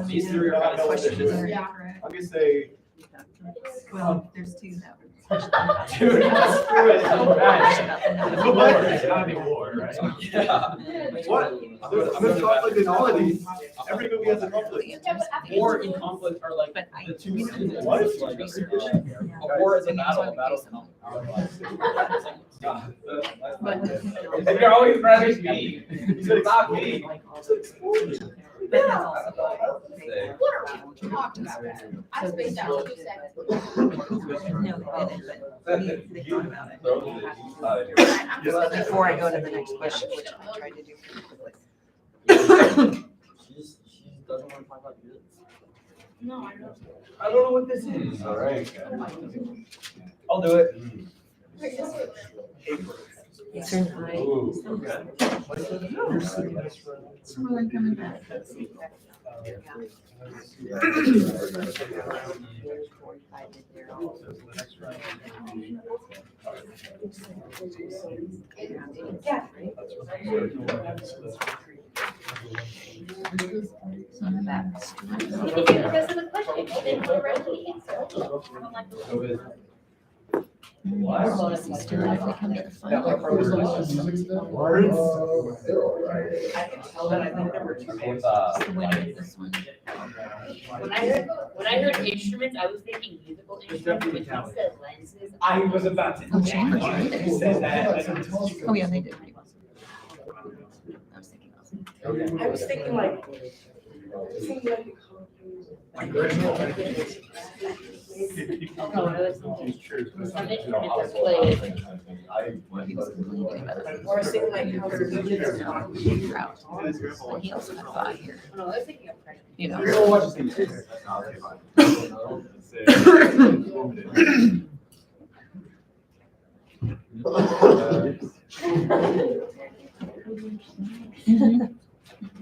These three are not Questions questions. are Yeah. incorrect. I'm gonna say. Well, there's two that were. Dude, screw it. It's war. It's gotta be war, right? Yeah. What? There's conflict in all of these. Every movie has a conflict. War and conflict are like But I. the two seasons. What? Like, a war is a battle, a battle's not. And you're always rather me. It's not me. But that's also. What are we talking about? I spaced out 2 seconds. No, they didn't, but they thought about it. Before I go to the next question, which I tried to do pretty quickly. She doesn't want to talk about kids. No, I don't. I don't know what this is. All right. I'll do it. Turn high. Ooh, okay. It's really coming back. Some of that. Because of the question, they didn't already answer. I don't like the. Still, if we come to the final. I can tell that I think number 2 is. It's the winner of this one. When I heard instruments, I was thinking musical instruments, but you said lenses. I was about to. Oh, Chandler. You said that. Oh, yeah, they did pretty well. I was thinking also. I was thinking like. No, I was thinking some instruments are played. He was complaining about it. Or I was thinking like how they're doing it. Route. But he also had a thought here, No, I was thinking of. you know. We're gonna watch these.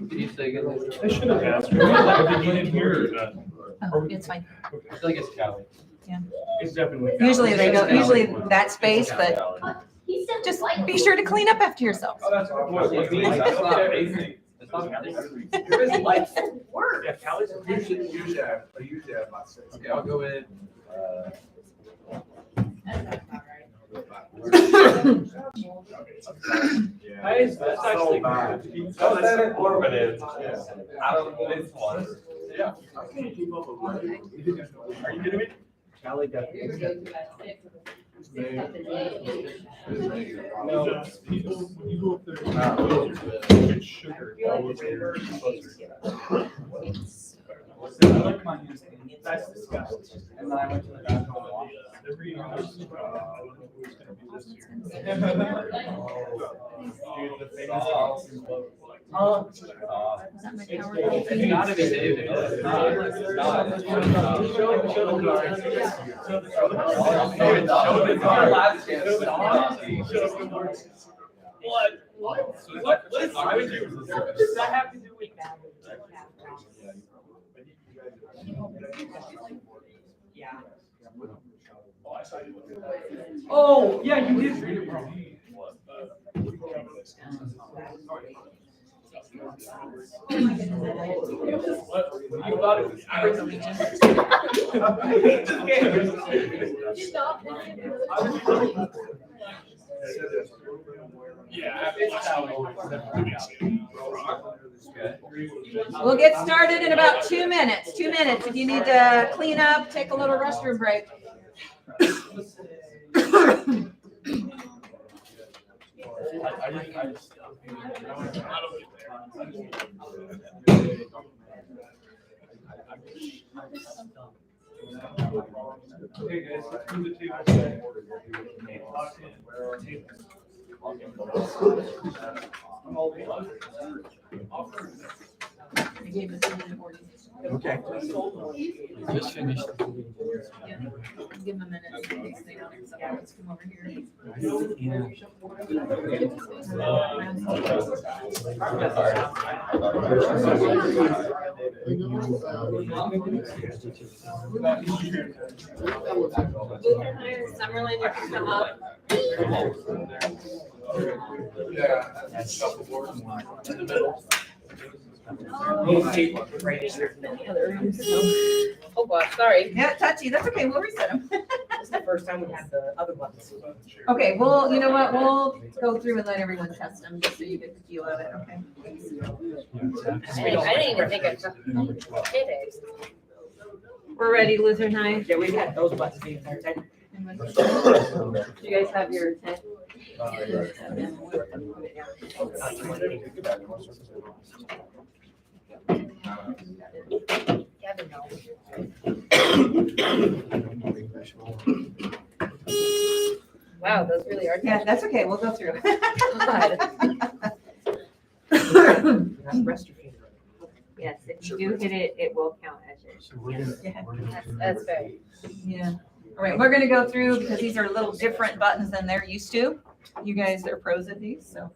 Did you say again? I should have asked, like, if you didn't hear or not. Oh, it's fine. I feel like it's Cali. It's definitely. Usually they go, usually that space, but He said. just be sure to clean up after yourself. Oh, that's what it was. That's not amazing. It's not amazing. There is lights. Yeah, Cali's. Usually have about 6. Okay, I'll go with, That's actually good. Oh, that's informative. out of this one. Yeah. I can't keep up with it. Are you kidding me? Cali definitely. No, people, when you go up there, you get sugar all over your buzzer. I like my hands. That's disgusting. And then I went to the bathroom and washed. Every year, I don't know who's gonna be this year. Dude, the famous Allison logo. Was that my power? It's not a big deal. It's not. It's not. Show the cards. Show the cards. What does that have to do with that? Oh, yeah, you did read it wrong. You thought it was Stop. Yeah, it's We'll get started in about 2 minutes. 2 minutes. If you need to clean up, take a little restroom break. Okay, guys, let's move the table. Lock in. I gave it to him in order. Okay. Just finished. Give them a minute. In case they don't accept it. Let's come over here. Summerlin, you can come up. Oh, gosh, sorry. Yeah, touchy. That's okay. We'll reset them. This is the first time we have the other ones. Okay, well, you know what? We'll go through and let everyone test them just so you get the feel of it, okay? I didn't even think of it. We're ready, Lutheran High. Yeah, we've had those buttons the entire time. Do you guys have your tent? Gavin, no. Wow, those really are. Yeah, that's okay. We'll go through. Rest your finger. Yes, if you do hit it, it will count as yours. So we're gonna do That's fair. Yeah. All right, we're gonna go through because these are a little different buttons than they're used to. You guys are pros at these, so.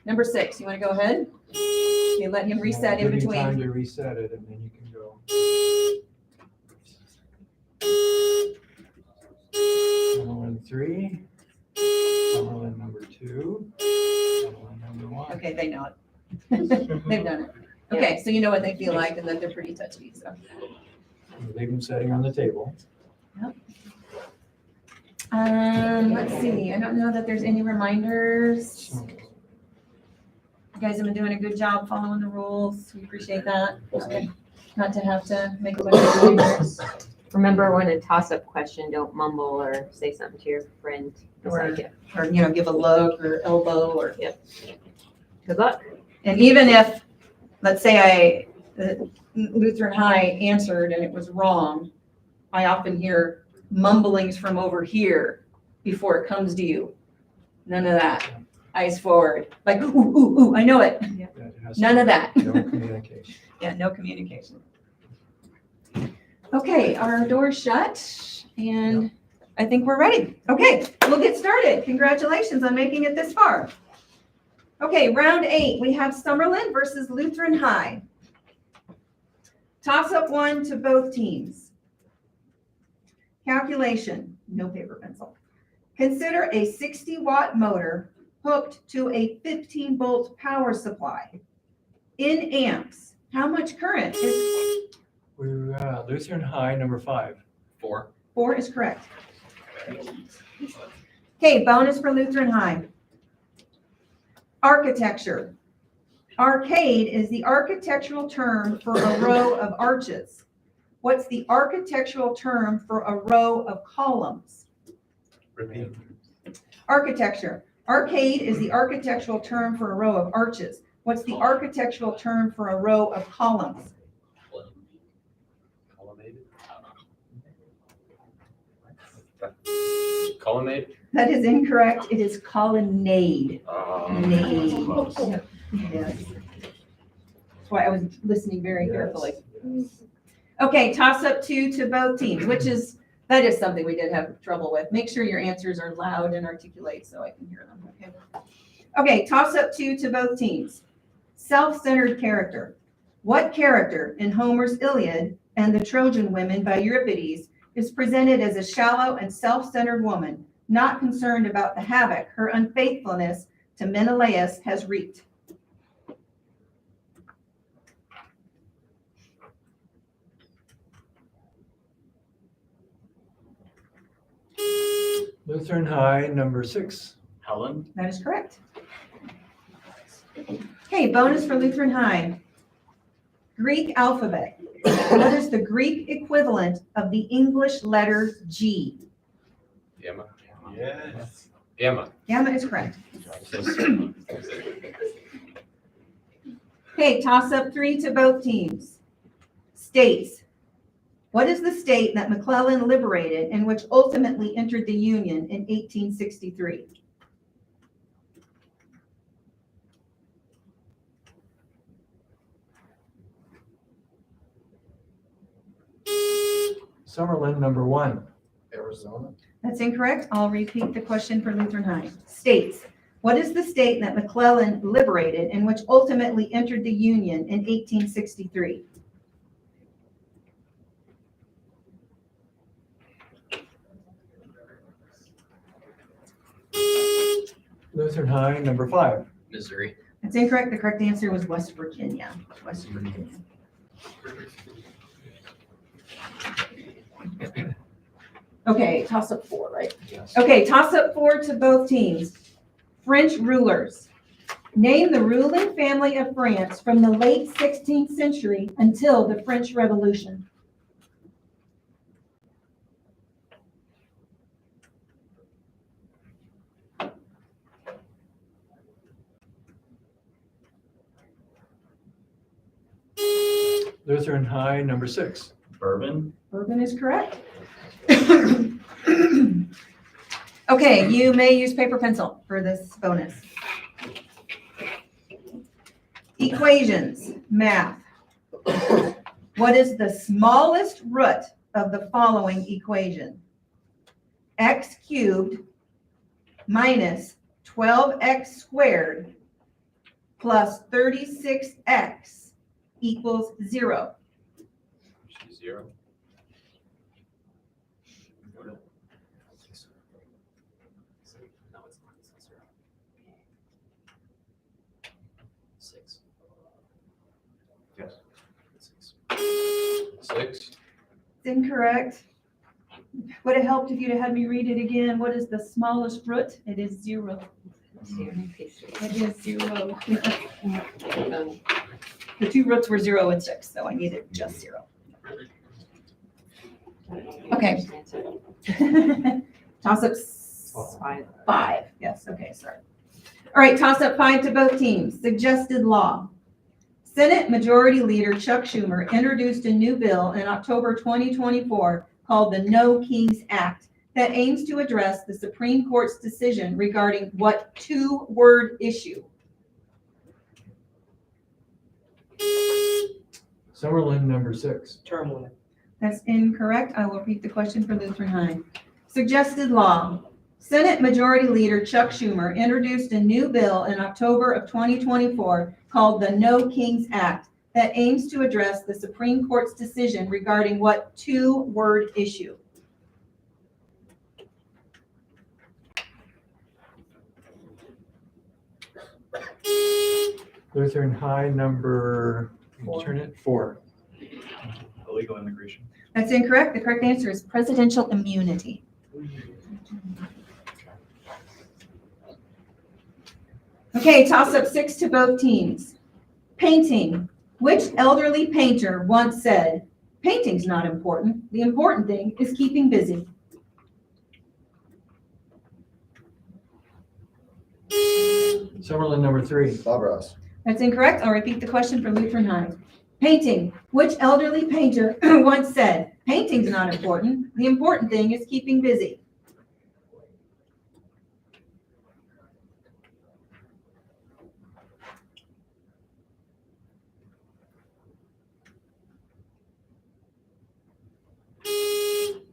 Number 6, you wanna go ahead? Okay, let him reset in Give you time between. to reset it and then you can go. Summerlin 3, Summerlin number 2, Summerlin number 1. Okay, they know it. They've done it. Okay, so you know what they feel like and that they're pretty touchy, so. Leave them setting on the table. Let's see, I don't know that there's any reminders. You guys have been doing a good job following the rules. We appreciate that. Not to have to make a bunch of reminders. Remember, when a toss-up question, don't mumble or say something to your friend beside you. Or, you know, give a look or elbow or. Yep. Good luck. And even if, let's say Lutheran High answered and it was wrong, I often hear mumblings from over here before it comes to you. None of that. Eyes forward. Like, ooh, ooh, ooh, I know it. That has None of that. No communication. Yeah, no communication. Okay, our door's shut and I think we're ready. Okay, we'll get started. Congratulations on making it this far. Okay, round 8, we have Summerlin versus Lutheran High. Toss up 1 to both teams. Calculation, no paper pencil. Consider a 60-watt motor hooked to a 15-volt power supply. In amps, how much current is? We're Lutheran High number 5. 4. 4 is correct. Okay, bonus for Lutheran High. Architecture. Arcade is the architectural term for a row of arches. What's the architectural term for a row of columns? Repeat. Architecture. Arcade is the architectural term for a row of arches. What's the architectural term for a row of columns? Colonnade? That is incorrect. It is colonnade. Nade. Close. Yes. That's why I was listening very carefully. Okay, toss up 2 to both teams, that is something we did have trouble with. Make sure your answers are loud and articulate so I can hear them, okay? Okay, toss up 2 to both teams. Self-centered character. What character in Homer's Iliad and the Trojan Women by Euripides is presented as a shallow and self-centered woman, not concerned about the havoc her unfaithfulness to Menelaus has wreaked? Lutheran High number 6. Helen? That is correct. Okay, bonus for Lutheran High. Greek alphabet. What is the Greek equivalent of the English letter G? Gamma. Yes. Gamma. Gamma is correct. Okay, toss up 3 to both teams. States. What is the state that McClellan liberated and which ultimately entered the Union in 1863? Summerlin number 1. Arizona. That's incorrect. I'll repeat the question for Lutheran High. States. What is the state that McClellan liberated and which ultimately entered the Union in 1863? Lutheran High, number 5. Missouri. That's incorrect. The correct answer was West Virginia. West Virginia. Okay, toss up 4, right? Yes. Okay, toss up 4 to both teams. French rulers. Name the ruling family of France from the late 16th century until the French Revolution. Lutheran High, number 6. Bourbon. Bourbon is correct. Okay, you may use paper pencil for this bonus. Equations, math. What is the smallest root of the following equation? X cubed minus 12x squared plus 36x equals 0. 0. No, it's not. It's 0. 6. Yes. 6. 6. It's incorrect. Would it helped if you'd had me read it again? What is the smallest root? It is 0. It is 0. The 2 roots were 0 and 6, so I needed just 0. Okay. Toss up 5. Yes, okay, sorry. All right, toss up 5 to both teams. Suggested law. Senate Majority Leader Chuck Schumer introduced a new bill in October 2024 called the No Kings Act that aims to address the Supreme Court's decision regarding what 2-word issue? Summerlin, number 6. Term limit. That's incorrect. I will repeat the question for Lutheran High. Suggested law. Senate Majority Leader Chuck Schumer introduced a new bill in October of 2024 called the No Kings Act that aims to address the Supreme Court's decision regarding what 2-word issue? Lutheran High, number, turn it 4. Illegal immigration. That's incorrect. The correct answer is presidential immunity. Okay, toss up 6 to both teams. Painting. Which elderly painter once said, "Painting's not important. The important thing is keeping busy"? Summerlin, number 3. Bob Ross. That's incorrect. I'll repeat the question for Lutheran High. Painting. Which elderly painter once said, "Painting's not important. The important thing is keeping busy"?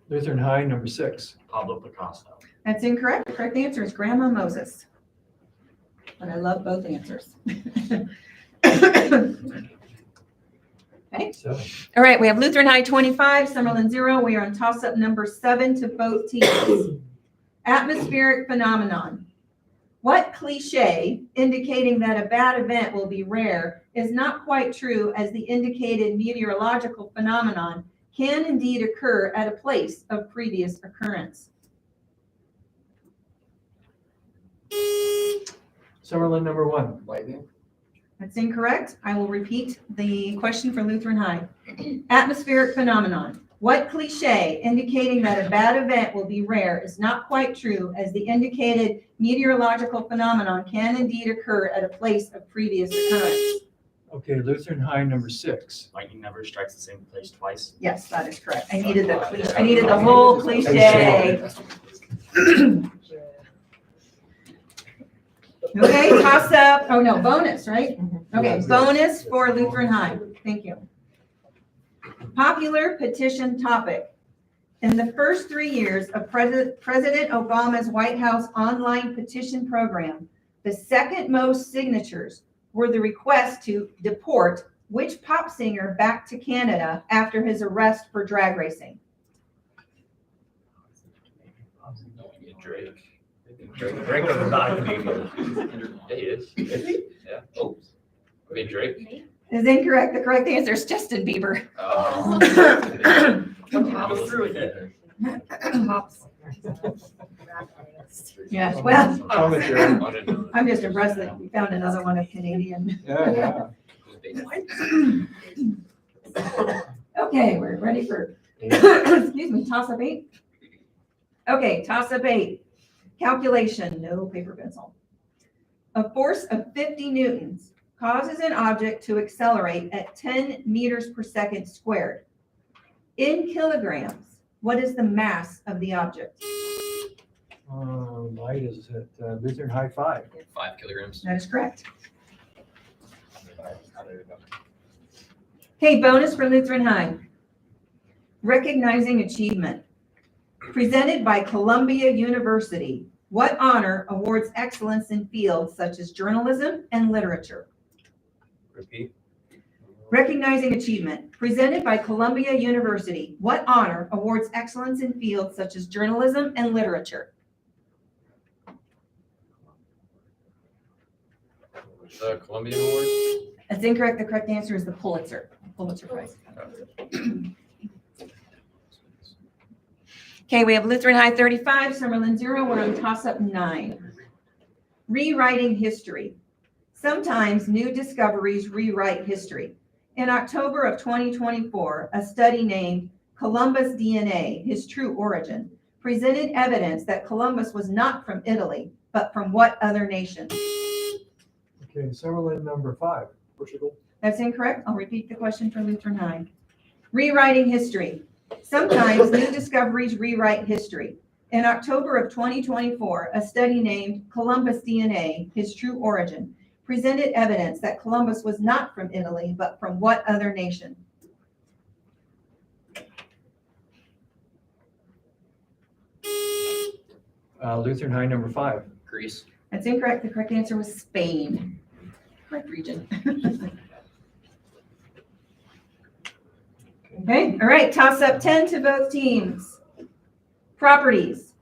Lutheran High, number 6. Pablo Picasso. That's incorrect. The correct answer is Grandma Moses. And I love both answers. Okay. 7. All right, we have Lutheran High 25, Summerlin 0. We are on toss-up number 7 to both teams. Atmospheric phenomenon. What cliche indicating that a bad event will be rare is not quite true, as the indicated meteorological phenomenon can indeed occur at a place of previous occurrence? Summerlin, number 1. Lightning. That's incorrect. I will repeat the question for Lutheran High. Atmospheric phenomenon. What cliche indicating that a bad event will be rare is not quite true, as the indicated meteorological phenomenon can indeed occur at a place of previous occurrence? Okay, Lutheran High, number 6. Lightning never strikes the same place twice. Yes, that is correct. I needed the cliche. I needed the whole cliche. Okay, toss up. Oh no, bonus, right? Okay, bonus for Lutheran High. Thank you. Popular petition topic. In the first 3 years of President Obama's White House online petition program, the second most signatures were the request to deport which pop singer back to Canada after his arrest for drag racing? Drake. Drake is not a Canadian. Yeah, he is. Is he? Yeah. Oh. Okay, Drake. Is incorrect. The correct answer is Justin Bieber. Go through with it. Yes, well, Commentary. I'm just impressed that we found another one of Canadian. Yeah, Okay, we're ready for, excuse me, toss up 8. Okay, toss up 8. Calculation, no paper pencil. A force of 50 newtons causes an object to accelerate at 10 meters per second squared. In kilograms, what is the mass of the object? Light is at Lutheran High 5. 5 kilograms. That is correct. Okay, bonus for Lutheran High. Recognizing achievement. Presented by Columbia University, what honor awards excellence in fields such as journalism and literature? Repeat. Recognizing achievement. Presented by Columbia University, what honor awards excellence in fields such as journalism and literature? The Columbian Awards. That's incorrect. The correct answer is the Pulitzer Prize. Okay, we have Lutheran High 35, Summerlin 0. We're on toss-up 9. Rewriting history. Sometimes new discoveries rewrite history. In October of 2024, a study named Columbus DNA, His True Origin, presented evidence that Columbus was not from Italy, but from what other nation? Okay, Summerlin number 5, Portugal. That's incorrect. I'll repeat the question for Lutheran High. Rewriting history. Sometimes new discoveries rewrite history. In October of 2024, a study named Columbus DNA, His True Origin, presented evidence that Columbus was not from Italy, but from what other nation? Lutheran High number 5. Greece. That's incorrect. The correct answer was Spain. Correct region. Okay, all right, toss up 10 to both teams. Properties.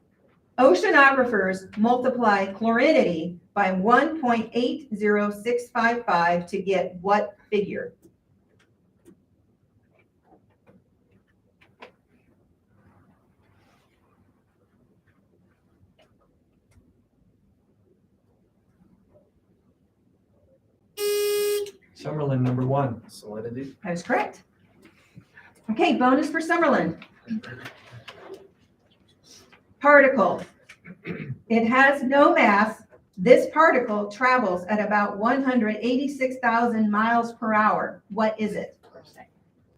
Oceanographers multiply chlorinity by 1.80655 to get what figure? Summerlin number 1. Salinity. That is correct. Okay, bonus for Summerlin. Particle. It has no mass. This particle travels at about 186,000 miles per hour. What is it?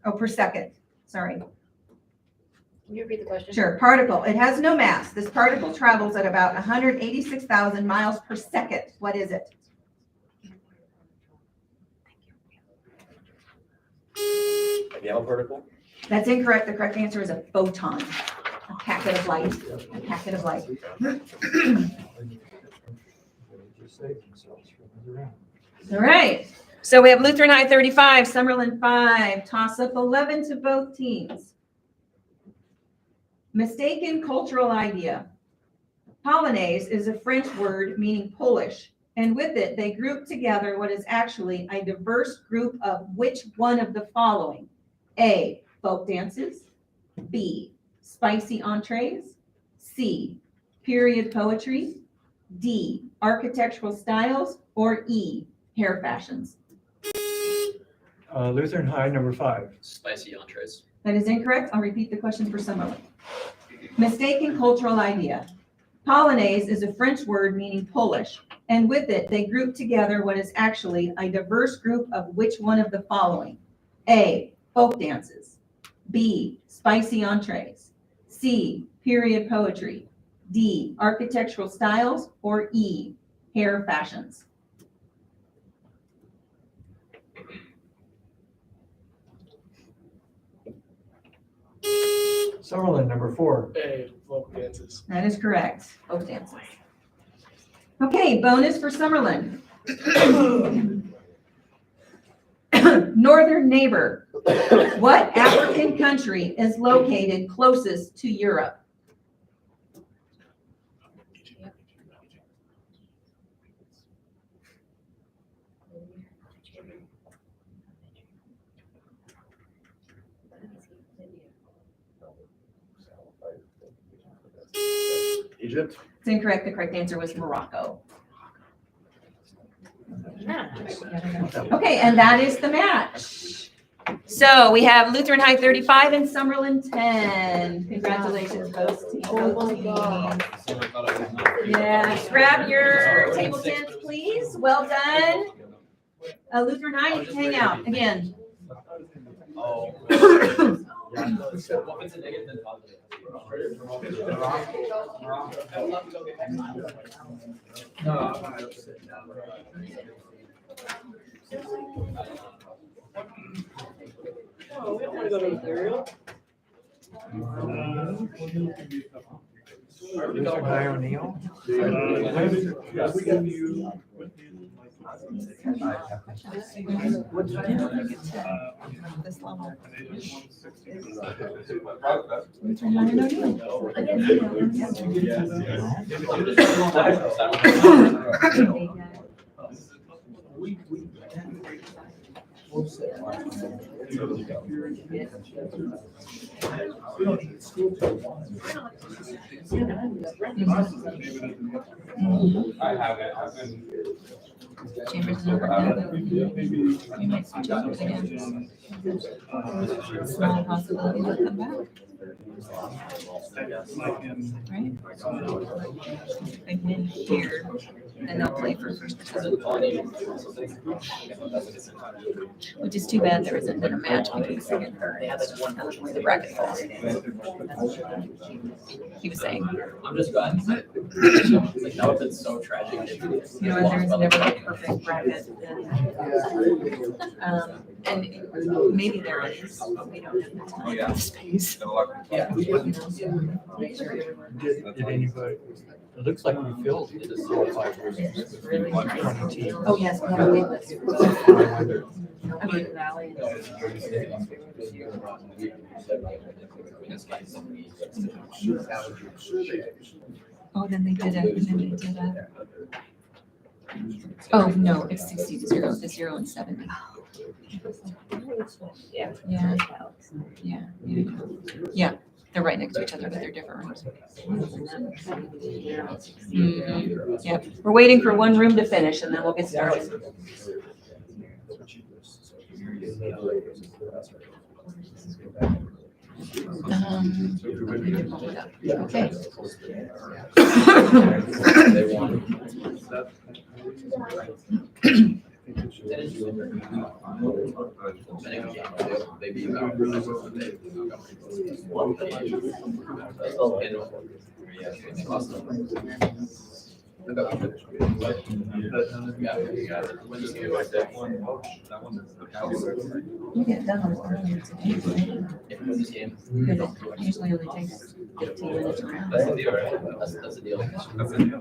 Oh, per second. Sorry. Can you repeat the question? Sure. Particle. It has no mass. This particle travels at about 186,000 miles per second. What is it? A gamma particle. That's incorrect. The correct answer is a photon. A packet of light. A packet of light. All right. So we have Lutheran High 35, Summerlin 5, toss up 11 to both teams. Mistaken cultural idea. Polonaise is a French word meaning Polish, and with it they group together what is actually a diverse group of which one of the following? A, folk dances. B, spicy entrees. C, period poetry. D, architectural styles. Or E, hair fashions. Lutheran High number 5. Spicy entrees. That is incorrect. I'll repeat the question for Summerlin. Mistaken cultural idea. Polonaise is a French word meaning Polish, and with it they group together what is actually a diverse group of which one of the following? A, folk dances. B, spicy entrees. C, period poetry. D, architectural styles. Or E, hair fashions. Summerlin, number 4. Hey, folk dances. That is correct, both dances. Okay, bonus for Summerlin. Northern neighbor. What African country is located closest to Europe? Egypt. It's incorrect. The correct answer was Morocco. Okay, and that is the match. So we have Lutheran High 35 and Summerlin 10. Congratulations, both teams. Yeah, grab your table tents, please. Well done. Lutheran High, you can hang out again. Oh, we don't want to go to Imperial. Lutheran High O'Neill. This level. I have it, I've been. Chambers is over now. We might switch over again. Small possibility they'll come back. Right? Again, here, and they'll play for first position. Which is too bad there isn't been a match between second and third. Where the bracket falls. He was saying. I'm just glad. Like, that would have been so tragic. You know, there's never a perfect bracket. And maybe there is, but we don't have the time. Oh, yeah. The space. Yeah. Did anybody? It looks like we filled all 5 rooms. Really? 20 teams. Oh, yes, we have a wait list. I mean, Valley. Oh, then they did it, oh, no, it's 60-0, the 0 and 70. Yeah. Yeah. Yeah, they're right next to each other, but they're different rooms. Yep, we're waiting for one room to finish and then we'll get started. Okay. They won. They beat We get done earlier today. Usually only takes 15 minutes around. That's the deal, right? That's the deal.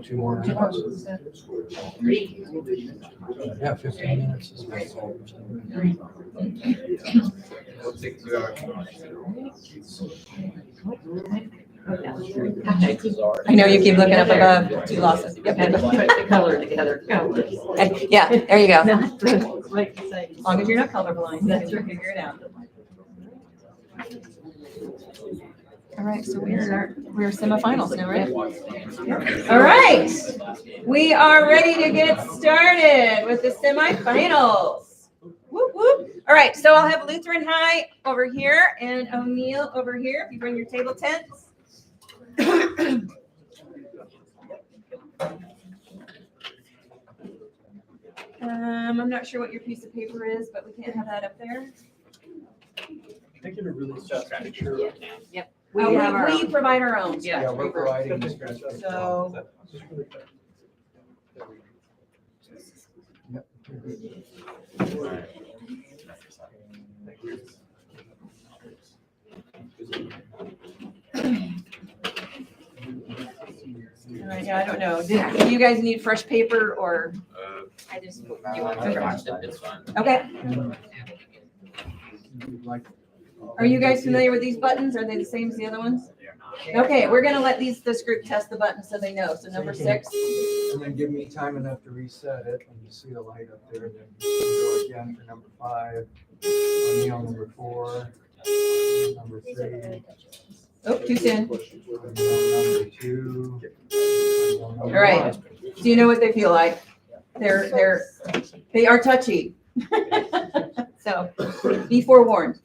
2 more. Yeah, 15 minutes is great. It'll take 2 hours. I know you keep looking up above, 2 losses. Yep. The color together. Hey, yeah, there you go. Like you say. As long as you're not colorblind, you can figure it out. All right, so we're semifinals now, right? All right, we are ready to get started with the semifinals. Whoop, whoop. All right, so I'll have Lutheran High over here and O'Neill over here. If you bring your table tents. I'm not sure what your piece of paper is, but we can't have that up there. Make it a really tough picture. Yep. We provide our own. Yeah, we're providing the scratch. So. Yep. All right, yeah, I don't know. Do you guys need fresh paper or? I just, You want to watch it, it's fine. Okay. Are you guys familiar with these buttons? Are they the same as the other ones? Okay, we're gonna let this group test the buttons so they know. So number 6. And then give me time enough to reset it, and you see the light up there, and then go again for number 5, O'Neill number 4, number 3. Oh, too soon. Number 2. All right. Do you know what they feel like? They are touchy. So be forewarned.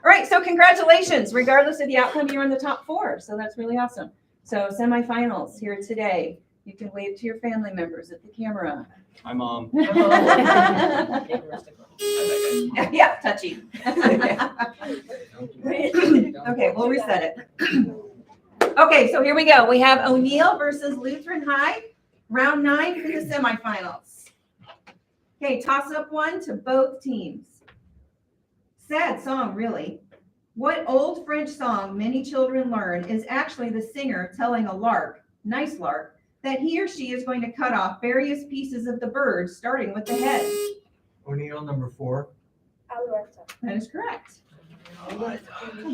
All right, so congratulations. Regardless of the outcome, you're in the top 4. So that's really awesome. So semifinals here today. You can wave to your family members at the camera. Hi, Mom. Yeah, touchy. Okay, we'll reset it. Okay, so here we go. We have O'Neill versus Lutheran High, round 9 in the semifinals. Okay, toss up 1 to both teams. Sad song, really. What old French song many children learn is actually the singer telling a lark, nice lark, that he or she is going to cut off various pieces of the bird, starting with the head. O'Neill number 4. That is correct.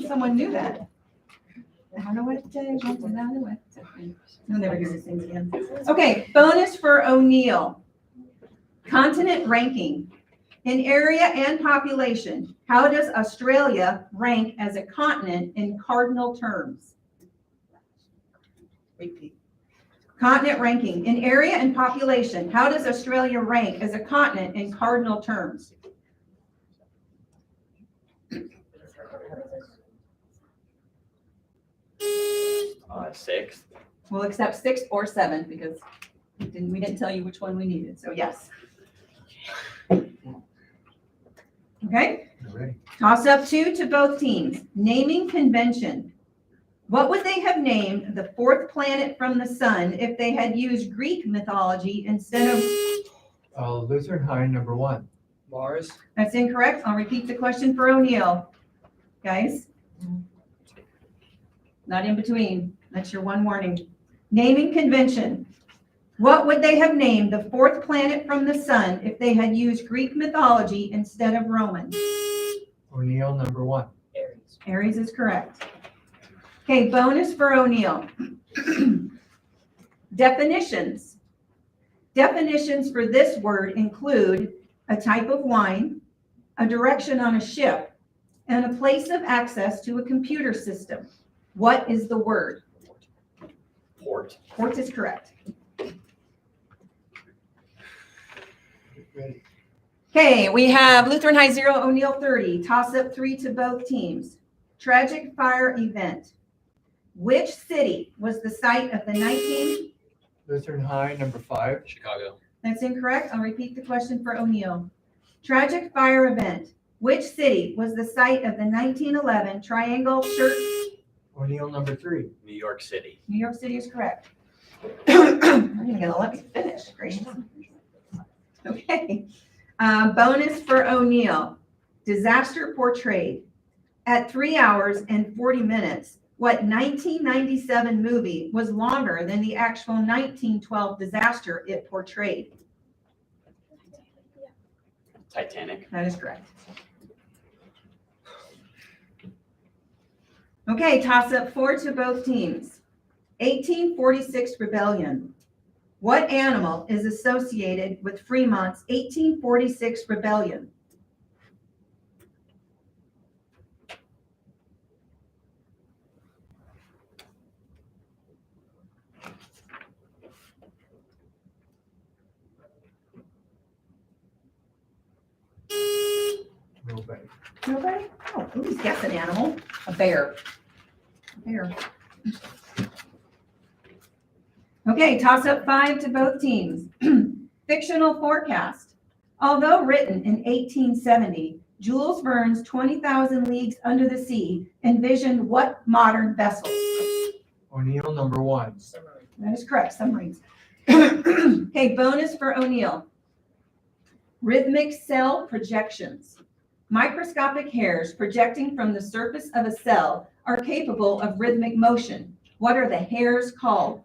Someone knew that. I don't know what to want to know what. You'll never hear these things again. Okay, bonus for O'Neill. Continent ranking. In area and population, how does Australia rank as a continent in cardinal terms? Repeat. Continent ranking. In area and population, how does Australia rank as a continent in cardinal terms? 6th. We'll accept 6 or 7 because we didn't tell you which one we needed. So yes. Okay. Toss up 2 to both teams. Naming convention. What would they have named the 4th planet from the sun if they had used Greek mythology instead of? Lutheran High number 1. Mars. That's incorrect. I'll repeat the question for O'Neill. Guys. Not in between. That's your one warning. Naming convention. What would they have named the 4th planet from the sun if they had used Greek mythology instead of Roman? O'Neill number 1. Aries. Aries is correct. Okay, bonus for O'Neill. Definitions. Definitions for this word include a type of wine, a direction on a ship, and a place of access to a computer system. What is the word? Port. Port is correct. Okay, we have Lutheran High 0, O'Neill 30. Toss up 3 to both teams. Tragic fire event. Which city was the site of the Lutheran High number 5. Chicago. That's incorrect. I'll repeat the question for O'Neill. Tragic fire event. Which city was the site of the 1911 Triangle Church? O'Neill number 3. New York City. New York City is correct. You're gonna let me finish, Grace. Okay. Bonus for O'Neill. Disaster portrayed. At 3 hours and 40 minutes, what 1997 movie was longer than the actual 1912 disaster it portrayed? Titanic. That is correct. Okay, toss up 4 to both teams. 1846 rebellion. What animal is associated with Fremont's 1846 rebellion? Nobody. Nobody? Oh, please guess an animal. A bear. A bear. Okay, toss up 5 to both teams. Fictional forecast. Although written in 1870, Jules Verne's 20,000 Leagues Under the Sea envisioned what modern vessels? O'Neill number 1. That is correct, submarines. Okay, bonus for O'Neill. Rhythmic cell projections. Microscopic hairs projecting from the surface of a cell are capable of rhythmic motion. What are the hairs called?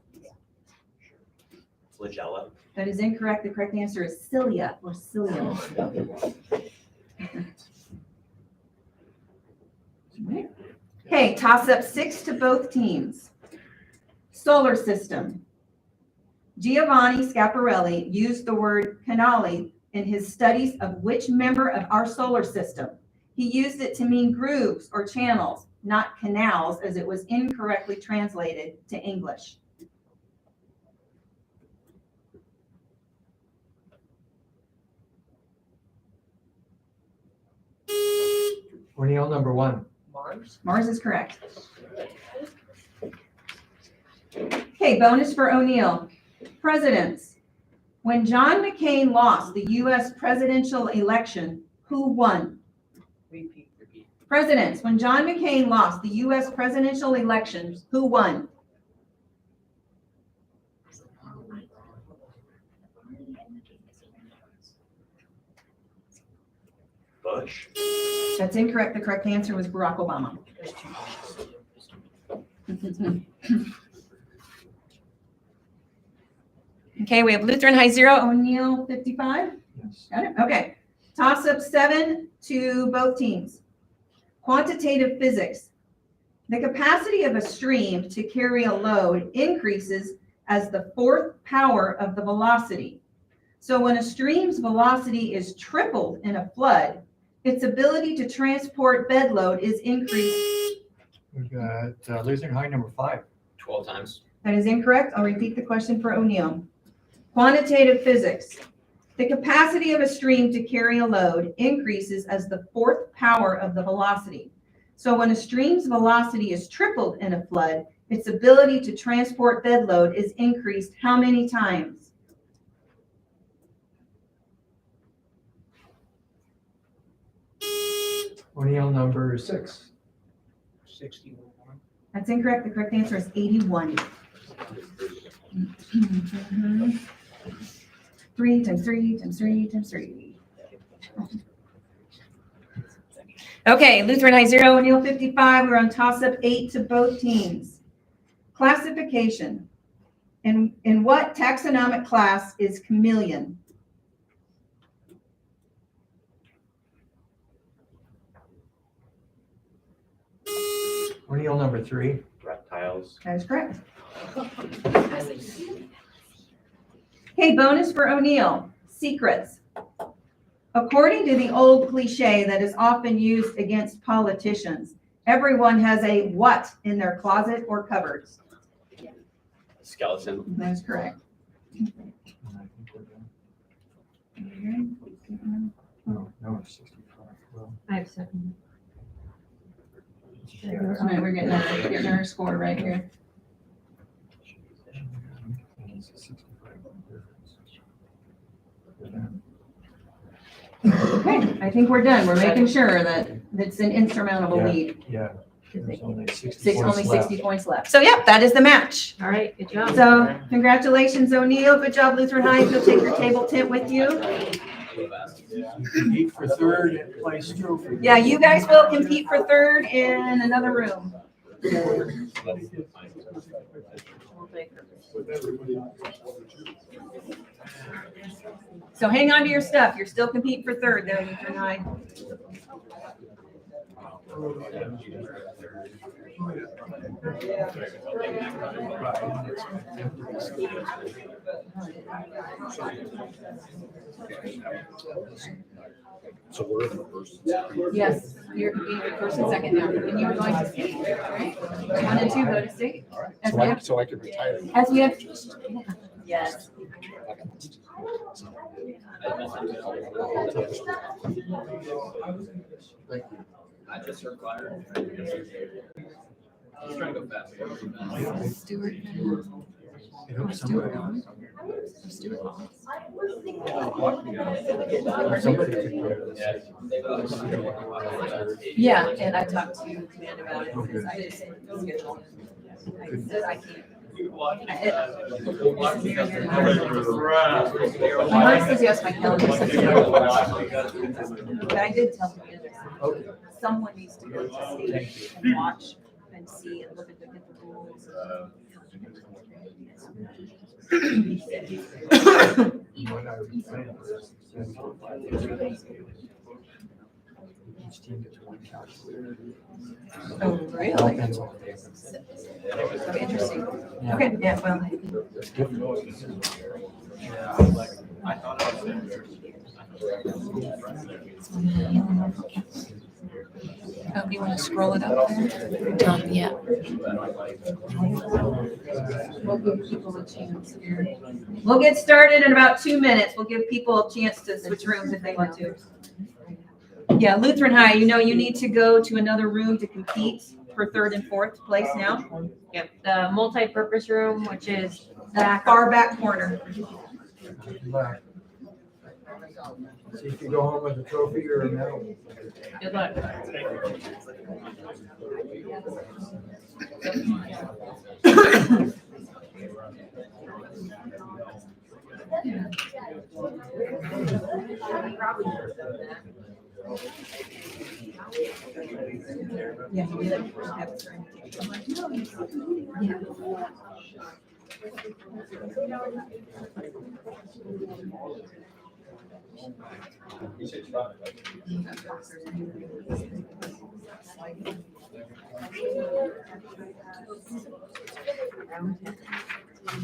Flagella. That is incorrect. The correct answer is cilia or cilium. Okay, toss up 6 to both teams. Solar system. Giovanni Schiaparelli used the word canali in his studies of which member of our solar system. He used it to mean grooves or channels, not canals, as it was incorrectly translated to English. O'Neill, number 1. Mars. Mars is correct. Okay, bonus for O'Neill. Presidents. When John McCain lost the U.S. presidential election, who won? Repeat. Presidents. When John McCain lost the U.S. presidential election, who won? Bush. That's incorrect. The correct answer was Barack Obama. Okay, we have Lutheran High 0, O'Neill 55. Yes. Got it? Okay. Toss up 7 to both teams. Quantitative physics. The capacity of a stream to carry a load increases as the 4th power of the velocity. So when a stream's velocity is tripled in a flood, its ability to transport bed load is increased. We've got Lutheran High, number 5. 12 times. That is incorrect. I'll repeat the question for O'Neill. Quantitative physics. The capacity of a stream to carry a load increases as the 4th power of the velocity. So when a stream's velocity is tripled in a flood, its ability to transport bed load is increased how many times? O'Neill, number 6. 61. That's incorrect. The correct answer is 81. 3 times 3 times 3 times 3. Okay, Lutheran High 0, O'Neill 55. We're on toss-up 8 to both teams. Classification. In what taxonomic class is chameleon? O'Neill, number 3. Reptiles. That is correct. Okay, bonus for O'Neill. Secrets. According to the old cliche that is often used against politicians, everyone has a what in their closet or cupboards? Skeleton. That is correct. No, it's 65. Well, I have 7. All right, we're getting our score right here. it's a 65 difference. Okay, I think we're done. We're making sure that it's an insurmountable Yeah. lead. Yeah. There's only 60 Only points 60 left. points left. So yep, that is the match. All right, good job. So congratulations, O'Neill. Good job, Lutheran High. You'll take your table tent with you. Compete for 3rd and place trophy. Yeah, you guys will compete for 3rd in another room. So hang on to your stuff. You're still competing for 3rd though, Lutheran High. So we're in the first. Yes, you're competing for 1st and 2nd now, and you were going to state, right? 1 and 2 go to state. As we have, So I could retire. as we have, yes. I just require. I'm trying to go fast. Stuart. I hope somebody Yeah, and I talked to Amanda about it, because I just scheduled. I said I can't. My heart says yes, my calendar says no. But I did tell Amanda, Okay. Someone needs to go to stage and watch and see and look at the rules. What I would plan is each team gets one calculator. Oh, really? Depends on what they have. So interesting. Yeah. Okay, yeah, well, It's different. oh, do you want to scroll it up there? Yeah. We'll give people a chance here. We'll get started in about 2 minutes. We'll give people a chance to switch rooms if they want to. Yeah, Lutheran High, you know, you need to go to another room to compete for 3rd and 4th place now. Yep, the multi-purpose room, which is The far back corner. Luck. See if you go home with a trophy or a medal. good luck. Yeah, you really have to.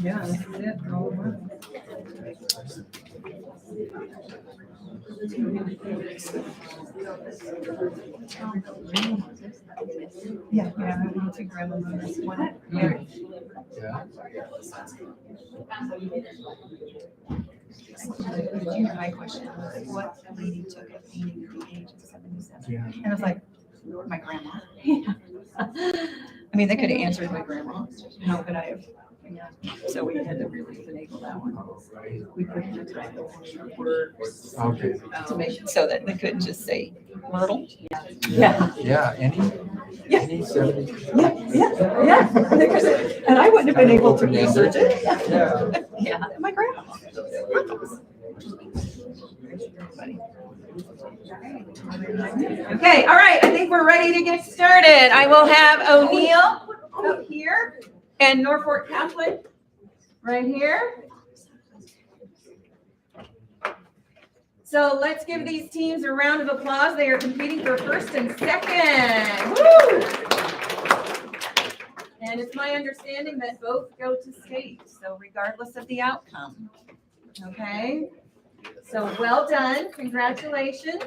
Yeah, this is it. All one. Yeah, I want to grab this one. Yeah. Yeah. My question was, what lady took a painting at the age of 77? Yeah. And I was like, my grandma. I mean, they could have answered my grandma. How could I have? Yeah. So we had to really finagle that one. We put in a title words Okay. to make it so that they couldn't just say Myrtle. Yeah. Yeah, any 70. Yeah. And I wouldn't have been able to research it. Yeah. Yeah, my grandma. Okay, all right, I think we're ready to get started. I will have O'Neill up here and Norfolk Catholic right here. So let's give these teams a round of applause. They are competing for 1st and 2nd. Woo! And it's my understanding that both go to state, so regardless of the outcome. Okay, so well done, congratulations.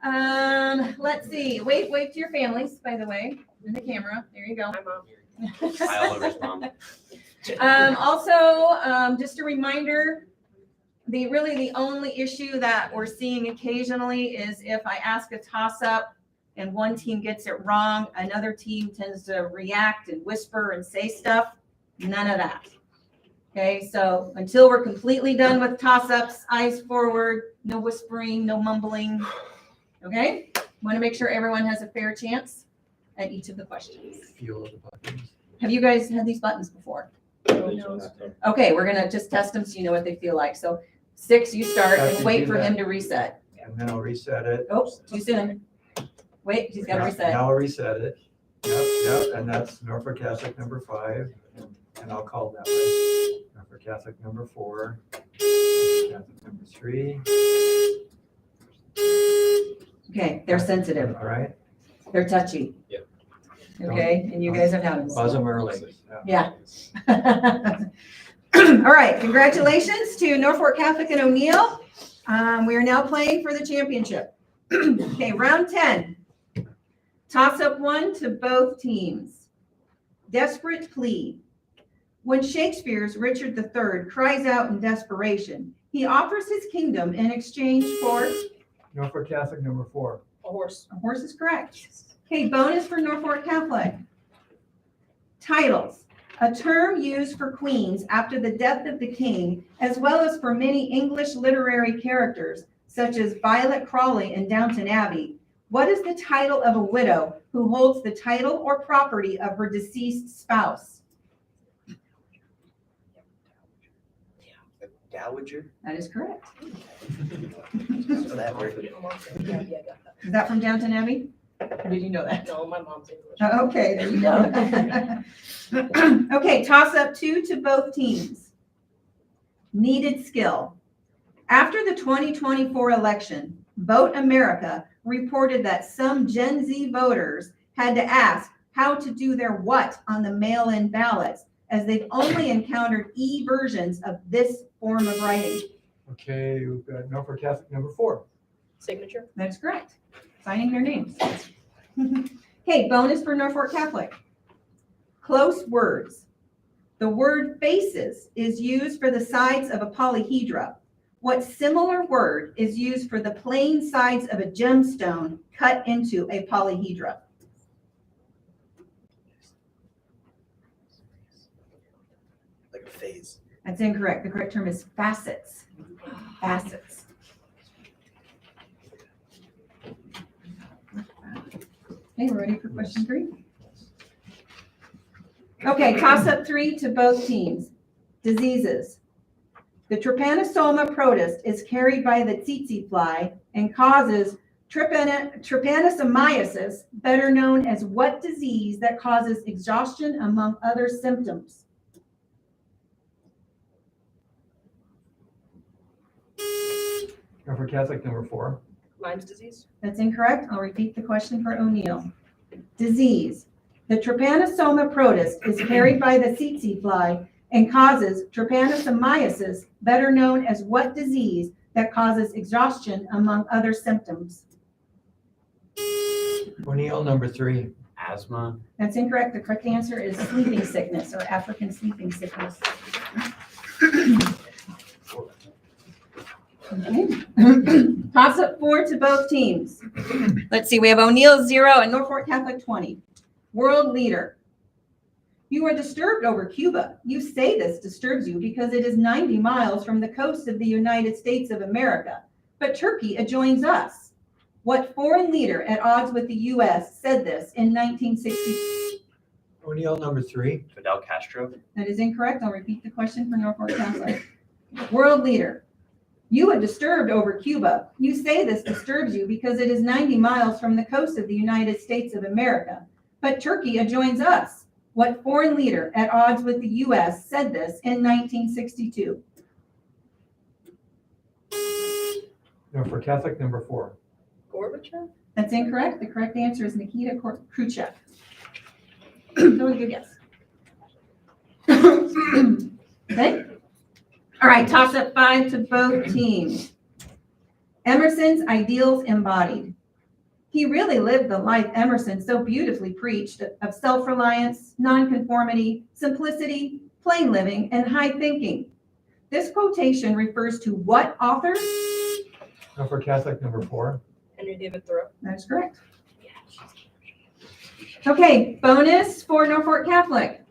Let's see, wave to your families, by the way, in the camera, there you go. Hi, Oliver's mom. Also, just a reminder, the only issue that we're seeing occasionally is if I ask a toss-up and one team gets it wrong, another team tends to react and whisper and say stuff. None of that. Okay, so until we're completely done with toss-ups, eyes forward, no whispering, no mumbling. Okay, want to make sure everyone has a fair chance at each of the questions. Feel of the buttons. Have you guys had these buttons before? Okay, we're gonna just test them so you know what they feel like. So 6, you start and wait for him to reset. And then I'll reset it. Oops, too soon. Wait, he's got to reset. Now I'll reset it. Yep, and that's Norfolk Catholic number 5, and I'll call that way. Norfolk Catholic number 4, Catholic number 3. Okay, they're sensitive. All right. They're touchy. Yep. Okay, and you guys have had them. Buzz them early. Yeah. All right, congratulations to Norfolk Catholic and O'Neill. We are now playing for the championship. Okay, round 10. Toss-up 1 to both teams. Desperate plea. When Shakespeare's Richard III cries out in desperation, he offers his kingdom in exchange for? Norfolk Catholic number 4. A horse. A horse is correct. Okay, bonus for Norfolk Catholic. Titles. A term used for queens after the death of the king, as well as for many English literary characters, such as Violet Crawley in Downton Abbey. What is the title of a widow who holds the title or property of her deceased spouse? Dowager? That is correct. So that word. Is that from Downton Abbey? Or did you know that? No, my mom's English. Oh, okay, there you go. Okay, toss up 2 to both teams. Needed skill. After the 2024 election, Vote America reported that some Gen Z voters had to ask how to do their what on the mail-in ballots, as they've only encountered e-versions of this form of writing. Okay, we've got Norfolk Catholic number 4. Signature. That's correct. Signing their names. Okay, bonus for Norfolk Catholic. Close words. The word faces is used for the sides of a polyhedra. What similar word is used for the plain sides of a gemstone cut into a polyhedra? Like a phase. That's incorrect. The correct term is facets. Facets. Okay, we're ready for question 3. Okay, toss up 3 to both teams. Diseases. The Trypanosoma protist is carried by the tsetse fly and causes trypanosomiasis, better known as what disease that causes exhaustion among other symptoms? Norfolk Catholic number 4. Lyme's disease. That's incorrect. I'll repeat the question for O'Neill. Disease. The Trypanosoma protist is carried by the tsetse fly and causes trypanosomiasis, better known as what disease that causes exhaustion among other symptoms? O'Neill number 3. Asthma. That's incorrect. The correct answer is sleeping sickness or African sleeping sickness. Okay. Toss up 4 to both teams. Let's see, we have O'Neill 0 and Norfolk Catholic 20. World leader. You are disturbed over Cuba. You say this disturbs you because it is 90 miles from the coast of the United States of America, but Turkey adjoins us. What foreign leader at odds with the U.S. said this in 1960? O'Neill number 3. Fidel Castro. That is incorrect. I'll repeat the question for Norfolk Catholic. World leader. You are disturbed over Cuba. You say this disturbs you because it is 90 miles from the coast of the United States of America, but Turkey adjoins us. What foreign leader at odds with the U.S. said this in 1962? Norfolk Catholic number 4. Gorbachev. That's incorrect. The correct answer is Nikita Khrushchev. That was a good guess. Okay. All right, toss up 5 to both teams. Emerson's ideals embodied. He really lived the life Emerson so beautifully preached of self-reliance, nonconformity, simplicity, plain living, and high thinking. This quotation refers to what author? Norfolk Catholic number 4. Henry David Thoreau. That's correct. Okay, bonus for Norfolk Catholic.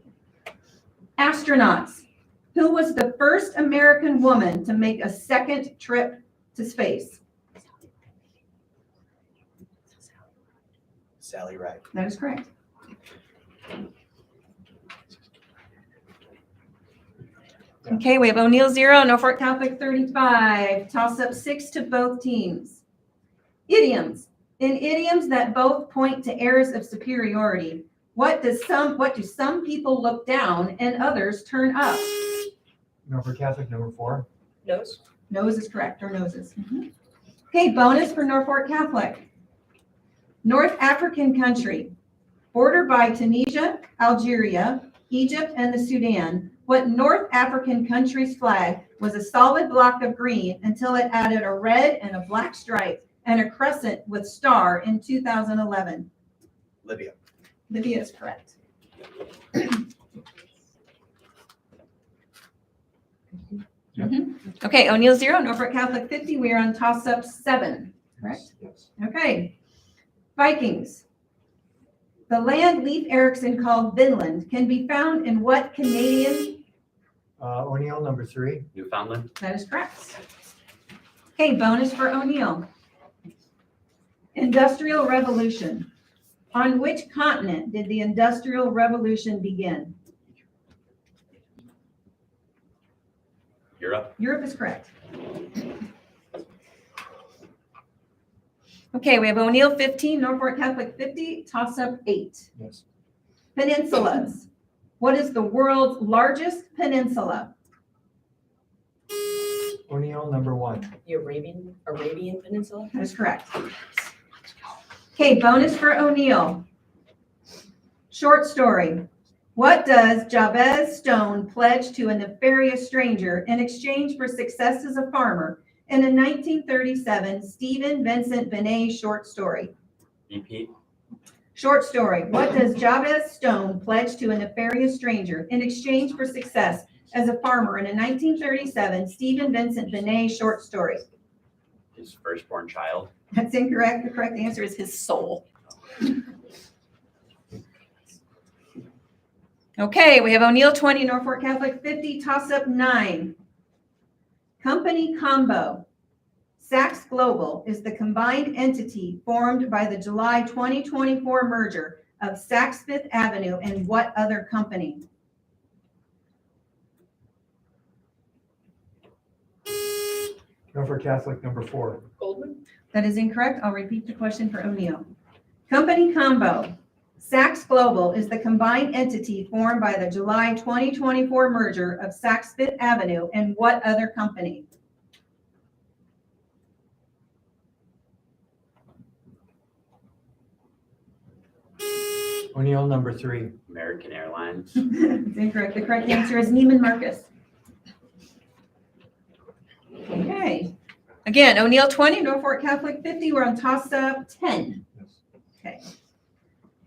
Astronauts. Who was the first American woman to make a second trip to space? Sally Ride. That is correct. Okay, we have O'Neill 0, Norfolk Catholic 35. Toss up 6 to both teams. Idioms. In idioms that both point to airs of superiority, what do some people look down and others turn up? Norfolk Catholic number 4. Nose. Nose is correct, or noses. Okay, bonus for Norfolk Catholic. North African country, bordered by Tunisia, Algeria, Egypt, and the Sudan. What North African country's flag was a solid block of green until it added a red and a black stripe and a crescent with star in 2011? Libya. Libya is correct. Okay, O'Neill 0, Norfolk Catholic 50. We are on toss up 7, correct? Yes. Okay. Vikings. The land Leif Erikson called Vinland can be found in what Canadian? O'Neill number 3. Newfoundland. That is correct. Okay, bonus for O'Neill. Industrial Revolution. On which continent did the Industrial Revolution begin? Europe. Europe is correct. Okay, we have O'Neill 15, Norfolk Catholic 50, toss-up 8. Yes. Peninsulas. What is the world's largest peninsula? O'Neill, number 1. The Arabian Peninsula? That is correct. Okay, bonus for O'Neill. Short story. What does Jabez Stone pledge to a nefarious stranger in exchange for success as a farmer in a 1937 Stephen Vincent Benet short story? Repeat. Short story. What does Jabez Stone pledge to a nefarious stranger in exchange for success as a farmer in a 1937 Stephen Vincent Benet short story? His firstborn child. That's incorrect. The correct answer is his soul. Okay, we have O'Neill 20, Norfolk Catholic 50, toss-up 9. Company Combo. Saks Global is the combined entity formed by the July 2024 merger of Saks Fifth Avenue and what other company? Norfolk Catholic, number 4. Goldman? That is incorrect. I'll repeat the question for O'Neill. Company Combo. Saks Global is the combined entity formed by the July 2024 merger of Saks Fifth Avenue and what other company? O'Neill, number 3. American Airlines. It's incorrect. The correct answer is Neiman Marcus. Okay. Again, O'Neill 20, Norfolk Catholic 50. We're on toss-up 10. Okay.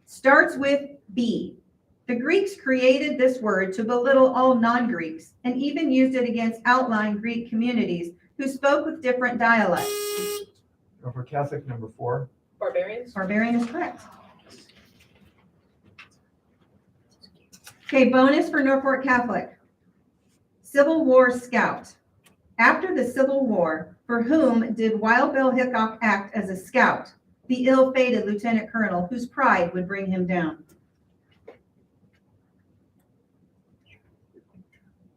Starts with B. The Greeks created this word to belittle all non-Greeks and even used it against outlying Greek communities who spoke with different dialects. Norfolk Catholic, number 4. Barbarians? Barbarian is correct. Okay, bonus for Norfolk Catholic. Civil War scout. After the Civil War, for whom did Wild Bill Hickok act as a scout, the ill-fated lieutenant colonel whose pride would bring him down?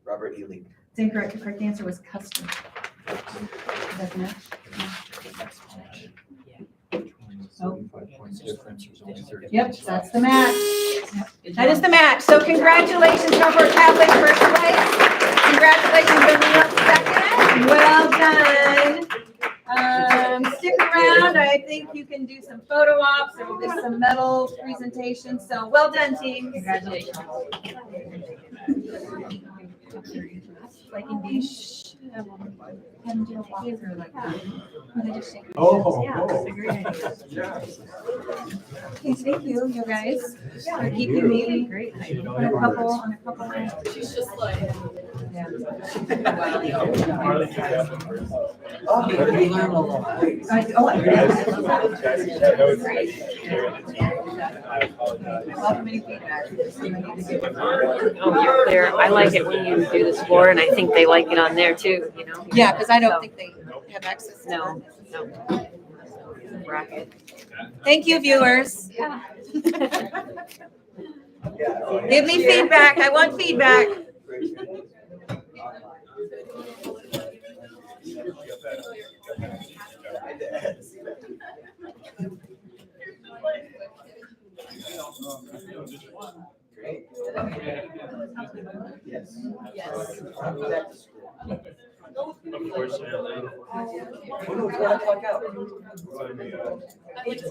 Robert E. Lee. It's incorrect. The correct answer was Custer. Does that match? Oh. Yep, that's the match. That is the match. So congratulations, Norfolk Catholic, first place. Congratulations, O'Neill, second. Well done. Stick around. I think you can do some photo ops. There will be some medal presentations. So well done, team. Congratulations. Like in these. Oh, Yeah, oh. it's a great idea. Yeah. Okay, thank you, you guys, for keeping me on a couple. She's just like. Oh, you're clear. I like it when you do the score, and I think they like it on there too, you know? Yeah, because I don't think they have access to No, no. Bracket. Thank you, viewers. Give me feedback. I want feedback. Great. Yes. Yes. Unfortunately. Who knows when I clock out? Eat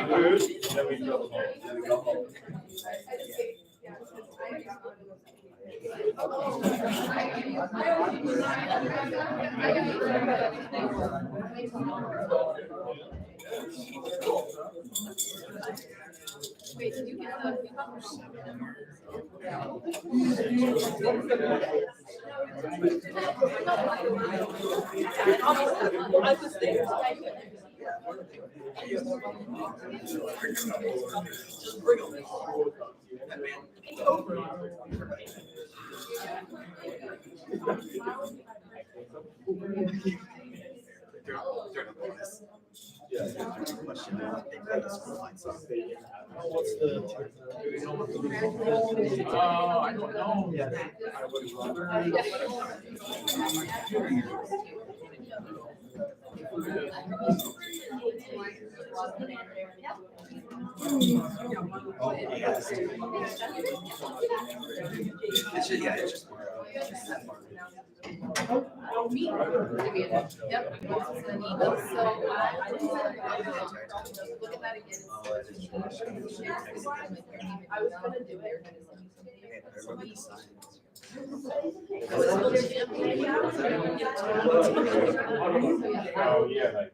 first, then we go home. Then we go home. Wait, did you get the? I was there. Just bring them. It's over. What's the? I don't know. I was gonna do it. Oh, yeah, like.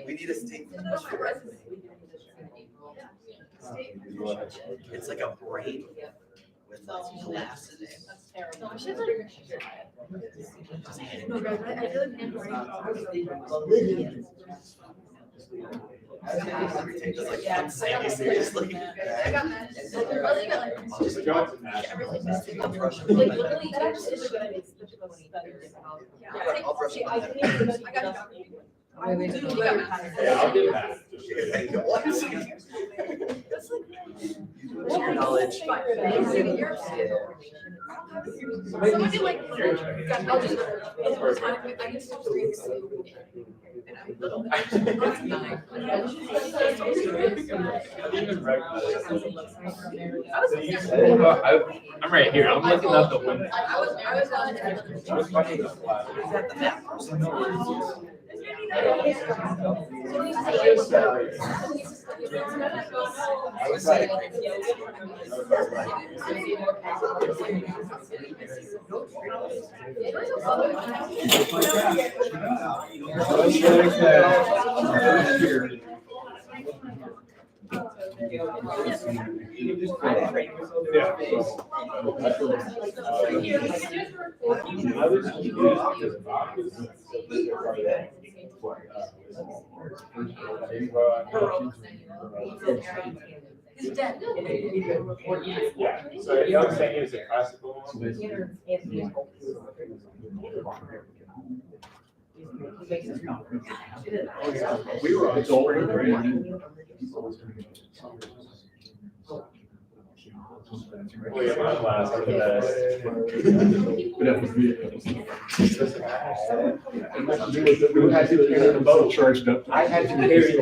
We need a statement. It's like a brain with like glass in it. No, she's like. No, guys, I feel like Seriously. I got that. I got like. Just Johnson match. Like literally, that actually is a good idea. Yeah, I got you. Yeah, I'll get that. Use your knowledge. Someone did like, I'll just, I can still screen two. And I'm little. Even regular. I'm right here. I'm looking up the window. I was on He's dead. Yeah, so you're saying it's a classical one? We were on spring break. Oh, yeah, my last one, Who had to carry the boat? Charged up. I had to carry the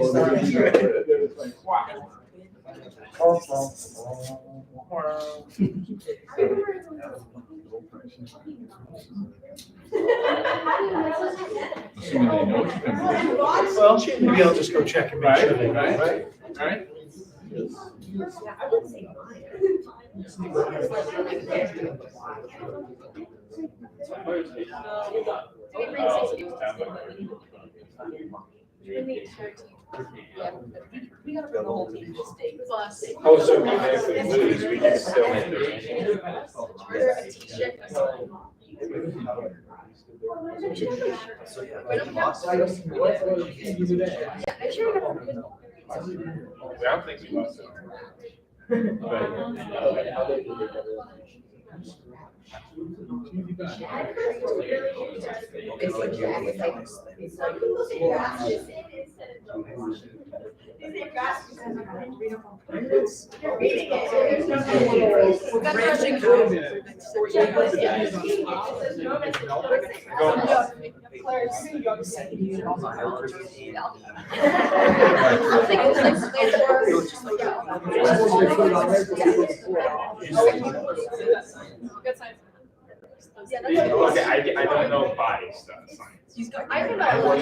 Assuming they know it's coming. Well, maybe I'll just go check and make sure they know. Right? We gotta bring the whole team to state. Plus. Oh, so we basically lose, we can still entertain. Wear a t-shirt. So yeah. We don't have. Yeah, I sure don't. I don't think we lost it. Okay, I don't know body stuff, science. I can buy one.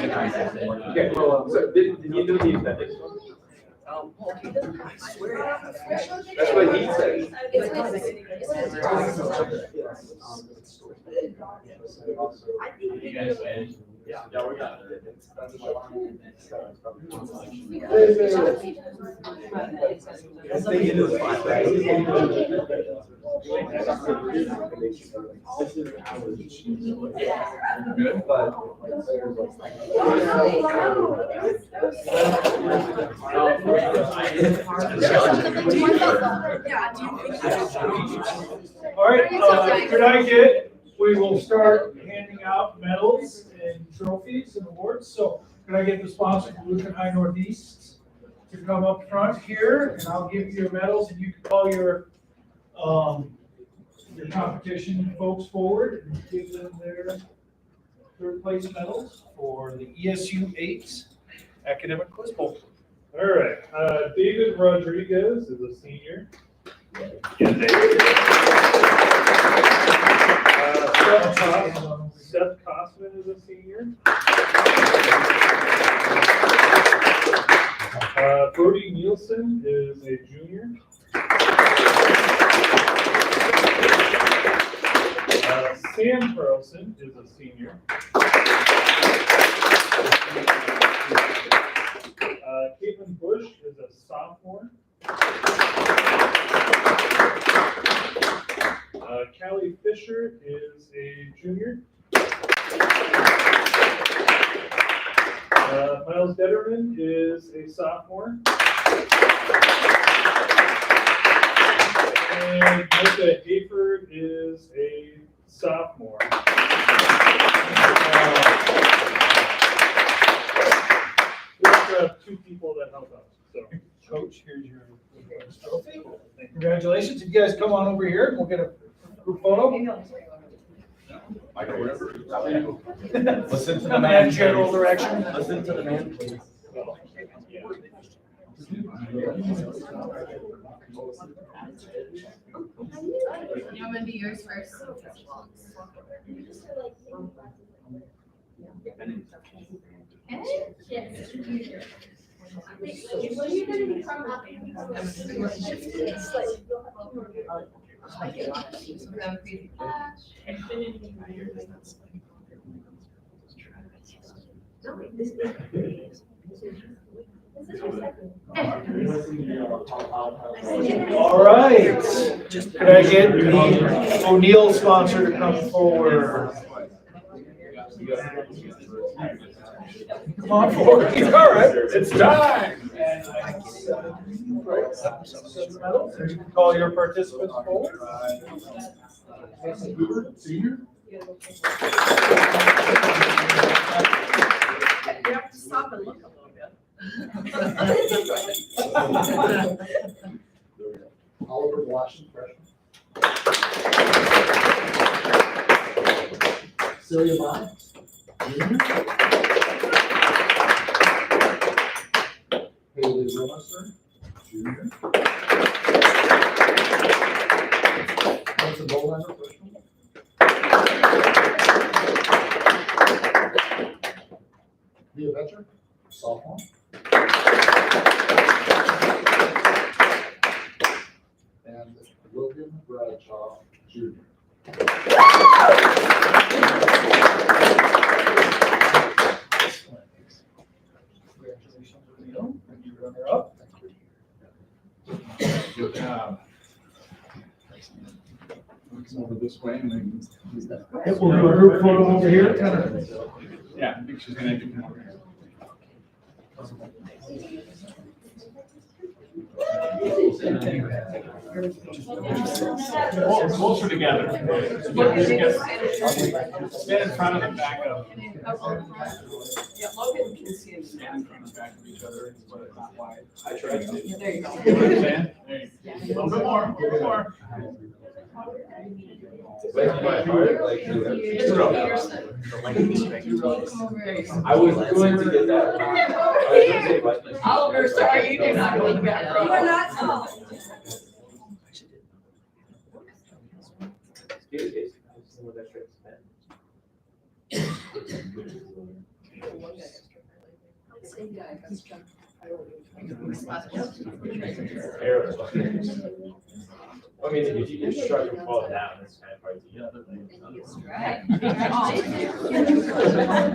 Okay, well, so did you do the appendix? I swear. That's what he said. You guys win? Yeah, we got it. I think it was fine, right? Good. All right, tonight we will start handing out medals and trophies and awards. So could I get the sponsor from Lutheran High Northeast to come up front here, and I'll give you your medals, and you can call your competition folks forward and give them their third place medals for the ESU 8 Academic Quiz Bowl. All right, David Rodriguez is a senior. Seth Kosman is a senior. Brody Nielsen is a junior. Sam Carlson is a senior. Caitlin Bush is a sophomore. Callie Fisher is a junior. Miles Detterman is a sophomore. And Micah Hayford is a sophomore. We also have two people that help out. So, Coach, here's your trophy. Congratulations. If you guys come on over here, and we'll get a group photo. Michael, whatever. Listen to the Come man. in general direction. Listen to the man, please. I'm gonna be yours first. Yes. What are you gonna be from? All right. Could I get the O'Neill sponsor to come forward? Come on forward. All right. It's time. You can call your participants forward. Senior? You have to stop and look a little bit. Oliver Washington, freshman. Celia Miles, junior. Haley Williamson, junior. Vincent Bolander, freshman. Leah Betcher, sophomore. And William Bradshaw, junior. Congratulations, Leo. Thank you, runner up. Good job. Come over this way and then. We'll do a group photo over here. Yeah, I think she's gonna do more. Closer together. Stand in front of the back of. Yeah, Logan can see him. Stand in front of the back of each other, but it's not wide. I tried to. Yeah, there you go. You know what I'm saying? There you go. A little bit more, a little more. I was going to get that. Oliver, sorry, you did not look back. You are not tall. I mean, if you get struck and fall down, it's kind of hard to get.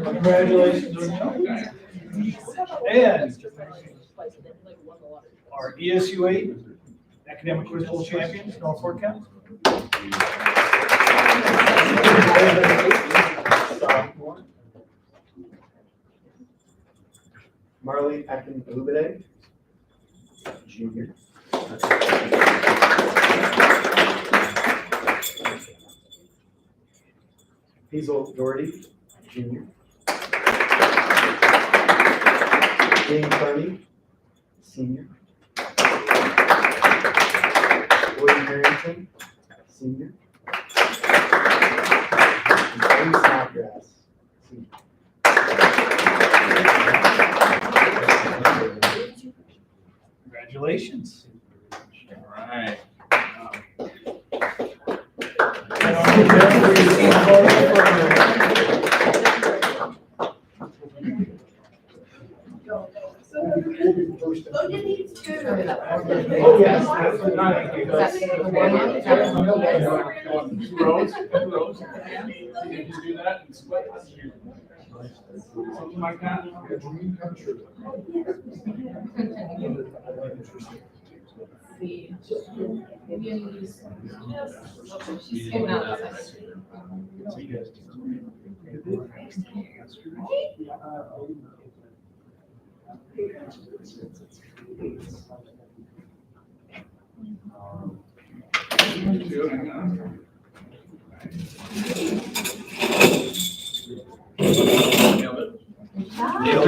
Congratulations, O'Neill. And our ESU 8 Academic Quiz Bowl champions, Norfolk County. Marley Akinlubide, junior. Hazel Doherty, Jr. Jane Carney, Senior. William Harrington, Senior. And Amy Snodgrass, Senior. Congratulations. All right. Oh, yes, that's what I think. Two rows, two rows. You can do that and split. Something like that. A dream come true.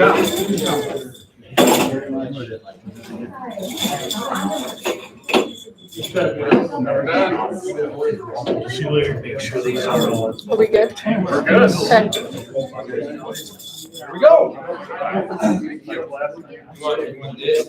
Good job. Never done. See you later. Make sure these are all. Are we good? We're good. Okay. Here we go. You want this?